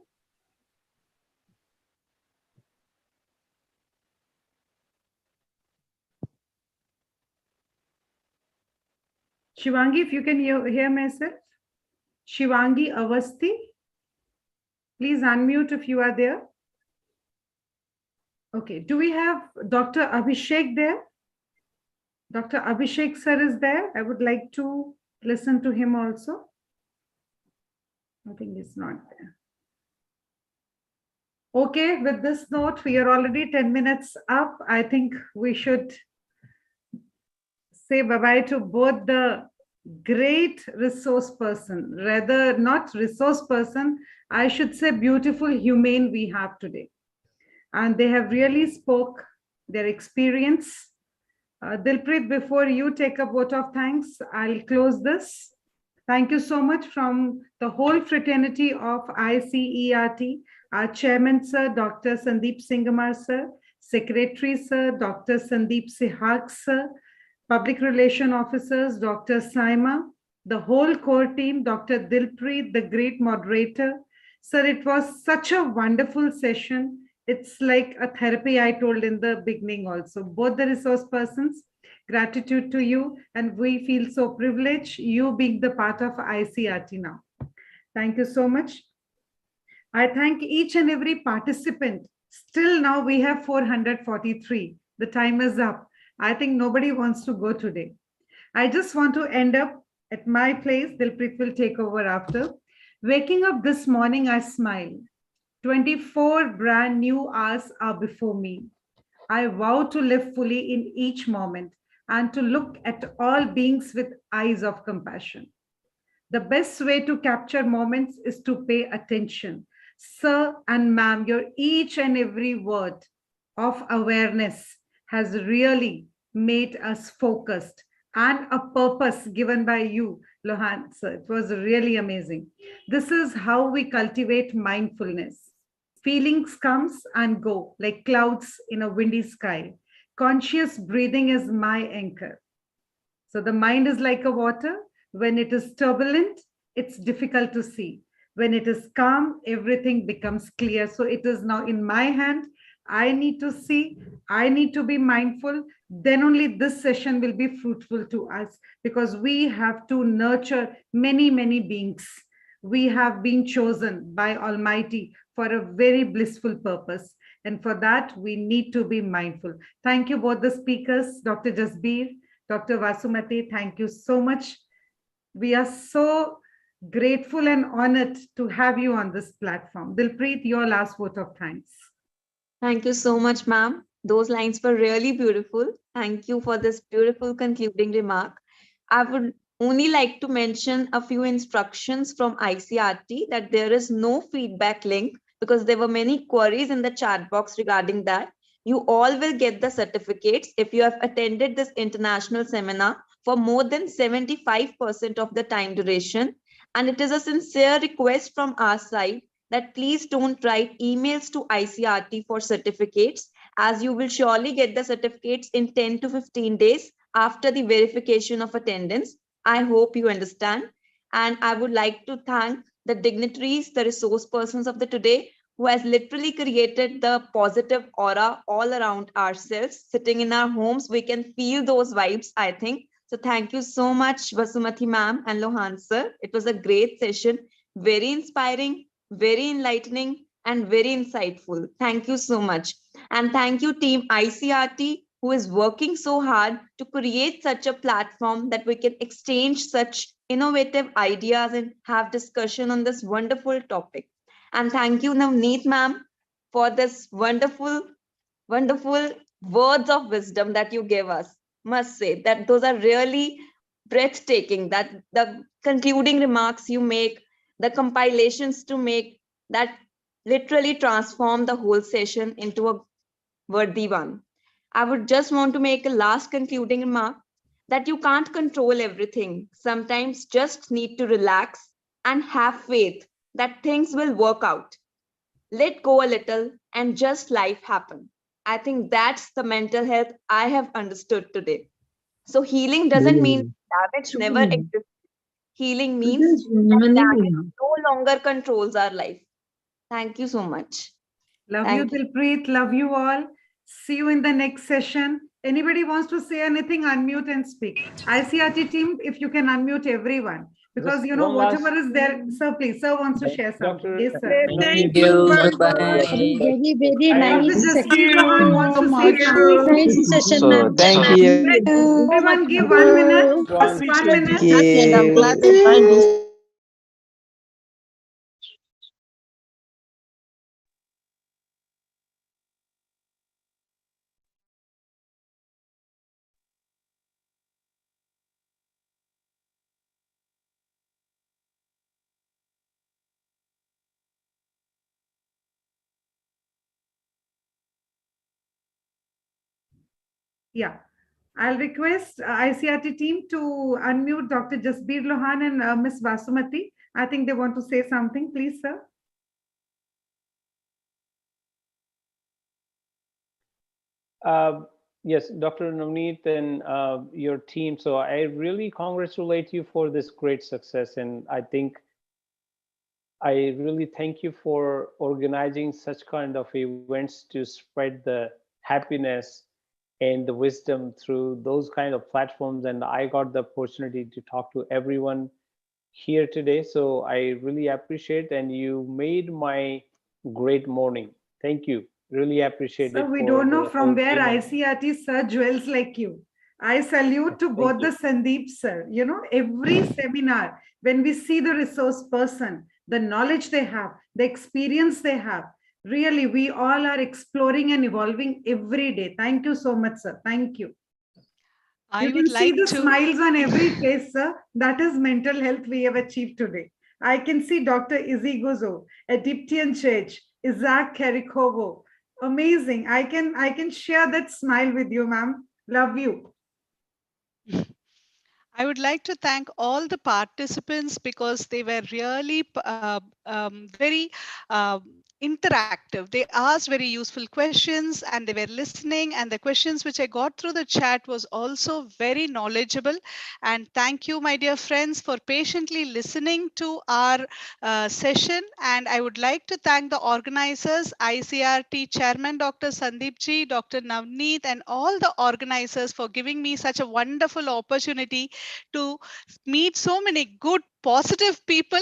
Shivangi, if you can hear myself. Shivangi Avasti. Please unmute if you are there. Okay, do we have Dr. Abhishek there? Dr. Abhishek sir is there. I would like to listen to him also. I think he's not there. Okay, with this note, we are already 10 minutes up. I think we should say bye-bye to both the great resource person, rather not resource person, I should say beautiful humane we have today. And they have really spoke their experience. Dilpreet, before you take a vote of thanks, I'll close this. Thank you so much from the whole fraternity of ICERT, our chairman, sir, Dr. Sandeep Singamar, sir, secretary, sir, Dr. Sandeep Sihag, sir, public relation officers, Dr. Saima, the whole core team, Dr. Dilpreet, the great moderator. Sir, it was such a wonderful session. It's like a therapy, I told in the beginning also. Both the resource persons, gratitude to you, and we feel so privileged, you being the part of ICERT now. Thank you so much. I thank each and every participant. Still now we have 443. The time is up. I think nobody wants to go today. I just want to end up at my place. Dilpreet will take over after. Waking up this morning, I smiled. 24 brand new hours are before me. I vow to live fully in each moment and to look at all beings with eyes of compassion. The best way to capture moments is to pay attention. Sir and ma'am, your each and every word of awareness has really made us focused, and a purpose given by you, Lohan, sir. It was really amazing. This is how we cultivate mindfulness. Feelings comes and go like clouds in a windy sky. Conscious breathing is my anchor. So the mind is like a water. When it is turbulent, it's difficult to see. When it is calm, everything becomes clear. So it is now in my hand. I need to see, I need to be mindful. Then only this session will be fruitful to us, because we have to nurture many, many beings. We have been chosen by Almighty for a very blissful purpose. And for that, we need to be mindful. Thank you, both the speakers, Dr. Jasbir, Dr. Vasumati. Thank you so much. We are so grateful and honored to have you on this platform. Dilpreet, your last vote of thanks. Thank you so much, ma'am. Those lines were really beautiful. Thank you for this beautiful concluding remark. I would only like to mention a few instructions from ICERT that there is no feedback link, because there were many queries in the chat box regarding that. You all will get the certificates if you have attended this international seminar for more than 75% of the time duration. And it is a sincere request from our side that please don't write emails to ICERT for certificates, as you will surely get the certificates in 10 to 15 days after the verification of attendance. I hope you understand. And I would like to thank the dignitaries, the resource persons of the today, who has literally created the positive aura all around ourselves. Sitting in our homes, we can feel those vibes, I think. So thank you so much, Vasumati ma'am and Lohan sir. It was a great session, very inspiring, very enlightening, and very insightful. Thank you so much. And thank you, team ICERT, who is working so hard to create such a platform that we can exchange such innovative ideas and have discussion on this wonderful topic. And thank you, Navneet ma'am, for this wonderful, wonderful words of wisdom that you gave us. Must say that those are really breathtaking, that the concluding remarks you make, the compilations to make, that literally transform the whole session into a worthy one. I would just want to make a last concluding remark that you can't control everything. Sometimes just need to relax and have faith that things will work out. Let go a little and just life happen. I think that's the mental health I have understood today. So healing doesn't mean damage never exists. Healing means that damage no longer controls our life. Thank you so much. Love you, Dilpreet. Love you all. See you in the next session. Anybody wants to say anything, unmute and speak. ICERT team, if you can unmute everyone. because Just you know one whatever last- is there. Sir, please, sir wants to share something. Dr. Yes, sir. Thank you. Very, very Dr. nice. Jasbir Lohan wants to say something. Nice session, So ma'am. thank you. Everyone give 1 minute. Just 1 minute. And I'm glad to join this. Yeah. I'll request ICRT team to unmute Dr. Jasbir Lohan and Ms. Vasumati. I think they want to say something. Please, sir. Yes, Dr. Navneet and your team. So I really congratulate you for this great success. And I think I really thank you for organizing such kind of events to spread the happiness and the wisdom through those kind of platforms. And I got the opportunity to talk to everyone here today. So I really appreciate, and you made my great morning. Thank you. Really appreciate So it. we For don't know the from whole where team. ICRT sir dwells like you. I salute to both the Sandeep sir. You know, every seminar, when we see the resource person, the knowledge they have, the experience they have, really, we all are exploring and evolving every day. Thank you so much, sir. Thank you. I You would can see like the to. smiles on every face, sir. That is mental health we have achieved today. I can see Dr. Izzy Gozo, Egyptian Church, Isaac Karikovo. Amazing. I can share that smile with you, ma'am. Love you. I would like to thank all the participants because they were really very interactive. They asked very useful questions and they were listening, and the questions which I got through the chat was also very knowledgeable. And thank you, my dear friends, for patiently listening to our session. And I would like to thank the organizers, ICRT Chairman Dr. Sandeep Ji, Dr. Navneet, and all the organizers for giving me such a wonderful opportunity to meet so many good, positive people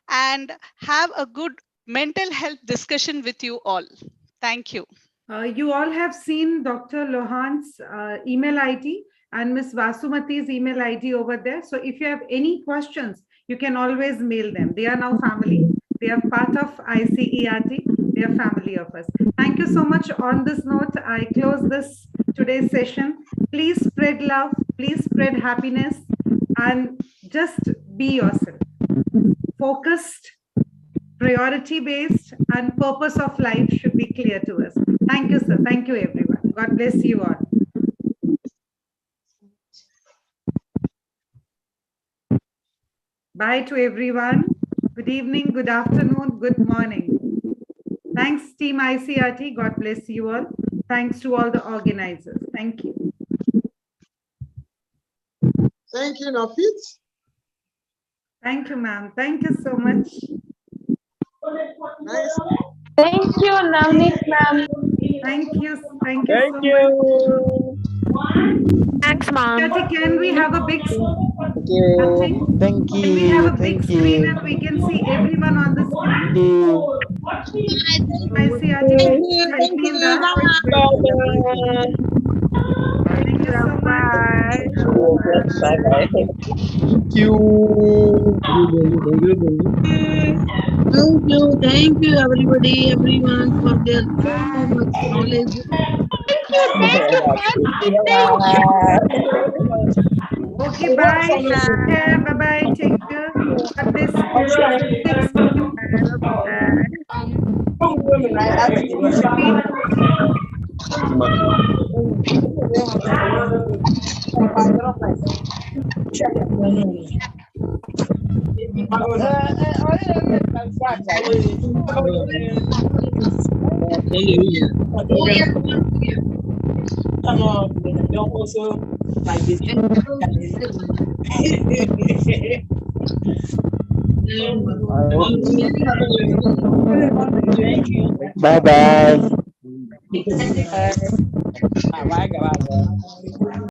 and have a good mental health discussion with you all. Thank you. You all have seen Dr. Lohan's email ID and Ms. Vasumati's email ID over there. So if you have any questions, you can always mail them. They are now family. They are part of ICERT. They are family of us. Thank you so much. On this note, I close this today's session. Please spread love. Please spread happiness. And just be yourself. Focused, priority based, and purpose of life should be clear to us. Thank you, sir. Thank you, everyone. God bless you all. Bye to everyone. Good evening, good afternoon, good morning. Thanks, Team ICRT. God bless you all. Thanks to all the organizers. Thank you. Thank you, Nafit. Thank you, ma'am. Thank you so much. Nice. Thank you, Navneet ma'am. Thank you. Thank you Thank so you. much. Thanks, ma'am. Can we have a big Thank you. nothing? Thank Can we have you. a big Thank screen you. and we can see everyone on the screen? ICRT, can you help me in that? Thank you so much. Bye-bye. Thank you. Thank you, everybody, everyone, for their so much knowledge. Okay, bye. Take care. Bye-bye. Take care. God bless you. Thanks. Bye bye.